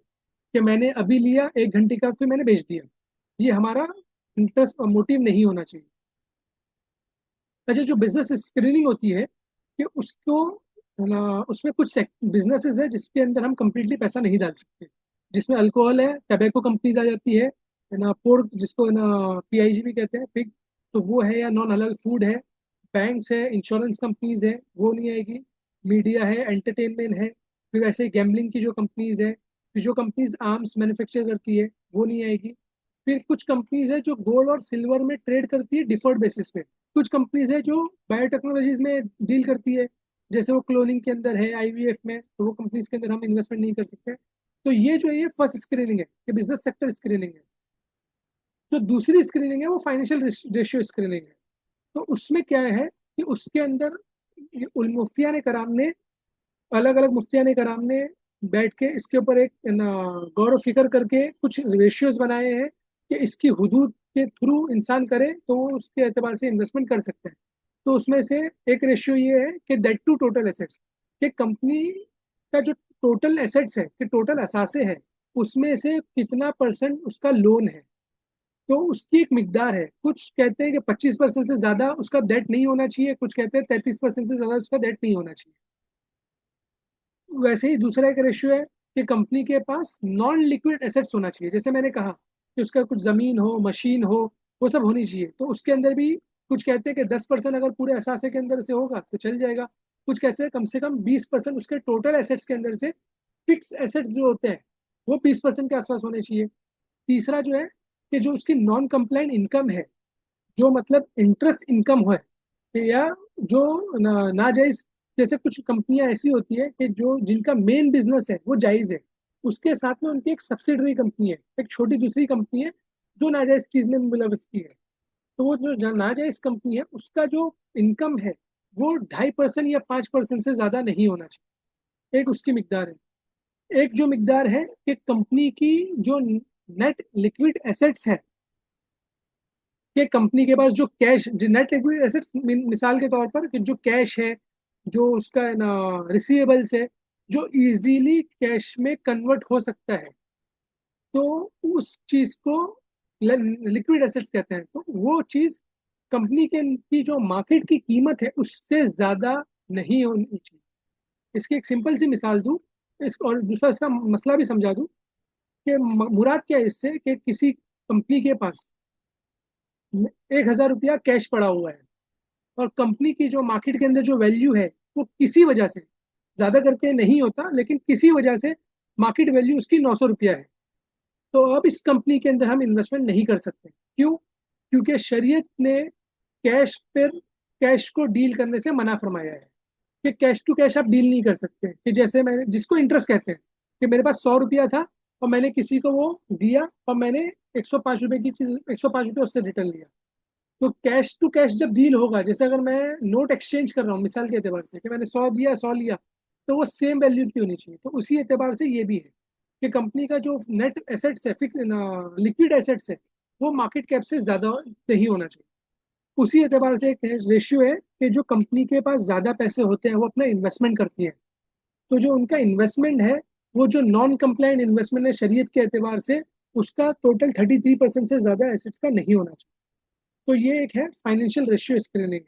कि मैंने अभी लिया 1 घंटे का फिर मैंने बेच दिया। ये हमारा इंटरेस्ट और मोटिव नहीं होना चाहिए। अच्छा, जो बिजनेस स्क्रीनिंग होती है कि उसको है ना, उसमें कुछ बिजनेसेस है जिसके अंदर हम कंप्लीटली पैसा नहीं डाल सकते, जिसमें अल्कोहल है, टबैको कंपनीज आ जाती है ना, पोर्क जिसको है ना पीआईजी भी कहते हैं, पिग, तो वो है, या नॉन हलाल फूड है, बैंक्स है, इंश्योरेंस कंपनीज है, वो नहीं आएगी, मीडिया है, एंटरटेनमेंट है, फिर वैसे गैम्बलिंग की जो कंपनीज है, फिर जो कंपनीज आर्म्स मैन्युफैक्चर करती है वो नहीं आएगी। फिर कुछ कंपनीज है जो गोल्ड और सिल्वर में ट्रेड करती है डिफर्ड बेसिस पे। कुछ कंपनीज है जो बायोटेक्नोलॉजीज में डील करती है, जैसे वो क्लोनिंग के अंदर है, आईवीएफ में, तो वो कंपनीज के अंदर हम इन्वेस्टमेंट नहीं कर सकते। तो ये जो है ये फर्स्ट स्क्रीनिंग है, ये बिजनेस सेक्टर स्क्रीनिंग है। जो दूसरी स्क्रीनिंग है वो फाइनेंशियल रेशियो स्क्रीनिंग है। तो उसमें क्या है कि उसके अंदर मुफ्तियान कराम ने, अलग अलग मुफ्तियान कराम ने बैठ के इसके ऊपर एक गौर व फिक्र करके कुछ रेशियोज बनाए हैं कि इसकी हुदूद के थ्रू इंसान करे तो वो उसके एतबार से इन्वेस्टमेंट कर सकते हैं। तो उसमें से एक रेशियो ये है कि डेट टू टोटल एसेट्स, कि कंपनी का जो टोटल एसेट्स है, कि टोटल असासे है, उसमें से कितना परसेंट उसका लोन है। तो उसकी एक मिकदार है, कुछ कहते हैं कि 25% से ज्यादा उसका डेट नहीं होना चाहिए, कुछ कहते हैं 33% से ज्यादा उसका डेट नहीं होना चाहिए। वैसे ही दूसरा एक रेशियो है कि कंपनी के पास नॉन लिक्विड एसेट्स होना चाहिए, जैसे मैंने कहा कि उसका कुछ जमीन हो, मशीन हो, वो सब होनी चाहिए। तो उसके अंदर भी कुछ कहते हैं कि 10% अगर पूरे असासे के अंदर से होगा तो चल जाएगा। कुछ कहते हैं कम से कम 20% उसके टोटल एसेट्स के अंदर से फिक्स एसेट्स जो होते हैं वो 20% के आसपास होने चाहिए। तीसरा जो है कि जो उसकी नॉन कंप्लाइंट इनकम है, जो मतलब इंटरेस्ट इनकम है, या जो नाजायज, जैसे कुछ कंपनियां ऐसी होती है कि जो जिनका मेन बिजनेस है वो जायज है, उसके साथ में उनकी एक सब्सिडरी कंपनी है, एक छोटी दूसरी कंपनी है जो नाजायज चीज में मुलविस की है। तो वो जो नाजायज कंपनी है उसका जो इनकम है वो 2.5% या 5% से ज्यादा नहीं होना चाहिए। एक उसकी मिकदार है। एक जो मिकदार है कि कंपनी की जो नेट लिक्विड एसेट्स है, कि कंपनी के पास जो कैश, नेट लिक्विड एसेट्स, मिसाल के तौर पर कि जो कैश है, जो उसका है ना रिसीवेबल्स है, जो इजीली कैश में कन्वर्ट हो सकता है, तो उस चीज को लिक्विड एसेट्स कहते हैं। तो वो चीज कंपनी के की जो मार्केट की कीमत है उससे ज्यादा नहीं होनी चाहिए। इसकी एक सिंपल सी मिसाल दूं, इस और दूसरा इसका मसला भी समझा दूं कि मुराद क्या है इससे, कि किसी कंपनी के पास 1,000 रुपया कैश पड़ा हुआ है और कंपनी की जो मार्केट के अंदर जो वैल्यू है वो किसी वजह से, ज्यादा करके नहीं होता लेकिन किसी वजह से मार्केट वैल्यू उसकी 900 रुपया है। तो अब इस कंपनी के अंदर हम इन्वेस्टमेंट नहीं कर सकते। क्यों? क्योंकि शरीयत ने कैश पर, कैश को डील करने से मना फरमाया है कि कैश टू कैश आप डील नहीं कर सकते। कि जैसे मैंने, जिसको इंटरेस्ट कहते हैं, कि मेरे पास 100 रुपया था और मैंने किसी को वो दिया और मैंने 105 रुपये की चीज, 105 रुपये उससे रिटर्न लिया। तो कैश टू कैश जब डील होगा, जैसे अगर मैं नोट एक्सचेंज कर रहा हूँ मिसाल के एतबार से, कि मैंने 100 दिया 100 लिया, तो वो सेम वैल्यू की होनी चाहिए। तो उसी एतबार से ये भी है कि कंपनी का जो नेट एसेट्स है, फिक्स लिक्विड एसेट्स है, वो मार्केट कैप से ज्यादा नहीं होना चाहिए। उसी एतबार से एक रेशियो है कि जो कंपनी के पास ज्यादा पैसे होते हैं वो अपना इन्वेस्टमेंट करती है। तो जो उनका इन्वेस्टमेंट है, वो जो नॉन कंप्लाइंट इन्वेस्टमेंट है शरीयत के एतबार से, उसका टोटल 33% से ज्यादा एसेट्स का नहीं होना चाहिए। तो ये एक है फाइनेंशियल रेशियो स्क्रीनिंग।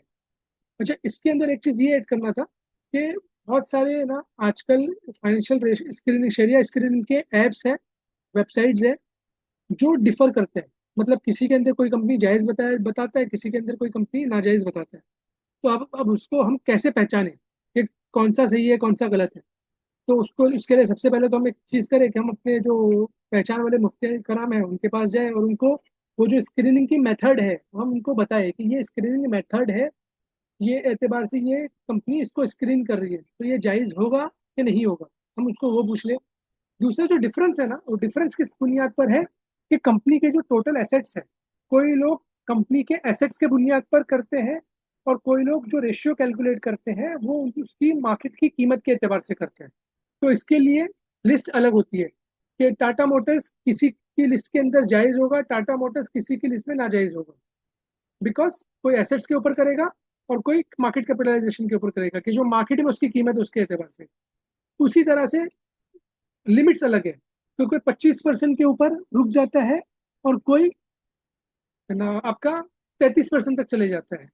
अच्छा, इसके अंदर एक चीज ये ऐड करना था कि बहुत सारे ना आजकल फाइनेंशियल स्क्रीनिंग, शरिया स्क्रीनिंग के एप्स हैं, वेबसाइट्स हैं, जो डिफर करते हैं। मतलब किसी के अंदर कोई कंपनी जायज बताता है, किसी के अंदर कोई कंपनी नाजायज बताता है। तो अब उसको हम कैसे पहचानें कि कौन सा सही है कौन सा गलत है? तो उसको, उसके लिए सबसे पहले तो हम एक चीज़ करें कि हम अपने जो पहचान वाले मुफ्ती कराम है उनके पास जाए और उनको वो जो स्क्रीनिंग की मेथड है हम उनको बताएं कि ये स्क्रीनिंग मेथड है, ये एतबार से ये कंपनी इसको स्क्रीन कर रही है, तो ये जायज़ होगा कि नहीं होगा, हम उसको वो पूछ ले। दूसरा जो डिफरेंस है ना, वो डिफरेंस किस बुनियाद पर है कि कंपनी के जो टोटल एसेट्स है, कोई लोग कंपनी के एसेट्स के बुनियाद पर करते हैं और कोई लोग जो रेशियो कैलकुलेट करते हैं वो उसकी मार्केट की कीमत के एतबार से करते हैं। तो इसके लिए लिस्ट अलग होती है कि टाटा मोटर्स किसी की लिस्ट के अंदर जायज़ होगा, टाटा मोटर्स किसी की लिस्ट में नाजायज़ होगा। बिकॉज कोई एसेट्स के ऊपर करेगा और कोई मार्केट कैपिटलाइजेशन के ऊपर करेगा, कि जो मार्केट में उसकी कीमत है उसके एतबार से। उसी तरह से लिमिट्स अलग है, तो कोई 25% के ऊपर रुक जाता है और कोई है ना आपका 33% तक चले जाता है।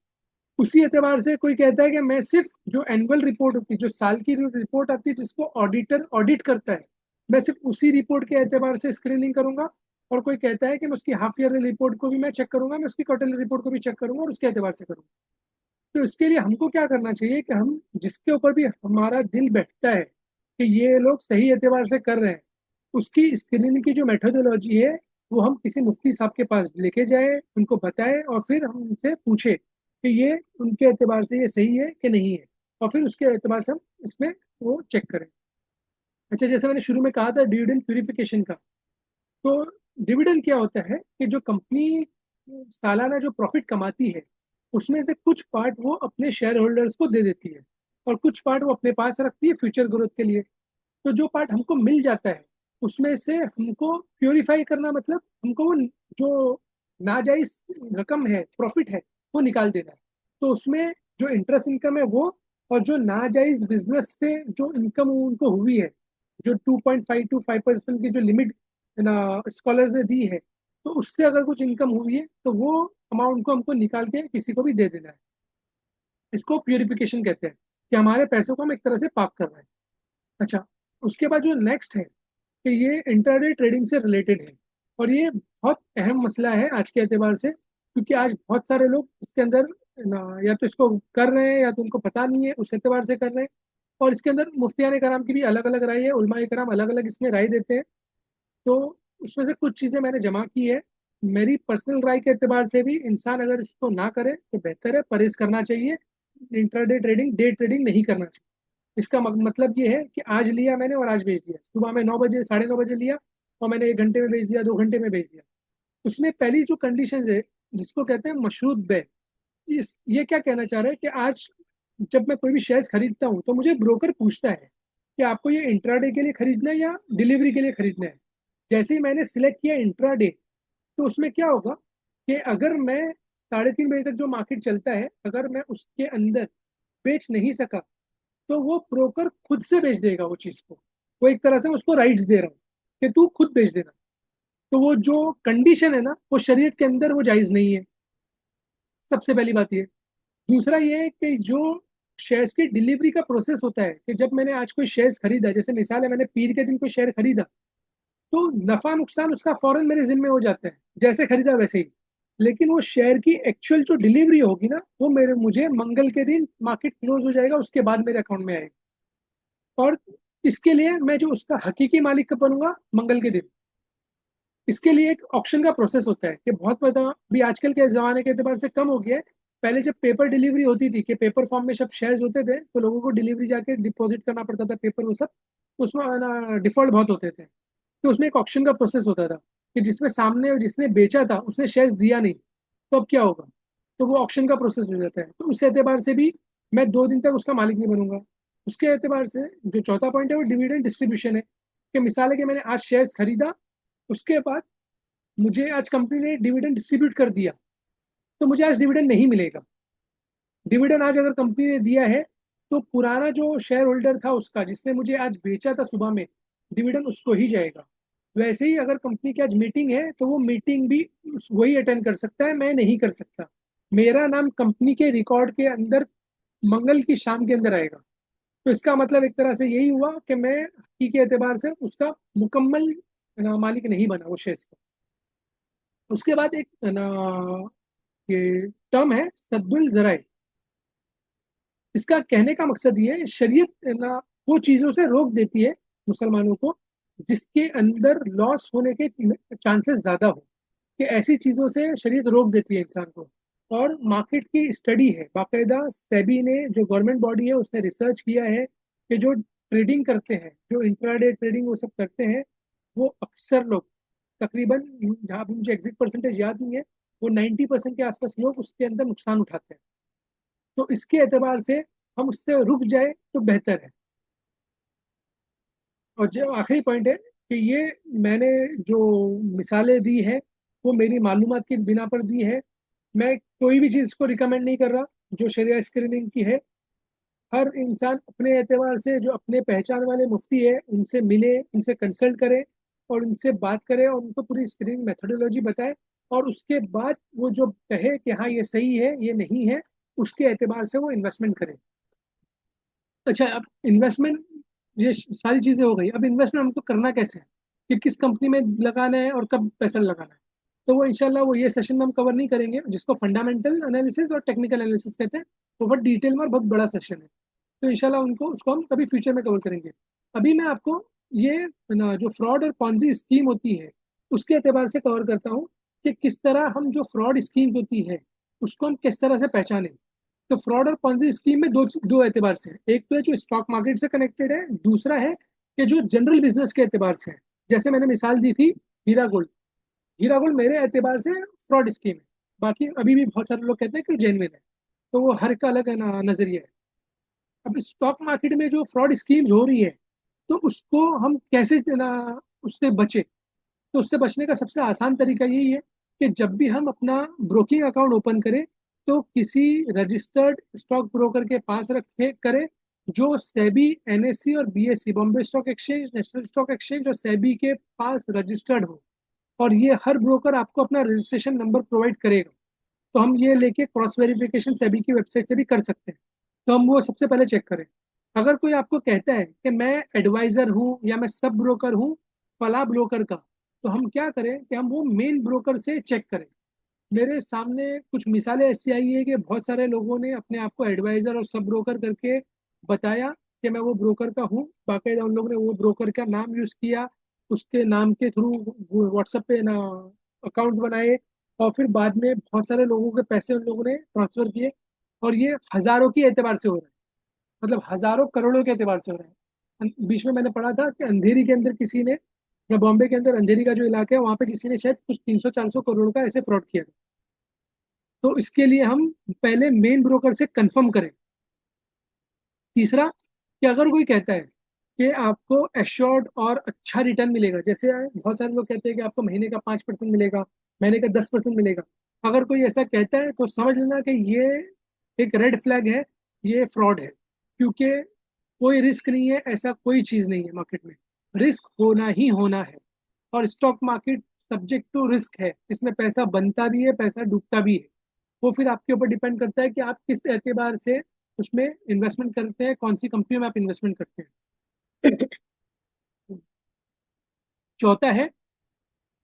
उसी एतबार से कोई कहता है कि मैं सिर्फ जो एनुअल रिपोर्ट होती है, जो साल की रिपोर्ट आती है जिसको ऑडिटर ऑडिट करता है, मैं सिर्फ उसी रिपोर्ट के एतबार से स्क्रीनिंग करूंगा। और कोई कहता है कि मैं उसकी हाफ ईयरली रिपोर्ट को भी मैं चेक करूंगा, मैं उसकी क्वार्टरली रिपोर्ट को भी चेक करूंगा और उसके एतबार से करूंगा। तो इसके लिए हमको क्या करना चाहिए कि हम जिसके ऊपर भी हमारा दिल बैठता है कि ये लोग सही एतबार से कर रहे हैं, उसकी स्क्रीनिंग की जो मेथोडोलॉजी है वो हम किसी मुफ्ती साहब के पास लेके जाए, उनको बताएं और फिर हम उनसे पूछे कि ये उनके एतबार से ये सही है कि नहीं है, और फिर उसके एतबार से हम इसमें वो चेक करें। अच्छा, जैसे मैंने शुरू में कहा था डिविडेंड प्यूरिफिकेशन का, तो डिविडेंड क्या होता है कि जो कंपनी सालाना जो प्रॉफिट कमाती है उसमें से कुछ पार्ट वो अपने शेयर होल्डर्स को दे देती है और कुछ पार्ट वो अपने पास रखती है फ्यूचर ग्रोथ के लिए। तो जो पार्ट हमको मिल जाता है उसमें से हमको प्योरीफाई करना, मतलब हमको वो जो नाजायज रकम है, प्रॉफिट है, वो निकाल देना है। तो उसमें जो इंटरेस्ट इनकम है वो, और जो नाजायज बिजनेस से जो इनकम उनको हुई है, जो 2.5 टू 5% की जो लिमिट ना स्कॉलर्स ने दी है, तो उससे अगर कुछ इनकम हुई है तो वो अमाउंट को हमको निकाल के किसी को भी दे देना है। इसको प्यूरिफिकेशन कहते हैं, कि हमारे पैसों को हम एक तरह से पाक कर रहे हैं। अच्छा, उसके बाद जो नेक्स्ट है कि ये इंटरडे ट्रेडिंग से रिलेटेड है, और ये बहुत अहम मसला है आज के एतबार से, क्योंकि आज बहुत सारे लोग इसके अंदर ना या तो इसको कर रहे हैं या तो उनको पता नहीं है, उस एतबार से कर रहे हैं। और इसके अंदर मुफ्तियान कराम की भी अलग अलग राय है, उलमा कराम अलग अलग इसमें राय देते हैं। तो उसमें से कुछ चीज़ें मैंने जमा की है। मेरी पर्सनल राय के एतबार से भी इंसान अगर इसको ना करे तो बेहतर है, परहेज करना चाहिए। इंट्राडे ट्रेडिंग, डे ट्रेडिंग नहीं करना चाहिए। इसका मतलब ये है कि आज लिया मैंने और आज बेच दिया, सुबह में 9 बजे 9:30 बजे लिया और मैंने 1 घंटे में बेच दिया, 2 घंटे में बेच दिया। उसमें पहली जो कंडीशन है जिसको कहते हैं मशरूत बे, इस ये क्या कहना चाह रहे हैं कि आज जब मैं कोई भी शेयर खरीदता हूँ तो मुझे ब्रोकर पूछता है कि आपको ये इंट्राडे के लिए खरीदना है या डिलीवरी के लिए खरीदना है। जैसे ही मैंने सिलेक्ट किया इंट्राडे, तो उसमें क्या होगा कि अगर मैं 3:30 बजे तक जो मार्केट चलता है अगर मैं उसके अंदर बेच नहीं सका, तो वो ब्रोकर खुद से बेच देगा वो चीज को। वो एक तरह से उसको राइट्स दे रहा हूँ कि तू खुद बेच देना। तो वो जो कंडीशन है ना वो शरीयत के अंदर वो जायज नहीं है। सबसे पहली बात ये। दूसरा ये है कि जो शेयर्स की डिलीवरी का प्रोसेस होता है, कि जब मैंने आज कोई शेयर्स खरीदा, जैसे मिसाल है मैंने पीर के दिन कोई शेयर खरीदा, तो नफा नुकसान उसका फौरन मेरे जिम्मे हो जाता है, जैसे खरीदा वैसे ही। लेकिन वो शेयर की एक्चुअल जो डिलीवरी होगी ना वो मेरे मुझे मंगल के दिन मार्केट क्लोज हो जाएगा, उसके बाद मेरे अकाउंट में आएगा। और इसके लिए मैं जो उसका हकीकी मालिक कब बनूंगा, मंगल के दिन। इसके लिए एक ऑक्शन का प्रोसेस होता है कि बहुत पता भी आजकल के ज़माने के एतबार से कम हो गया है। पहले जब पेपर डिलीवरी होती थी कि पेपर फॉर्म में सब शेयर्स होते थे तो लोगों को डिलीवरी जाके डिपॉजिट करना पड़ता था पेपर, वो सब उसमें ना डिफॉल्ट बहुत होते थे। तो उसमें एक ऑक्शन का प्रोसेस होता था कि जिसमें सामने जिसने बेचा था उसने शेयर्स दिया नहीं, तो अब क्या होगा, तो वो ऑक्शन का प्रोसेस हो जाता है। तो उस एतबार से भी मैं 2 दिन तक उसका मालिक नहीं बनूंगा। उसके एतबार से जो चौथा पॉइंट है वो डिविडेंड डिस्ट्रीब्यूशन है, कि मिसाल है कि मैंने आज शेयर्स खरीदा, उसके बाद मुझे आज कंपनी ने डिविडेंड डिस्ट्रीब्यूट कर दिया, तो मुझे आज डिविडेंड नहीं मिलेगा। डिविडेंड आज अगर कंपनी ने दिया है तो पुराना जो शेयर होल्डर था उसका, जिसने मुझे आज बेचा था सुबह में, डिविडेंड उसको ही जाएगा। वैसे ही अगर कंपनी की आज मीटिंग है तो वो मीटिंग भी वही अटेंड कर सकता है, मैं नहीं कर सकता। मेरा नाम कंपनी के रिकॉर्ड के अंदर मंगल की शाम के अंदर आएगा। तो इसका मतलब एक तरह से यही हुआ कि मैं हकी के एतबार से उसका मुकम्मल मालिक नहीं बना वो शेयर का। उसके बाद एक ना ये टर्म है सद्दुल जराए। इसका कहने का मकसद ये है, शरीयत ना वो चीज़ों से रोक देती है मुसलमानों को जिसके अंदर लॉस होने के चांसेस ज़्यादा हो, कि ऐसी चीज़ों से शरीयत रोक देती है इंसान को। और मार्केट की स्टडी है बाकायदा, सेबी ने जो गवर्नमेंट बॉडी है उसने रिसर्च किया है कि जो ट्रेडिंग करते हैं, जो इंट्राडे ट्रेडिंग वो सब करते हैं, वो अक्सर लोग तकरीबन, जहाँ भी मुझे एग्जैक्ट परसेंटेज याद नहीं है, वो 90% के आसपास लोग उसके अंदर नुकसान उठाते हैं। तो इसके एतबार से हम उससे रुक जाए तो बेहतर है। और जो आखिरी पॉइंट है कि ये मैंने जो मिसालें दी है वो मेरी मालूमात की बिना पर दी है। मैं कोई भी चीज़ को रिकमेंड नहीं कर रहा जो शरिया स्क्रीनिंग की है। हर इंसान अपने एतबार से जो अपने पहचान वाले मुफ्ती है उनसे मिले, उनसे कंसल्ट करे और उनसे बात करे और उनको पूरी स्क्रीनिंग मेथोडोलॉजी बताए, और उसके बाद वो जो कहे कि हाँ ये सही है ये नहीं है, उसके एतबार से वो इन्वेस्टमेंट करे। अच्छा, अब इन्वेस्टमेंट, ये सारी चीज़ें हो गई। अब इन्वेस्टमेंट हमको करना कैसे है, कि किस कंपनी में लगाना है और कब पैसा लगाना है, तो वो इंशाल्लाह वो ये सेशन में हम कवर नहीं करेंगे, जिसको फंडामेंटल एनालिसिस और टेक्निकल एनालिसिस कहते हैं। वो बहुत डिटेल में और बहुत बड़ा सेशन है, तो इंशाल्लाह उनको उसको हम कभी फ्यूचर में कवर करेंगे। अभी मैं आपको ये ना जो फ्रॉड और पॉन्जी स्कीम होती है उसके एतबार से कवर करता हूँ कि किस तरह हम जो फ्रॉड स्कीम्स होती है उसको हम किस तरह से पहचाने। तो फ्रॉड और पॉन्जी स्कीम में दो दो एतबार से है। एक तो है जो स्टॉक मार्केट से कनेक्टेड है, दूसरा है कि जो जनरल बिजनेस के एतबार से है। जैसे मैंने मिसाल दी थी हीरा गोल्ड, हीरा गोल्ड मेरे एतबार से फ्रॉड स्कीम है। बाकी अभी भी बहुत सारे लोग कहते हैं कि जेनविन है, तो वो हर का अलग है ना नजरिया है। अब स्टॉक मार्केट में जो फ्रॉड स्कीम्स हो रही है तो उसको हम कैसे ना उससे बचे। तो उससे बचने का सबसे आसान तरीका यही है कि जब भी हम अपना ब्रोकिंग अकाउंट ओपन करें तो किसी रजिस्टर्ड स्टॉक ब्रोकर के पास रखे करें जो सेबी, एनएससी और BSc, Bombay stock exchange, national stock exchange और सेबी के पास रजिस्टर्ड हो। और ये हर ब्रोकर आपको अपना रजिस्ट्रेशन नंबर प्रोवाइड करेगा, तो हम ये लेके क्रॉस वेरिफिकेशन सेबी की वेबसाइट से भी कर सकते हैं। तो हम वो सबसे पहले चेक करें। अगर कोई आपको कहता है कि मैं एडवाइजर हूँ या मैं सब ब्रोकर हूँ फला ब्रोकर का, तो हम क्या करें कि हम वो मेन ब्रोकर से चेक करें। मेरे सामने कुछ मिसालें ऐसी आई है कि बहुत सारे लोगों ने अपने आप को एडवाइजर और सब ब्रोकर करके बताया कि मैं वो ब्रोकर का हूँ। बाकायदा उन लोगों ने वो ब्रोकर का नाम यूज़ किया, उसके नाम के थ्रू व्हाट्सएप पे ना अकाउंट बनाए, और फिर बाद में बहुत सारे लोगों के पैसे उन लोगों ने ट्रांसफर किए। और ये हजारों के एतबार से हो रहा है, मतलब हजारों करोड़ों के एतबार से हो रहा है। बीच में मैंने पढ़ा था कि अंधेरी के अंदर किसी ने, या बॉम्बे के अंदर अंधेरी का जो इलाका है वहां पे किसी ने शायद कुछ 300-400 करोड़ का ऐसे फ्रॉड किया था। तो इसके लिए हम पहले मेन ब्रोकर से कंफर्म करें। तीसरा, कि अगर कोई कहता है कि आपको एश्योर्ड और अच्छा रिटर्न मिलेगा, जैसे बहुत सारे लोग कहते हैं कि आपको महीने का 5% मिलेगा, महीने का 10% मिलेगा। अगर कोई ऐसा कहता है तो समझ लेना कि ये एक रेड फ्लैग है, ये फ्रॉड है। क्योंकि कोई रिस्क नहीं है, ऐसा कोई चीज़ नहीं है मार्केट में। रिस्क होना ही होना है, और stock market subject to risk है, इसमें पैसा बनता भी है पैसा डूबता भी है। वो फिर आपके ऊपर डिपेंड करता है कि आप किस एतबार से उसमें इन्वेस्टमेंट करते हैं, कौन सी कंपनी में आप इन्वेस्टमेंट करते हैं। चौथा है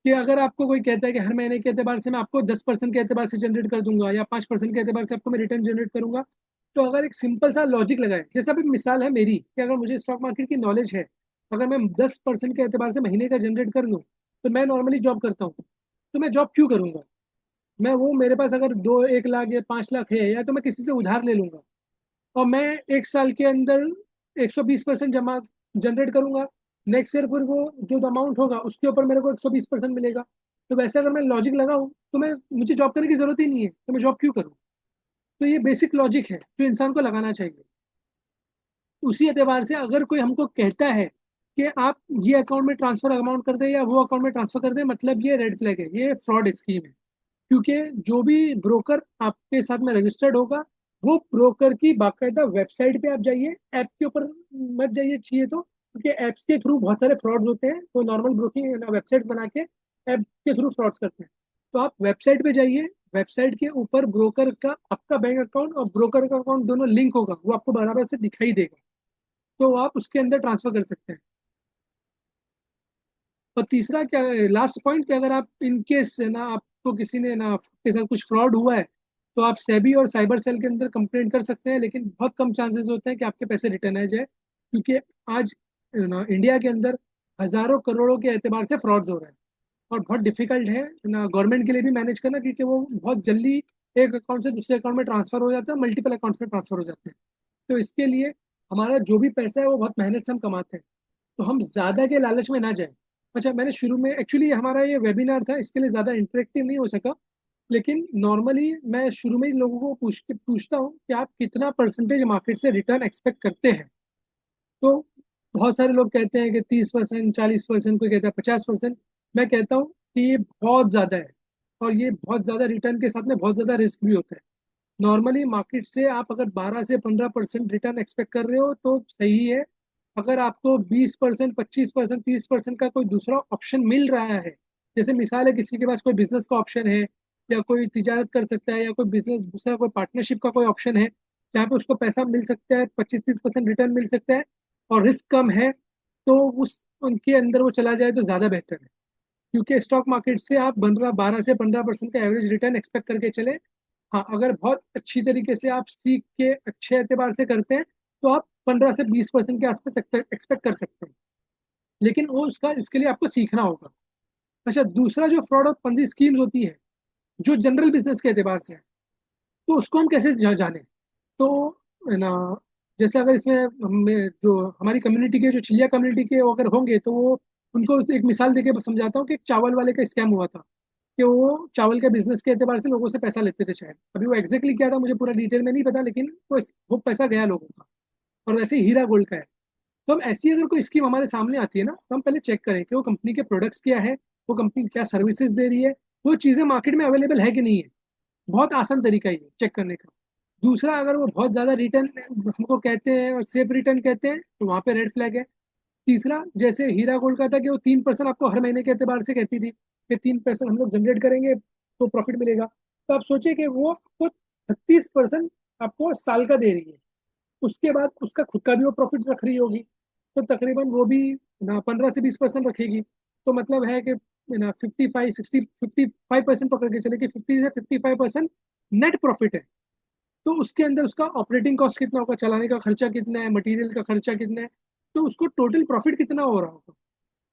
कि अगर आपको कोई कहता है कि हर महीने के एतबार से मैं आपको 10% के एतबार से जनरेट कर दूंगा या 5% के एतबार से आपको मैं रिटर्न जनरेट करूंगा, तो अगर एक सिंपल सा लॉजिक लगाए, जैसे अभी मिसाल है मेरी कि अगर मुझे स्टॉक मार्केट की नॉलेज है, अगर मैं 10% के एतबार से महीने का जनरेट कर लूँ, तो मैं नॉर्मली जॉब करता हूँ, तो मैं जॉब क्यों करूंगा। मैं वो मेरे पास अगर 1 लाख या 5 लाख है, या तो मैं किसी से उधार ले लूंगा और मैं 1 साल के अंदर 120% जमा जनरेट करूंगा। नेक्स्ट ईयर फिर वो जो अमाउंट होगा उसके ऊपर मेरे को 120% मिलेगा। तो वैसे अगर मैं लॉजिक लगाऊं तो मैं मुझे जॉब करने की जरूरत ही नहीं है, तो मैं जॉब क्यों करूं। तो ये बेसिक लॉजिक है जो इंसान को लगाना चाहिए। उसी एतबार से अगर कोई हमको कहता है कि आप ये अकाउंट में ट्रांसफर अमाउंट कर दें या वो अकाउंट में ट्रांसफर कर दें, मतलब ये रेड फ्लैग है, ये फ्रॉड स्कीम है। क्योंकि जो भी ब्रोकर आपके साथ में रजिस्टर्ड होगा वो ब्रोकर की बाकायदा वेबसाइट पे आप जाइए, ऐप के ऊपर मत जाइए चाहिए तो, क्योंकि ऐप्स के थ्रू बहुत सारे फ्रॉड्स होते हैं, तो नॉर्मल ब्रोकिंग वेबसाइट बना के ऐप के थ्रू फ्रॉड्स करते हैं। तो आप वेबसाइट पे जाइए, वेबसाइट के ऊपर ब्रोकर का आपका बैंक अकाउंट और ब्रोकर का अकाउंट दोनों लिंक होगा, वो आपको बराबर से दिखाई देगा, तो आप उसके अंदर ट्रांसफर कर सकते हैं। और तीसरा क्या, लास्ट पॉइंट, कि अगर आप इन केस ना आपको किसी ने ना के साथ कुछ फ्रॉड हुआ है तो आप सेबी और साइबर सेल के अंदर कंप्लेंट कर सकते हैं, लेकिन बहुत कम चांसेस होते हैं कि आपके पैसे रिटर्न आ जाए, क्योंकि आज ना इंडिया के अंदर हजारों करोड़ों के एतबार से फ्रॉड्स हो रहे हैं। और बहुत डिफिकल्ट है ना गवर्नमेंट के लिए भी मैनेज करना, क्योंकि वो बहुत जल्दी एक अकाउंट से दूसरे अकाउंट में ट्रांसफर हो जाता है, मल्टीपल अकाउंट्स में ट्रांसफर हो जाते हैं। तो इसके लिए हमारा जो भी पैसा है वो बहुत मेहनत से हम कमाते हैं, तो हम ज्यादा के लालच में ना जाए। अच्छा, मैंने शुरू में एक्चुअली हमारा ये वेबिनार था, इसके लिए ज्यादा इंटरेक्टिव नहीं हो सका, लेकिन नॉर्मली मैं शुरू में ही लोगों को पूछता हूँ कि आप कितना परसेंटेज मार्केट से रिटर्न एक्सपेक्ट करते हैं। तो बहुत सारे लोग कहते हैं कि 30%, 40%, कोई कहता है 50%। मैं कहता हूँ कि ये बहुत ज़्यादा है, और ये बहुत ज़्यादा रिटर्न के साथ में बहुत ज़्यादा रिस्क भी होता है। नॉर्मली मार्केट से आप अगर 12 से 15% रिटर्न एक्सपेक्ट कर रहे हो तो सही है। अगर आपको 20%, 25%, 30% का कोई दूसरा ऑप्शन मिल रहा है, जैसे मिसाल है किसी के पास कोई बिजनेस का ऑप्शन है, या कोई तिजारत कर सकता है, या कोई बिजनेस दूसरा कोई पार्टनरशिप का कोई ऑप्शन है जहाँ पे उसको पैसा मिल सकता है, 25-30% रिटर्न मिल सकता है और रिस्क कम है, तो उस उनके अंदर वो चला जाए तो ज़्यादा बेहतर है। क्योंकि स्टॉक मार्केट से आप 12 से 15% का एवरेज रिटर्न एक्सपेक्ट करके चले। हाँ, अगर बहुत अच्छी तरीके से आप सीख के अच्छे एतबार से करते हैं तो आप 15 से 20% के आसपास एक्सपेक्ट कर सकते हैं। लेकिन वो उसका इसके लिए आपको सीखना होगा। अच्छा, दूसरा जो फ्रॉड और पंजी स्कीम्स होती है जो जनरल बिजनेस के एतबार से है, तो उसको हम कैसे जाने? तो है ना, जैसे अगर इसमें जो हमारी कम्युनिटी के, जो चिड़िया कम्युनिटी के अगर होंगे तो वो उनको एक मिसाल देके समझाता हूँ कि एक चावल वाले का स्कैम हुआ था, कि वो चावल के बिजनेस के एतबार से लोगों से पैसा लेते थे शायद। अभी वो एग्जैक्टली क्या था मुझे पूरा डिटेल में नहीं पता, लेकिन वो पैसा गया लोगों का। और वैसे ही हीरा गोल्ड का है। तो हम ऐसी अगर कोई स्कीम हमारे सामने आती है ना, तो हम पहले चेक करें कि वो कंपनी के प्रोडक्ट्स क्या है, वो कंपनी क्या सर्विसेज दे रही है, वो चीज़ें मार्केट में अवेलेबल है कि नहीं है। बहुत आसान तरीका ये चेक करने का। दूसरा, अगर वो बहुत ज़्यादा रिटर्न हमको कहते हैं और सेफ रिटर्न कहते हैं तो वहाँ पे रेड फ्लैग है। तीसरा, जैसे हीरा गोल्ड का था कि वो 3% आपको हर महीने के एतबार से कहती थी कि 3% हम लोग जनरेट करेंगे तो प्रॉफिट मिलेगा। तो आप सोचिए कि वो आपको 36% आपको साल का दे रही है। उसके बाद उसका खुद का भी वो प्रॉफिट रख रही होगी, तो तकरीबन वो भी ना 15 से 20% रखेगी। तो मतलब है कि ना 55 पकड़ के चले कि 50 से 55% नेट प्रॉफिट है। तो उसके अंदर उसका ऑपरेटिंग कॉस्ट कितना होगा, चलाने का खर्चा कितना है, मटेरियल का खर्चा कितना है, तो उसको टोटल प्रॉफिट कितना हो रहा होगा।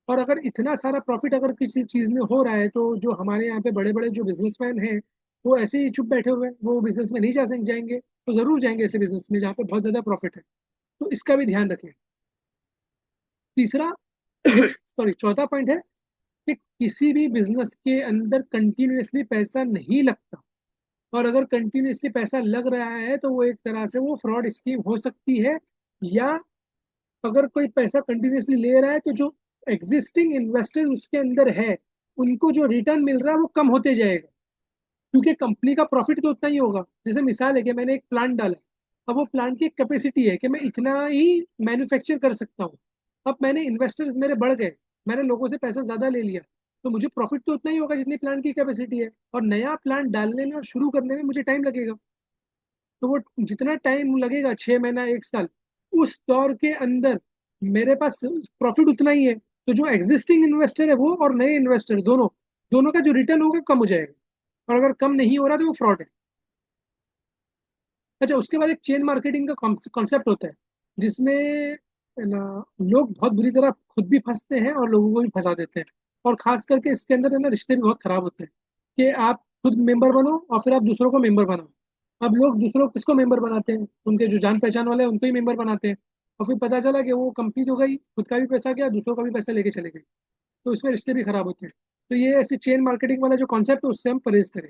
और अगर इतना सारा प्रॉफिट अगर किसी चीज में हो रहा है, तो जो हमारे यहाँ पे बड़े बड़े जो बिजनेसमैन हैं वो ऐसे ही चुप बैठे हुए हैं, वो बिजनेस में नहीं जाएंगे? तो जरूर जाएंगे ऐसे बिजनेस में जहाँ पे बहुत ज्यादा प्रॉफिट है। तो इसका भी ध्यान रखें। तीसरा सॉरी, चौथा पॉइंट है कि किसी भी बिजनेस के अंदर कंटिन्यूअसली पैसा नहीं लगता। और अगर कंटिन्यूअसली पैसा लग रहा है तो वो एक तरह से वो फ्रॉड स्कीम हो सकती है। या अगर कोई पैसा कंटिन्यूअसली ले रहा है तो जो एग्जिस्टिंग इन्वेस्टर उसके अंदर है, उनको जो रिटर्न मिल रहा है वो कम होते जाएगा। क्योंकि कंपनी का प्रॉफिट तो उतना ही होगा। जैसे मिसाल है कि मैंने एक प्लांट डाला, अब वो प्लांट की एक कैपेसिटी है कि मैं इतना ही मैन्युफैक्चर कर सकता हूँ। अब मैंने इन्वेस्टर्स मेरे बढ़ गए, मैंने लोगों से पैसा ज्यादा ले लिया, तो मुझे प्रॉफिट तो उतना ही होगा जितनी प्लांट की कैपेसिटी है। और नया प्लांट डालने में और शुरू करने में मुझे टाइम लगेगा। तो वो जितना टाइम लगेगा, 6 महीना, 1 साल, उस दौर के अंदर मेरे पास प्रॉफिट उतना ही है। तो जो एग्जिस्टिंग इन्वेस्टर है वो और नए इन्वेस्टर दोनों दोनों का जो रिटर्न होगा कम हो जाएगा। और अगर कम नहीं हो रहा तो वो फ्रॉड है। अच्छा, उसके बाद एक चेन मार्केटिंग का कॉन्सेप्ट होता है, जिसमें ना लोग बहुत बुरी तरह खुद भी फंसते हैं और लोगों को भी फंसा देते हैं। और खास करके इसके अंदर है ना, रिश्ते भी बहुत खराब होते हैं कि आप खुद मेंबर बनो और फिर आप दूसरों को मेंबर बनाओ। अब लोग दूसरों को किसको मेंबर बनाते हैं? उनके जो जान पहचान वाले हैं उनको ही मेंबर बनाते हैं। और फिर पता चला कि वो कंपनी तो गई, खुद का भी पैसा गया, दूसरों का भी पैसा लेके चले गए। तो इसमें रिश्ते भी खराब होते हैं। तो ये ऐसे चेन मार्केटिंग वाला जो कॉन्सेप्ट है उससे हम परहेज करें।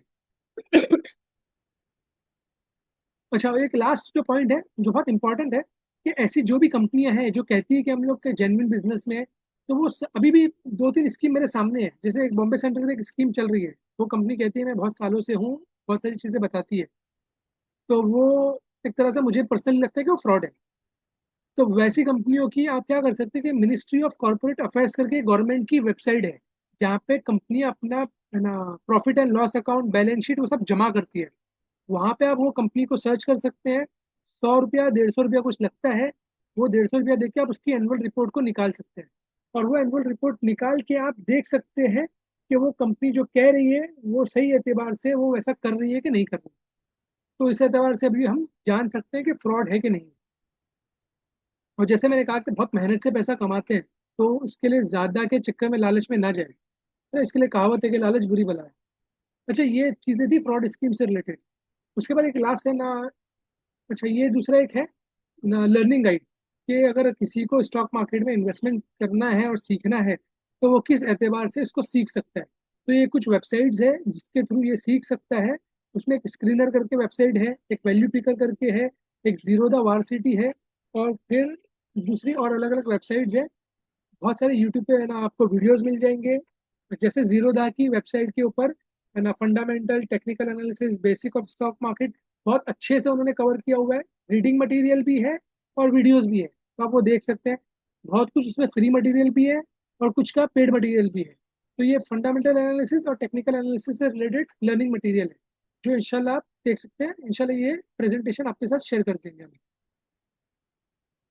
अच्छा, और एक लास्ट जो पॉइंट है जो बहुत इंपॉर्टेंट है, कि ऐसी जो भी कंपनियां हैं जो कहती है कि हम लोग के जेन्युइन बिजनेस में है, तो वो अभी भी 2-3 स्कीम मेरे सामने है। जैसे एक बॉम्बे सेंट्रल में एक स्कीम चल रही है, वो कंपनी कहती है मैं बहुत सालों से हूँ, बहुत सारी चीजें बताती है। तो वो एक तरह से मुझे पर्सनली लगता है कि वो फ्रॉड है। तो वैसी कंपनियों की आप क्या कर सकते हैं कि मिनिस्ट्री ऑफ कॉर्पोरेट अफेयर्स करके गवर्नमेंट की वेबसाइट है, जहाँ पे कंपनी अपना है ना profit and loss account, balance sheet, वो सब जमा करती है। वहां पे आप वो कंपनी को सर्च कर सकते हैं। 100 रुपया, 150 रुपया कुछ लगता है। वो 150 रुपया देके आप उसकी एनुअल रिपोर्ट को निकाल सकते हैं। और वो एनुअल रिपोर्ट निकाल के आप देख सकते हैं कि वो कंपनी जो कह रही है वो सही एतबार से वो वैसा कर रही है कि नहीं कर रही। तो इस एतबार से अभी हम जान सकते हैं कि फ्रॉड है कि नहीं। और जैसे मैंने कहा कि बहुत मेहनत से पैसा कमाते हैं, तो उसके लिए ज्यादा के चक्कर में, लालच में ना जाए। तो इसके लिए कहावत है कि लालच बुरी बला है। अच्छा, ये चीजें थी फ्रॉड स्कीम से रिलेटेड। उसके बाद एक लास्ट है ना, अच्छा ये दूसरा एक है ना, लर्निंग गाइड, कि अगर किसी को स्टॉक मार्केट में इन्वेस्टमेंट करना है और सीखना है तो वो किस एतबार से इसको सीख सकता है। तो ये कुछ वेबसाइट्स है जिसके थ्रू ये सीख सकता है। उसमें एक स्क्रीनर करके वेबसाइट है, एक वैल्यू पिकर करके है, एक जीरो द वार सिटी है, और फिर दूसरी और अलग अलग वेबसाइट्स है, बहुत सारे यूट्यूब पे है ना आपको वीडियोस मिल जाएंगे। जैसे जीरोधा की वेबसाइट के ऊपर है ना fundamental technical analysis basic of stock market बहुत अच्छे से उन्होंने कवर किया हुआ है। रीडिंग मटेरियल भी है और वीडियोस भी है, तो आप वो देख सकते हैं। बहुत कुछ उसमें फ्री मटेरियल भी है और कुछ का पेड मटेरियल भी है। तो ये फंडामेंटल एनालिसिस और टेक्निकल एनालिसिस से रिलेटेड लर्निंग मटेरियल है, जो इंशाल्लाह आप देख सकते हैं। इंशाल्लाह ये प्रेजेंटेशन आपके साथ शेयर कर देंगे हम।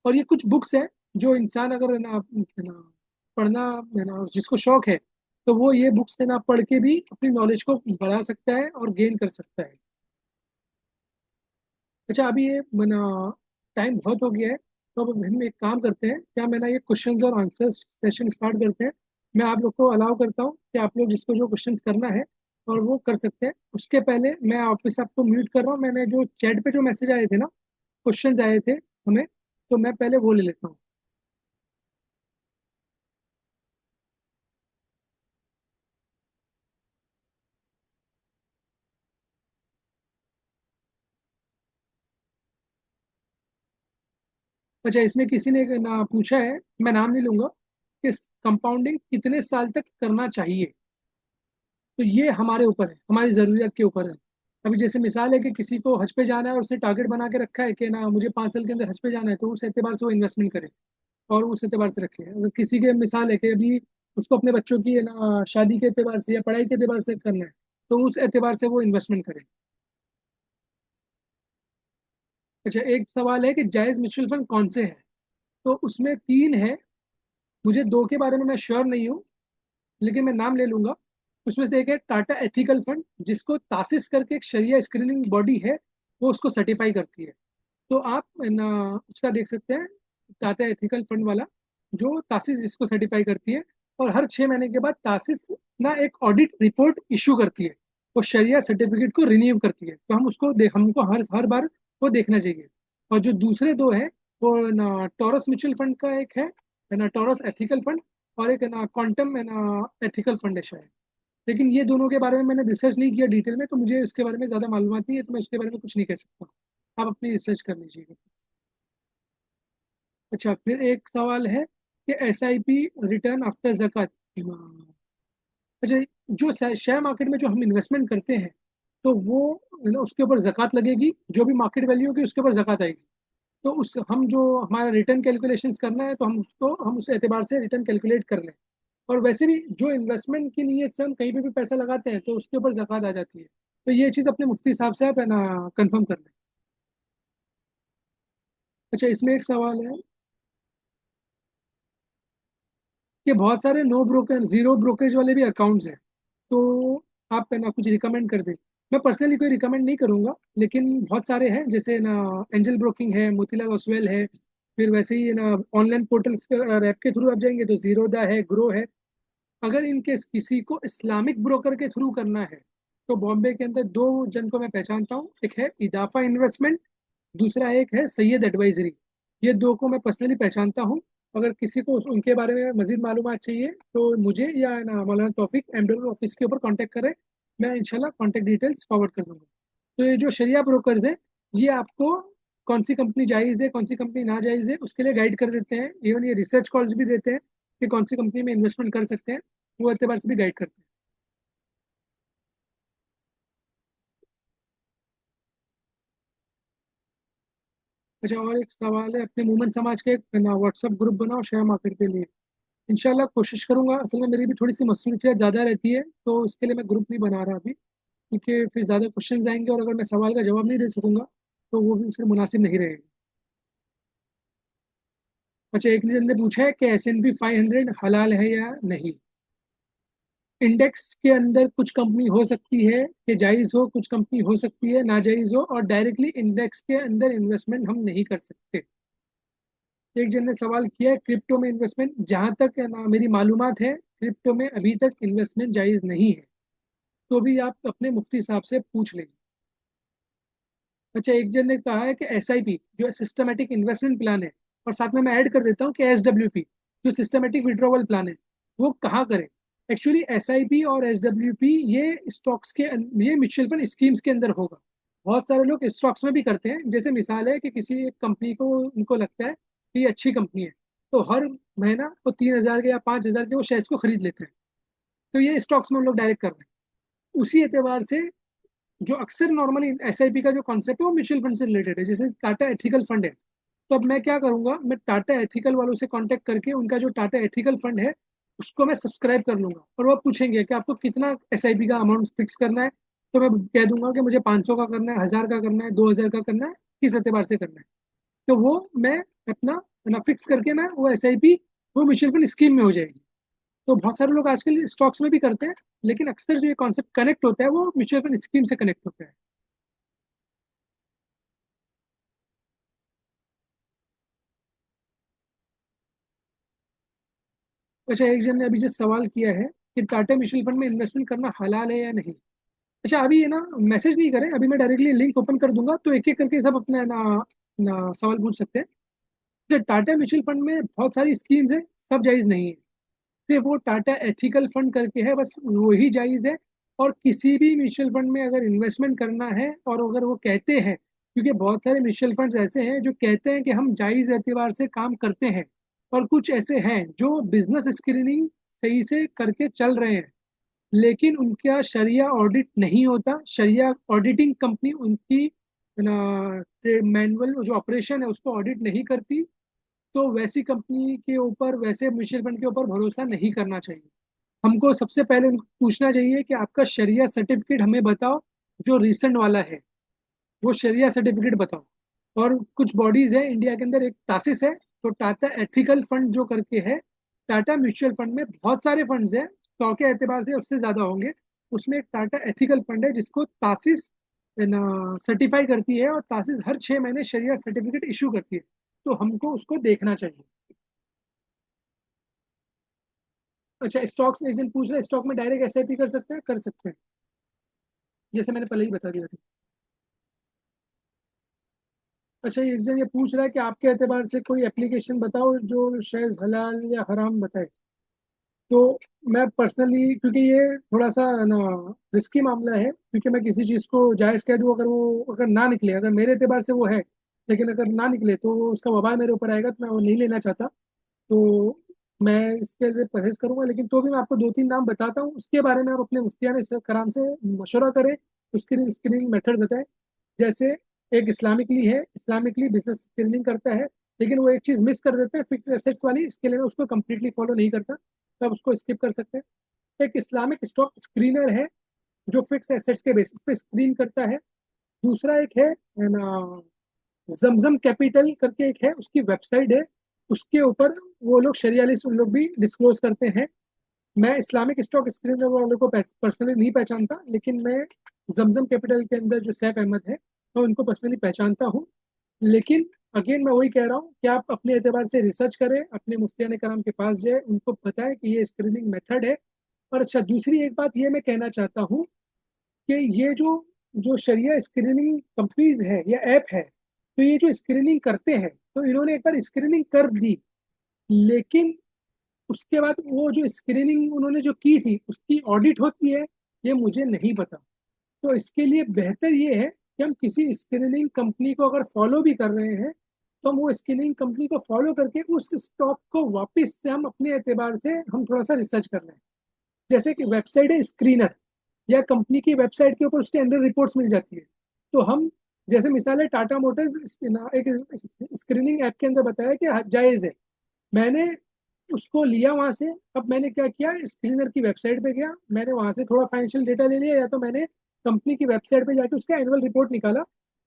और ये कुछ बुक्स हैं जो इंसान अगर है ना पढ़ना है ना जिसको शौक है, तो वो ये बुक्स है ना पढ़ के भी अपनी नॉलेज को बढ़ा सकता है और गेन कर सकता है। अच्छा, अभी ये मना टाइम बहुत हो गया है, तो अब हम एक काम करते हैं, क्या मैं ना ये क्वेश्चंस और आंसर्स सेशन स्टार्ट करते हैं। मैं आप लोग को अलाउ करता हूँ कि आप लोग जिसको जो क्वेश्चंस करना है और वो कर सकते हैं। उसके पहले मैं ऑफिस आपको म्यूट कर रहा हूँ। मैंने जो चैट पे जो मैसेज आए थे ना, क्वेश्चंस आए थे हमें, तो मैं पहले वो ले लेता हूँ। अच्छा, इसमें किसी ने ना पूछा है, मैं नाम नहीं लूंगा, कि कंपाउंडिंग कितने साल तक करना चाहिए। तो ये हमारे ऊपर है, हमारी ज़रूरत के ऊपर है। अभी जैसे मिसाल है कि किसी को हज पे जाना है और उसने टारगेट बना के रखा है कि ना मुझे 5 साल के अंदर हज पे जाना है, तो उस एतबार से वो इन्वेस्टमेंट करे और उस एतबार से रखे। अगर किसी के मिसाल है कि अभी उसको अपने बच्चों की है ना शादी के एतबार से या पढ़ाई के एतबार से करना है, तो उस एतबार से वो इन्वेस्टमेंट करे। अच्छा, एक सवाल है कि जायज़ म्यूचुअल फंड कौन से हैं। तो उसमें तीन है, मुझे दो के बारे में मैं श्योर नहीं हूँ, लेकिन मैं नाम ले लूंगा। उसमें से एक है टाटा एथिकल फंड, जिसको तासिस करके एक शरिया स्क्रीनिंग बॉडी है, वो उसको सर्टिफाई करती है। तो आप ना उसका देख सकते हैं, टाटा एथिकल फंड वाला, जो तासिस इसको सर्टिफाई करती है। और हर 6 महीने के बाद तासिस ना एक ऑडिट रिपोर्ट इशू करती है, वो शरिया सर्टिफिकेट को रिन्यू करती है। तो हम उसको हमको हर हर बार वो देखना चाहिए। और जो दूसरे दो है, वो ना टॉरस म्यूचुअल फंड का एक है ना टॉरस एथिकल फंड, और एक है ना क्वांटम है ना एथिकल फंड है शायद। लेकिन ये दोनों के बारे में मैंने रिसर्च नहीं किया डिटेल में, तो मुझे इसके बारे में ज़्यादा मालूमात नहीं है, तो मैं उसके बारे में कुछ नहीं कह सकता। आप अपनी रिसर्च कर लीजिएगा। अच्छा, फिर एक सवाल है कि SIP रिटर्न आफ्टर जक़ात। अच्छा, जो शेयर मार्केट में जो हम इन्वेस्टमेंट करते हैं, तो वो उसके ऊपर जक़ात लगेगी, जो भी मार्केट वैल्यू होगी उसके ऊपर जक़ात आएगी। तो उस हम जो हमारा रिटर्न कैलकुलेशंस करना है, तो हम उस एतबार से रिटर्न कैलकुलेट कर लें। और वैसे भी जो इन्वेस्टमेंट की नीयत से हम कहीं पे भी पैसा लगाते हैं, तो उसके ऊपर जक़ात आ जाती है। तो ये चीज़ अपने मुफ्ती साहब से आप है ना कंफर्म कर लें। अच्छा, इसमें एक सवाल है कि बहुत सारे नो ब्रोकर जीरो ब्रोकरेज वाले भी अकाउंट्स हैं, तो आप है ना कुछ रिकमेंड कर दें। मैं पर्सनली कोई रिकमेंड नहीं करूंगा, लेकिन बहुत सारे हैं, जैसे ना एंजल ब्रोकिंग है, मोतीलाल ओसवाल है। फिर वैसे ही है ना ऑनलाइन पोर्टल्स के ऐप के थ्रू आप जाएंगे तो जीरोदा है, ग्रो है। अगर इनकेस किसी को इस्लामिक ब्रोकर के थ्रू करना है, तो बॉम्बे के अंदर दो जन को मैं पहचानता हूँ। एक है इदाफा इन्वेस्टमेंट, दूसरा एक है सैयद एडवाइजरी। ये दो को मैं पर्सनली पहचानता हूँ। अगर किसी को उनके बारे में मजीद मालूमात चाहिए, तो मुझे या ना मौलाना तौफीक MW ऑफिस के ऊपर कांटेक्ट करें। मैं इंशाल्लाह कांटेक्ट डिटेल्स फॉरवर्ड कर दूंगा। तो ये जो शरिया ब्रोकर्स हैं, ये आपको कौन सी कंपनी जायज़ है कौन सी कंपनी ना जायज़ है उसके लिए गाइड कर देते हैं। इवन ये रिसर्च कॉल्स भी देते हैं कि कौन सी कंपनी में इन्वेस्टमेंट कर सकते हैं, वो एतबार से भी गाइड करते हैं। अच्छा, और एक सवाल है, अपने मूमन समाज के एक ना व्हाट्सअप ग्रुप बनाओ शेयर मार्केट के लिए। इंशाल्लाह कोशिश करूंगा। असल में मेरी भी थोड़ी सी मसरूफियत ज़्यादा रहती है, तो उसके लिए मैं ग्रुप नहीं बना रहा अभी, क्योंकि फिर ज़्यादा क्वेश्चन आएंगे और अगर मैं सवाल का जवाब नहीं दे सकूंगा, तो वो भी फिर मुनासिब नहीं रहेगा। अच्छा, एक जन ने पूछा है कि S&P 500 हलाल है या नहीं। इंडेक्स के अंदर कुछ कंपनी हो सकती है कि जायज़ हो, कुछ कंपनी हो सकती है नाजायज़ हो, और डायरेक्टली इंडेक्स के अंदर इन्वेस्टमेंट हम नहीं कर सकते। एक जन ने सवाल किया है क्रिप्टो में इन्वेस्टमेंट, जहां तक है ना मेरी मालूमात है, क्रिप्टो में अभी तक इन्वेस्टमेंट जायज़ नहीं है। तो भी आप अपने मुफ्ती साहब से पूछ लेंगे। अच्छा, एक जन ने कहा है कि SIP जो सिस्टमेटिक इन्वेस्टमेंट प्लान है, और साथ में मैं ऐड कर देता हूँ कि SWP जो सिस्टमेटिक विड्रॉवल प्लान है, वो कहाँ करें। एक्चुअली SIP और SWP ये स्टॉक्स के ये म्यूचुअल फंड स्कीम्स के अंदर होगा। बहुत सारे लोग स्टॉक्स में भी करते हैं। जैसे मिसाल है कि किसी एक कंपनी को उनको लगता है कि ये अच्छी कंपनी है, तो हर महीना वो 3,000 के या 5,000 के वो शेयर्स को खरीद लेते हैं। तो ये स्टॉक्स में उन लोग डायरेक्ट कर रहे हैं। उसी एतबार से जो अक्सर नॉर्मली एसआईपी का जो कॉन्सेप्ट है वो म्यूचुअल फंड से रिलेटेड है, जैसे टाटा एथिकल फंड है। तो अब मैं क्या करूंगा, मैं टाटा एथिकल वालों से कांटेक्ट करके उनका जो टाटा एथिकल फंड है उसको मैं सब्सक्राइब कर लूंगा, और वो पूछेंगे कि आपको कितना एसआईपी का अमाउंट फिक्स करना है। तो मैं कह दूंगा कि मुझे 500 का करना है, 1,000 का करना है, 2,000 का करना है, किस एतबार से करना है। तो वो मैं अपना ना फिक्स करके मैं वो एसआईपी वो म्यूचुअल फंड स्कीम में हो जाएगी। तो बहुत सारे लोग आजकल स्टॉक्स में भी करते हैं, लेकिन अक्सर जो ये कॉन्सेप्ट कनेक्ट होता है वो म्यूचुअल फंड स्कीम से कनेक्ट होता है। अच्छा, एक जन ने अभी जो सवाल किया है कि टाटा म्यूचुअल फंड में इन्वेस्टमेंट करना हलाल है या नहीं। अच्छा, अभी ये ना मैसेज नहीं करें, अभी मैं डायरेक्टली लिंक ओपन कर दूंगा, तो एक एक करके सब अपना ना सवाल पूछ सकते हैं। जो टाटा म्यूचुअल फंड में बहुत सारी स्कीम्स है, सब जायज़ नहीं है। सिर्फ वो टाटा एथिकल फंड करके है, बस वही जायज़ है। और किसी भी म्यूचुअल फंड में अगर इन्वेस्टमेंट करना है, और अगर वो कहते हैं, क्योंकि बहुत सारे म्यूचुअल फंड ऐसे हैं जो कहते हैं कि हम जायज़ एतबार से काम करते हैं, और कुछ ऐसे हैं जो बिजनेस स्क्रीनिंग सही से करके चल रहे हैं, लेकिन उनका शरिया ऑडिट नहीं होता। शरिया ऑडिटिंग कंपनी उनकी मैनुअल जो ऑपरेशन है उसको ऑडिट नहीं करती। तो वैसी कंपनी के ऊपर, वैसे म्यूचुअल फंड के ऊपर भरोसा नहीं करना चाहिए। हमको सबसे पहले उनको पूछना चाहिए कि आपका शरिया सर्टिफिकेट हमें बताओ, जो रिसेंट वाला है वो शरिया सर्टिफिकेट बताओ। और कुछ बॉडीज है इंडिया के अंदर, एक टासिस है, तो टाटा एथिकल फंड जो करके है। टाटा म्यूचुअल फंड में बहुत सारे फंड्स हैं, 100 के एतबार से उससे ज़्यादा होंगे। उसमें एक टाटा एथिकल फंड है जिसको तासिस सर्टिफाई करती है, और तासिस हर 6 महीने शरिया सर्टिफिकेट इशू करती है। तो हमको उसको देखना चाहिए। अच्छा, स्टॉक्स में एक जन पूछ रहे हैं स्टॉक में डायरेक्ट एसआईपी कर सकते हैं, कर सकते हैं, जैसे मैंने पहले ही बता दिया था। अच्छा, एक जन ये पूछ रहा है कि आपके एतबार से कोई एप्लीकेशन बताओ जो शायद हलाल या हराम बताए। तो मैं पर्सनली, क्योंकि ये थोड़ा सा ना रिस्की मामला है, क्योंकि मैं किसी चीज़ को जायज़ कह दूँ, अगर वो अगर ना निकले, अगर मेरे एतबार से वो है, लेकिन अगर ना निकले तो वो उसका वबाल मेरे ऊपर आएगा, तो मैं वो नहीं लेना चाहता। तो मैं इसके लिए परहेज करूंगा, लेकिन तो भी मैं आपको 2-3 नाम बताता हूँ, उसके बारे में आप अपने मुफ्तियान कराम से मशवरा करें, उसके लिए स्क्रीनिंग मेथड बताएं। जैसे एक इस्लामिकली है, इस्लामिकली बिजनेस स्क्रीनिंग करता है, लेकिन वो एक चीज़ मिस कर देते हैं, फिक्स एसेट्स वाली, इसके लिए मैं उसको कम्प्लीटली फॉलो नहीं करता, तब उसको स्किप कर सकते हैं। एक इस्लामिक स्टॉक स्क्रीनर है जो फिक्स एसेट्स के बेसिस पे स्क्रीन करता है। दूसरा एक है ना, जमजम कैपिटल करके एक है, उसकी वेबसाइट है, उसके ऊपर वो लोग शरिया लिस्ट उन लोग भी डिस्क्लोज करते हैं। मैं इस्लामिक स्टॉक स्क्रीनर वालों को पर्सनली नहीं पहचानता, लेकिन मैं जमजम कैपिटल के अंदर जो सैफ अहमद है, मैं उनको पर्सनली पहचानता हूँ। लेकिन अगेन मैं वही कह रहा हूँ कि आप अपने एतबार से रिसर्च करें, अपने मुफ्तियान कराम के पास जाए, उनको बताएं कि ये स्क्रीनिंग मेथड है। और अच्छा, दूसरी एक बात ये मैं कहना चाहता हूँ कि ये जो जो शरिया स्क्रीनिंग कंपनीज है या ऐप है, तो ये जो स्क्रीनिंग करते हैं, तो इन्होंने एक बार स्क्रीनिंग कर दी, लेकिन उसके बाद वो जो स्क्रीनिंग उन्होंने जो की थी उसकी ऑडिट होती है, ये मुझे नहीं पता। तो इसके लिए बेहतर ये है कि हम किसी स्क्रीनिंग कंपनी को अगर फॉलो भी कर रहे हैं, तो हम वो स्क्रीनिंग कंपनी को फॉलो करके उस स्टॉक को वापस से हम अपने एतबार से हम थोड़ा सा रिसर्च कर रहे हैं। जैसे कि वेबसाइट है स्क्रीनर, या कंपनी की वेबसाइट के ऊपर उसके अंडर रिपोर्ट्स मिल जाती है। तो हम, जैसे मिसाल है टाटा मोटर्स एक स्क्रीनिंग ऐप के अंदर बताया कि जायज़ है, मैंने उसको लिया वहां से। अब मैंने क्या किया, स्क्रीनर की वेबसाइट पे गया, मैंने वहां से थोड़ा फाइनेंशियल डेटा ले लिया, या तो मैंने कंपनी की वेबसाइट पे जाके उसका एनुअल रिपोर्ट निकाला।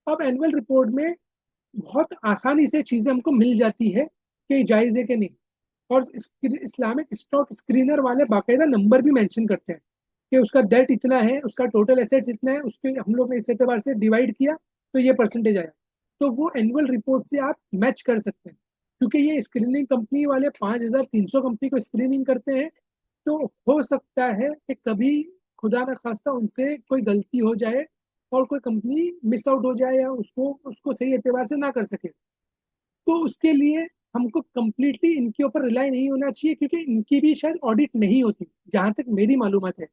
अब एनुअल रिपोर्ट में बहुत आसानी से चीज़ें हमको मिल जाती है कि जायज़ है कि नहीं। और इस्लामिक स्टॉक स्क्रीनर वाले बाकायदा नंबर भी मेंशन करते हैं कि उसका डेट इतना है, उसका टोटल एसेट्स इतना है, उसके हम लोग ने इस एतबार से डिवाइड किया तो ये परसेंटेज आया। तो वो एनुअल रिपोर्ट से आप मैच कर सकते हैं, क्योंकि ये स्क्रीनिंग कंपनी वाले 5,300 कंपनी को स्क्रीनिंग करते हैं। तो हो सकता है कि कभी खुदा न खास्ता उनसे कोई गलती हो जाए, और कोई कंपनी मिस आउट हो जाए, या उसको उसको सही एतबार से ना कर सके। तो उसके लिए हमको कंप्लीटली इनके ऊपर रिलाई नहीं होना चाहिए, क्योंकि इनकी भी शायद ऑडिट नहीं होती, जहां तक मेरी मालूमात है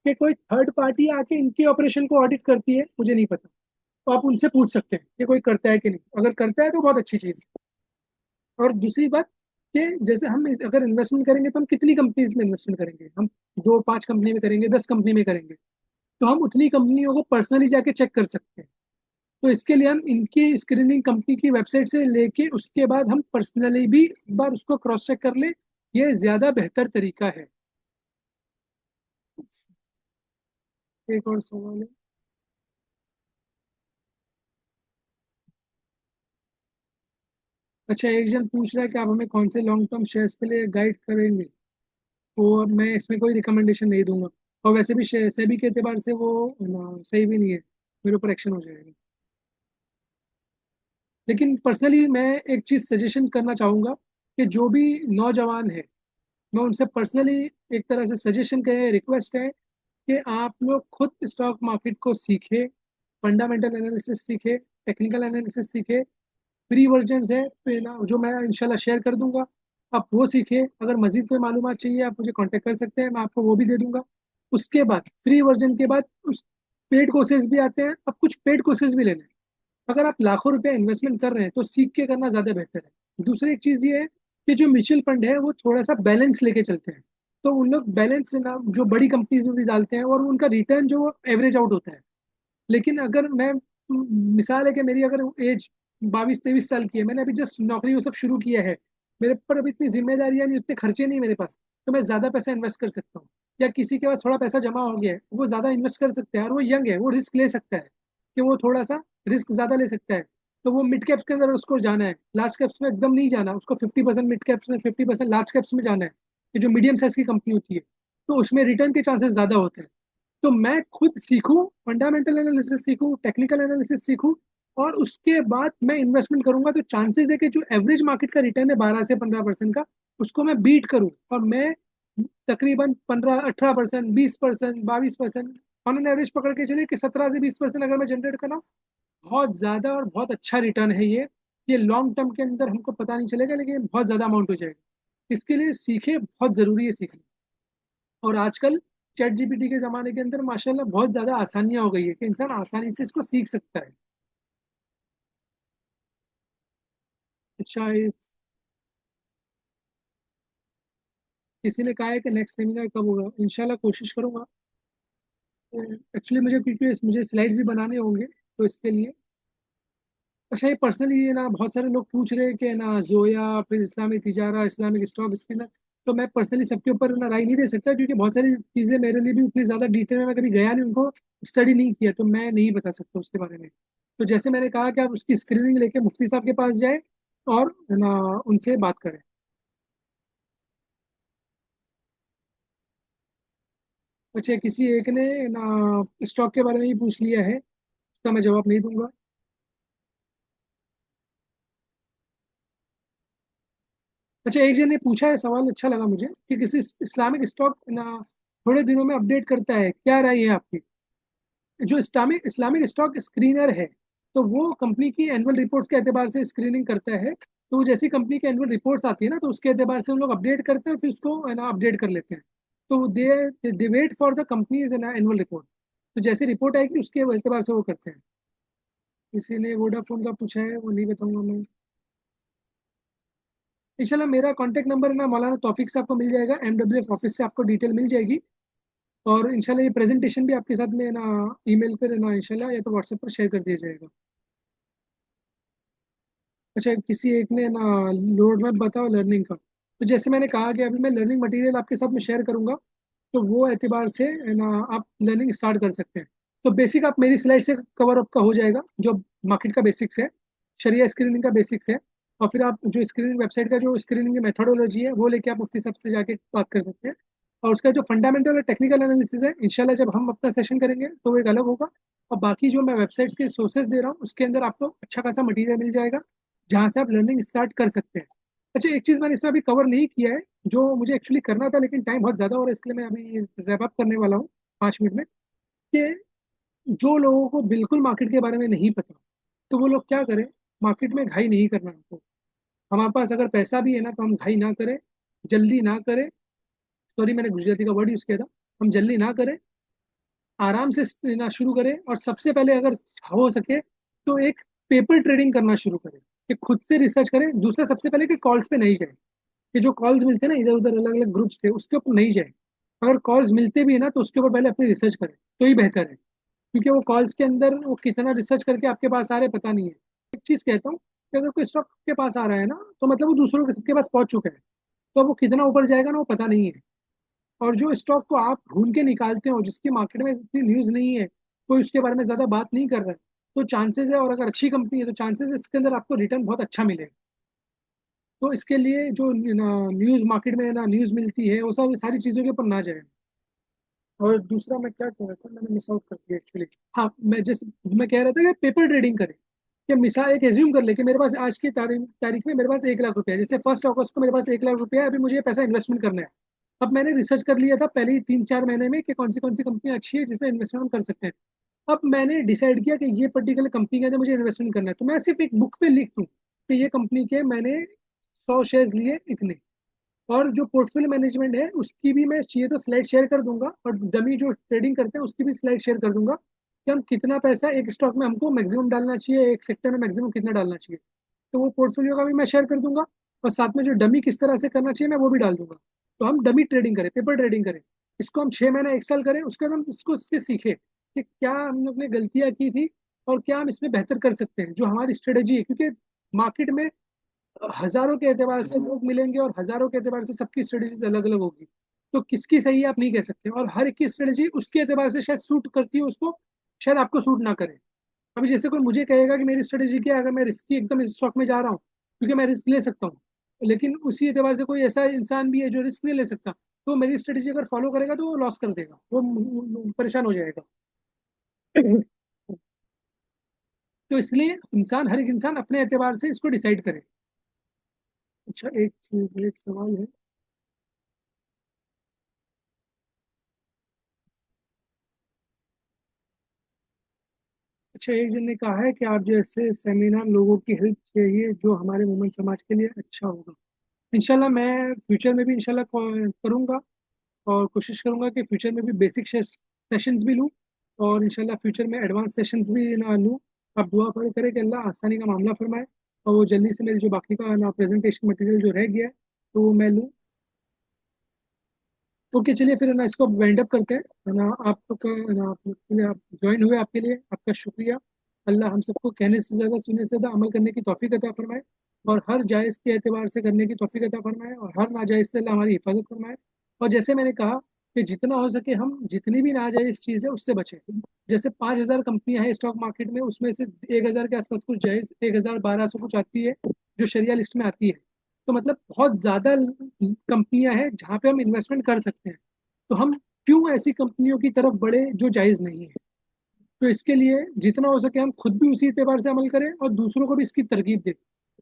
कि कोई थर्ड पार्टी आके इनके ऑपरेशन को ऑडिट करती है, मुझे नहीं पता। तो आप उनसे पूछ सकते हैं कि कोई करता है कि नहीं, अगर करता है तो बहुत अच्छी चीज़। और दूसरी बात कि जैसे हम अगर इन्वेस्टमेंट करेंगे तो हम कितनी कंपनीज में इन्वेस्टमेंट करेंगे, हम 2-5 कंपनी में करेंगे, 10 कंपनी में करेंगे, तो हम उतनी कंपनियों को पर्सनली जाके चेक कर सकते हैं। तो इसके लिए हम इनकी स्क्रीनिंग कंपनी की वेबसाइट से लेके उसके बाद हम पर्सनली भी एक बार उसको क्रॉस चेक कर ले, ये ज्यादा बेहतर तरीका है। एक और सवाल है। अच्छा, एक जन पूछ रहा है कि आप हमें कौन से लॉन्ग टर्म शेयर्स के लिए गाइड करेंगे। तो अब मैं इसमें कोई रिकमेंडेशन नहीं दूंगा, और वैसे भी सेबी के एतबार से वो सही भी नहीं है, मेरे ऊपर एक्शन हो जाएगा। लेकिन पर्सनली मैं एक चीज़ सजेशन करना चाहूँगा कि जो भी नौजवान है, मैं उनसे पर्सनली एक तरह से सजेशन है, रिक्वेस्ट है कि आप लोग खुद स्टॉक मार्केट को सीखे, फंडामेंटल एनालिसिस सीखे, टेक्निकल एनालिसिस सीखे। फ्री वर्जन है फिर ना, जो मैं इंशाल्लाह शेयर कर दूंगा, आप वो सीखे। अगर मजीद कोई मालूमात चाहिए आप मुझे कांटेक्ट कर सकते हैं, मैं आपको वो भी दे दूंगा। उसके बाद फ्री वर्जन के बाद उस पेड कोर्सेज भी आते हैं, अब कुछ पेड कोर्सेज भी लेने हैं। अगर आप लाखों रुपए इन्वेस्टमेंट कर रहे हैं तो सीख के करना ज़्यादा बेहतर है। दूसरी एक चीज़ ये है कि जो म्यूचुअल फंड है वो थोड़ा सा बैलेंस लेके चलते हैं, तो उन लोग बैलेंस ना जो बड़ी कंपनीज में भी डालते हैं और उनका रिटर्न जो एवरेज आउट होता है। लेकिन अगर मैं मिसाल है कि मेरी अगर एज 22-23 साल की है, मैंने अभी जस्ट नौकरी वो सब शुरू किया है, मेरे पर अभी इतनी जिम्मेदारियां नहीं, उतने खर्चे नहीं मेरे पास, तो मैं ज़्यादा पैसा इन्वेस्ट कर सकता हूँ। या किसी के पास थोड़ा पैसा जमा हो गया है, वो ज़्यादा इन्वेस्ट कर सकता है और वो यंग है, वो रिस्क ले सकता है कि वो थोड़ा सा रिस्क ज़्यादा ले सकता है। तो वो मिड कैप्स के अंदर उसको जाना है, लार्ज कैप्स में एकदम नहीं जाना, उसको 50% मिड कैप्स में, 50% लार्ज कैप्स में जाना है, कि जो मीडियम साइज की कंपनी होती है, तो उसमें रिटर्न के चांसेस ज़्यादा होते हैं। तो मैं खुद सीखूं, फंडामेंटल एनालिसिस सीखूं, टेक्निकल एनालिसिस सीखूं, और उसके बाद मैं इन्वेस्टमेंट करूंगा, तो चांसेस है कि जो एवरेज मार्केट का रिटर्न है 12 से 15% का, उसको मैं बीट करूं, और मैं तकरीबन 15-18%, 20%, 22%, ऑन एन एवरेज पकड़ के चलिए कि 17 से 20% अगर मैं जनरेट कर रहा हूँ, बहुत ज़्यादा और बहुत अच्छा रिटर्न है ये लॉन्ग टर्म के अंदर हमको पता नहीं चलेगा, लेकिन बहुत ज़्यादा अमाउंट हो जाएगा। इसके लिए सीखे, बहुत ज़रूरी है सीखना। और आजकल चैट जीपीटी के ज़माने के अंदर माशाल्लाह बहुत ज़्यादा आसानियाँ हो गई है कि इंसान आसानी से इसको सीख सकता है। अच्छा, किसी ने कहा है कि नेक्स्ट सेमिनार कब होगा, इंशाल्लाह कोशिश करूंगा। एक्चुअली मुझे स्लाइड्स भी बनाने होंगे, तो इसके लिए। अच्छा, ये पर्सनली ये ना बहुत सारे लोग पूछ रहे हैं कि ना जोया, फिर Islamic Tijara, Islamic stock spinner, तो मैं पर्सनली सबके ऊपर ना राय नहीं दे सकता, क्योंकि बहुत सारी चीज़ें मेरे लिए भी उतनी ज़्यादा डिटेल में मैं कभी गया नहीं, उनको स्टडी नहीं किया, तो मैं नहीं बता सकता उसके बारे में। तो जैसे मैंने कहा कि आप उसकी स्क्रीनिंग लेके मुफ्ती साहब के पास जाए और ना उनसे बात करें। अच्छा, किसी एक ने ना स्टॉक के बारे में ही पूछ लिया है, उसका मैं जवाब नहीं दूंगा। अच्छा, एक जन ने पूछा है सवाल, अच्छा लगा मुझे, कि किसी इस्लामिक स्टॉक ना थोड़े दिनों में अपडेट करता है, क्या राय है आपकी। जो इस्लामिक इस्लामिक स्टॉक स्क्रीनर है, तो वो कंपनी की एनुअल रिपोर्ट्स के एतबार से स्क्रीनिंग करता है। तो वो जैसी कंपनी की एनुअल रिपोर्ट्स आती है ना, तो उसके एतबार से उन लोग अपडेट करते हैं, फिर उसको है ना अपडेट कर लेते हैं। तो दे वेट फॉर द कंपनीज ना एनुअल रिपोर्ट, तो जैसी रिपोर्ट आएगी उसके एतबार से वो करते हैं। किसी ने वोडाफोन का पूछा है, वो नहीं बताऊंगा मैं। इंशाल्लाह मेरा कॉन्टैक्ट नंबर है ना मौलाना तौफीक से आपको मिल जाएगा, MWF ऑफिस से आपको डिटेल मिल जाएगी। और इंशाल्लाह ये प्रेजेंटेशन भी आपके साथ में ना ईमेल पर ना इंशाल्लाह, या तो व्हाट्सएप पर शेयर कर दिया जाएगा। अच्छा, किसी एक ने ना रोड मैप बताओ लर्निंग का, तो जैसे मैंने कहा कि अभी मैं लर्निंग मटेरियल आपके साथ में शेयर करूंगा, तो वो एतबार से है ना आप लर्निंग स्टार्ट कर सकते हैं। तो बेसिक आप मेरी स्लाइड से कवर अप का हो जाएगा, जो मार्केट का बेसिक्स है, शरिया स्क्रीनिंग का बेसिक्स है। और फिर आप जो स्क्रीनिंग वेबसाइट का जो स्क्रीनिंग की मेथोडोलॉजी है वो लेके आप मुफ्ती साहब से जाके बात कर सकते हैं। और उसका जो फंडामेंटल और टेक्निकल एनालिसिस है, इंशाल्लाह जब हम अपना सेशन करेंगे तो वो एक अलग होगा। और बाकी जो मैं वेबसाइट्स के सोर्सेज दे रहा हूँ उसके अंदर आपको अच्छा खासा मटीरियल मिल जाएगा, जहाँ से आप लर्निंग स्टार्ट कर सकते हैं। अच्छा, एक चीज़ मैंने इसमें अभी कवर नहीं किया है, जो मुझे एक्चुअली करना था, लेकिन टाइम बहुत ज़्यादा हो रहा है, इसलिए मैं अभी रैप अप करने वाला हूँ 5 मिनट में। कि जो लोगों को बिल्कुल मार्केट के बारे में नहीं पता, तो वो लोग क्या करें, मार्केट में घाई नहीं करना हमको। हमारे पास अगर पैसा भी है ना, तो हम घाई ना करें, जल्दी ना करें। सॉरी, मैंने गुजराती का वर्ड यूज़ किया था। हम जल्दी ना करें, आराम से ना शुरू करें, और सबसे पहले अगर हो सके तो एक पेपर ट्रेडिंग करना शुरू करें। कि खुद से रिसर्च करें। दूसरा, सबसे पहले कि कॉल्स पे नहीं जाए, कि जो कॉल्स मिलते हैं ना इधर उधर अलग अलग ग्रुप से, उसके ऊपर नहीं जाए। अगर कॉल्स मिलते भी है ना तो उसके ऊपर पहले अपनी रिसर्च करें, तो ही बेहतर है। क्योंकि वो कॉल्स के अंदर वो कितना रिसर्च करके आपके पास आ रहे पता नहीं है। एक चीज कहता हूँ कि अगर कोई स्टॉक के पास आ रहा है ना, तो मतलब वो दूसरों के सबके पास पहुंच चुका है, तो वो कितना ऊपर जाएगा ना वो पता नहीं है। और जो स्टॉक को आप ढूंढ के निकालते हो, जिसकी मार्केट में इतनी न्यूज नहीं है, कोई उसके बारे में ज्यादा बात नहीं कर रहा है, तो चांसेस है, और अगर अच्छी कंपनी है तो चांसेस है इसके अंदर आपको रिटर्न बहुत अच्छा मिलेगा। तो इसके लिए जो न्यूज मार्केट में ना न्यूज मिलती है, वो सब सारी चीजों के ऊपर ना जाए। और दूसरा मैं क्या कह रहा था, मैंने मिस आउट कर दिया एक्चुअली। हाँ, मैं कह रहा था कि पेपर ट्रेडिंग करें। कि मिसाल एक एज्यूम कर ले कि मेरे पास आज की तारीख में मेरे पास 1 लाख रुपया है, जैसे 1 अगस्त को मेरे पास 1 लाख रुपया है, अभी मुझे ये पैसा इन्वेस्टमेंट करना है। अब मैंने रिसर्च कर लिया था पहले ही 3-4 महीने में कि कौन सी कंपनी अच्छी है जिसमें इन्वेस्टमेंट कर सकते हैं। अब मैंने डिसाइड किया कि ये पर्टिकुलर कंपनी के अंदर मुझे इन्वेस्टमेंट करना है, तो मैं सिर्फ एक बुक पे लिख दूँ कि ये कंपनी के मैंने 100 शेयर्स लिए इतने। और जो पोर्टफोलियो मैनेजमेंट है उसकी भी मैं चाहिए तो स्लाइड शेयर कर दूंगा, और डमी जो ट्रेडिंग करते हैं उसकी भी स्लाइड शेयर कर दूंगा कि हम कितना पैसा एक स्टॉक में हमको मैक्सिमम डालना चाहिए, एक सेक्टर में मैक्सिमम कितना डालना चाहिए। तो वो पोर्टफोलियो का भी मैं शेयर कर दूंगा, और साथ में जो डमी किस तरह से करना चाहिए मैं वो भी डाल दूंगा। तो हम डमी ट्रेडिंग करें, पेपर ट्रेडिंग करें। इसको हम 6 महीना 1 साल करें, उसके बाद हम इससे सीखें कि क्या हम लोग ने गलतियां की थी और क्या हम इसमें बेहतर कर सकते हैं, जो हमारी स्ट्रेटेजी है। क्योंकि मार्केट में हजारों के एतबार से लोग मिलेंगे, और हजारों के एतबार से सबकी स्ट्रेटेजीज अलग अलग होगी। तो किसकी सही है आप नहीं कह सकते, और हर एक की स्ट्रेटेजी उसके एतबार से शायद सूट करती है उसको, शायद आपको सूट ना करे। अभी जैसे कोई मुझे कहेगा कि मेरी स्ट्रेटेजी क्या है, अगर मैं रिस्की एकदम इस स्टॉक में जा रहा हूँ क्योंकि मैं रिस्क ले सकता हूँ, लेकिन उसी एतबार से कोई ऐसा इंसान भी है जो रिस्क नहीं ले सकता, तो मेरी स्ट्रेटेजी अगर फॉलो करेगा तो वो लॉस कर देगा, वो परेशान हो जाएगा। तो इसलिए हर एक इंसान अपने एतबार से इसको डिसाइड करे। अच्छा, एक चीज, एक सवाल है। अच्छा, एक जन ने कहा है कि आप जैसे सेमिनार लोगों की हेल्प चाहिए जो हमारे वुमेन समाज के लिए अच्छा होगा। इंशाल्लाह मैं फ्यूचर में भी इंशाल्लाह करूँगा, और कोशिश करूँगा कि फ्यूचर में भी बेसिक सेशंस भी लूँ, और इंशाल्लाह फ्यूचर में एडवांस सेशंस भी ना लूँ। आप दुआ करें कि अल्लाह आसानी का मामला फरमाए, और वो जल्दी से मेरे जो बाकी का ना प्रेजेंटेशन मटेरियल जो रह गया है तो वो मैं लूँ। ओके, चलिए फिर ना इसको वाइंड अप करते हैं, है ना। आपका है ना, आप के लिए, आप ज्वाइन हुए, आपके लिए आपका शुक्रिया। अल्लाह हम सबको कहने से ज़्यादा सुनने से ज़्यादा अमल करने की तौफीक अता फरमाए, और हर जायज़ के एतबार से करने की तौफीक अता फरमाए, और हर नाजायज़ से अल्लाह हमारी हिफाजत फरमाए। और जैसे मैंने कहा कि जितना हो सके हम जितनी भी नाजायज़ चीज़ है उससे बचें। जैसे 5,000 कंपनियां हैं स्टॉक मार्केट में, उसमें से 1,000 के आसपास कुछ जायज़, 1,000-1,200 कुछ आती है जो शरिया लिस्ट में आती है। तो मतलब बहुत ज़्यादा कंपनियां हैं जहाँ पे हम इन्वेस्टमेंट कर सकते हैं। तो हम क्यों ऐसी कंपनियों की तरफ बढ़े जो जायज़ नहीं है। तो इसके लिए जितना हो सके हम खुद भी उसी एतबार से अमल करें, और दूसरों को भी इसकी तरगीब दें।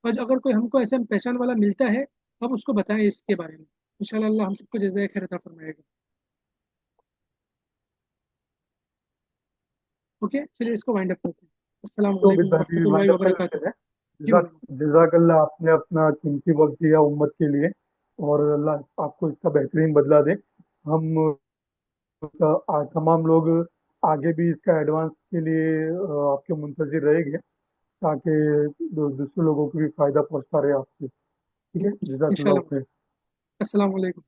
और अगर कोई हमको ऐसा पहचान वाला मिलता है, हम उसको बताएं इसके बारे में। इंशाल्लाह अल्लाह हम सबको जज़ाए खैर अता फरमाएगा। ओके, चलिए इसको वाइंड अप करते हैं। अस्सलाम तो वालेकुम विद्यार्थी वरहमतुल्लाहि वाइंड अप कर वबरकातुहू। लेते हैं। जी जिजाक बोलो। जिजाकल्ला, आपने अपना कीमती वक्त दिया उम्मत के लिए, और अल्लाह आपको इसका बेहतरीन बदला दे। हम तमाम लोग आगे भी इसका एडवांस के लिए आपके मुंतजिर रहेंगे, ताकि दूसरे लोगों को भी फायदा पहुंचता रहे आपसे। ठीक है, जी, जजाकल्ला इंशाल्लाह। खैर। अस्सलाम वालेकुम।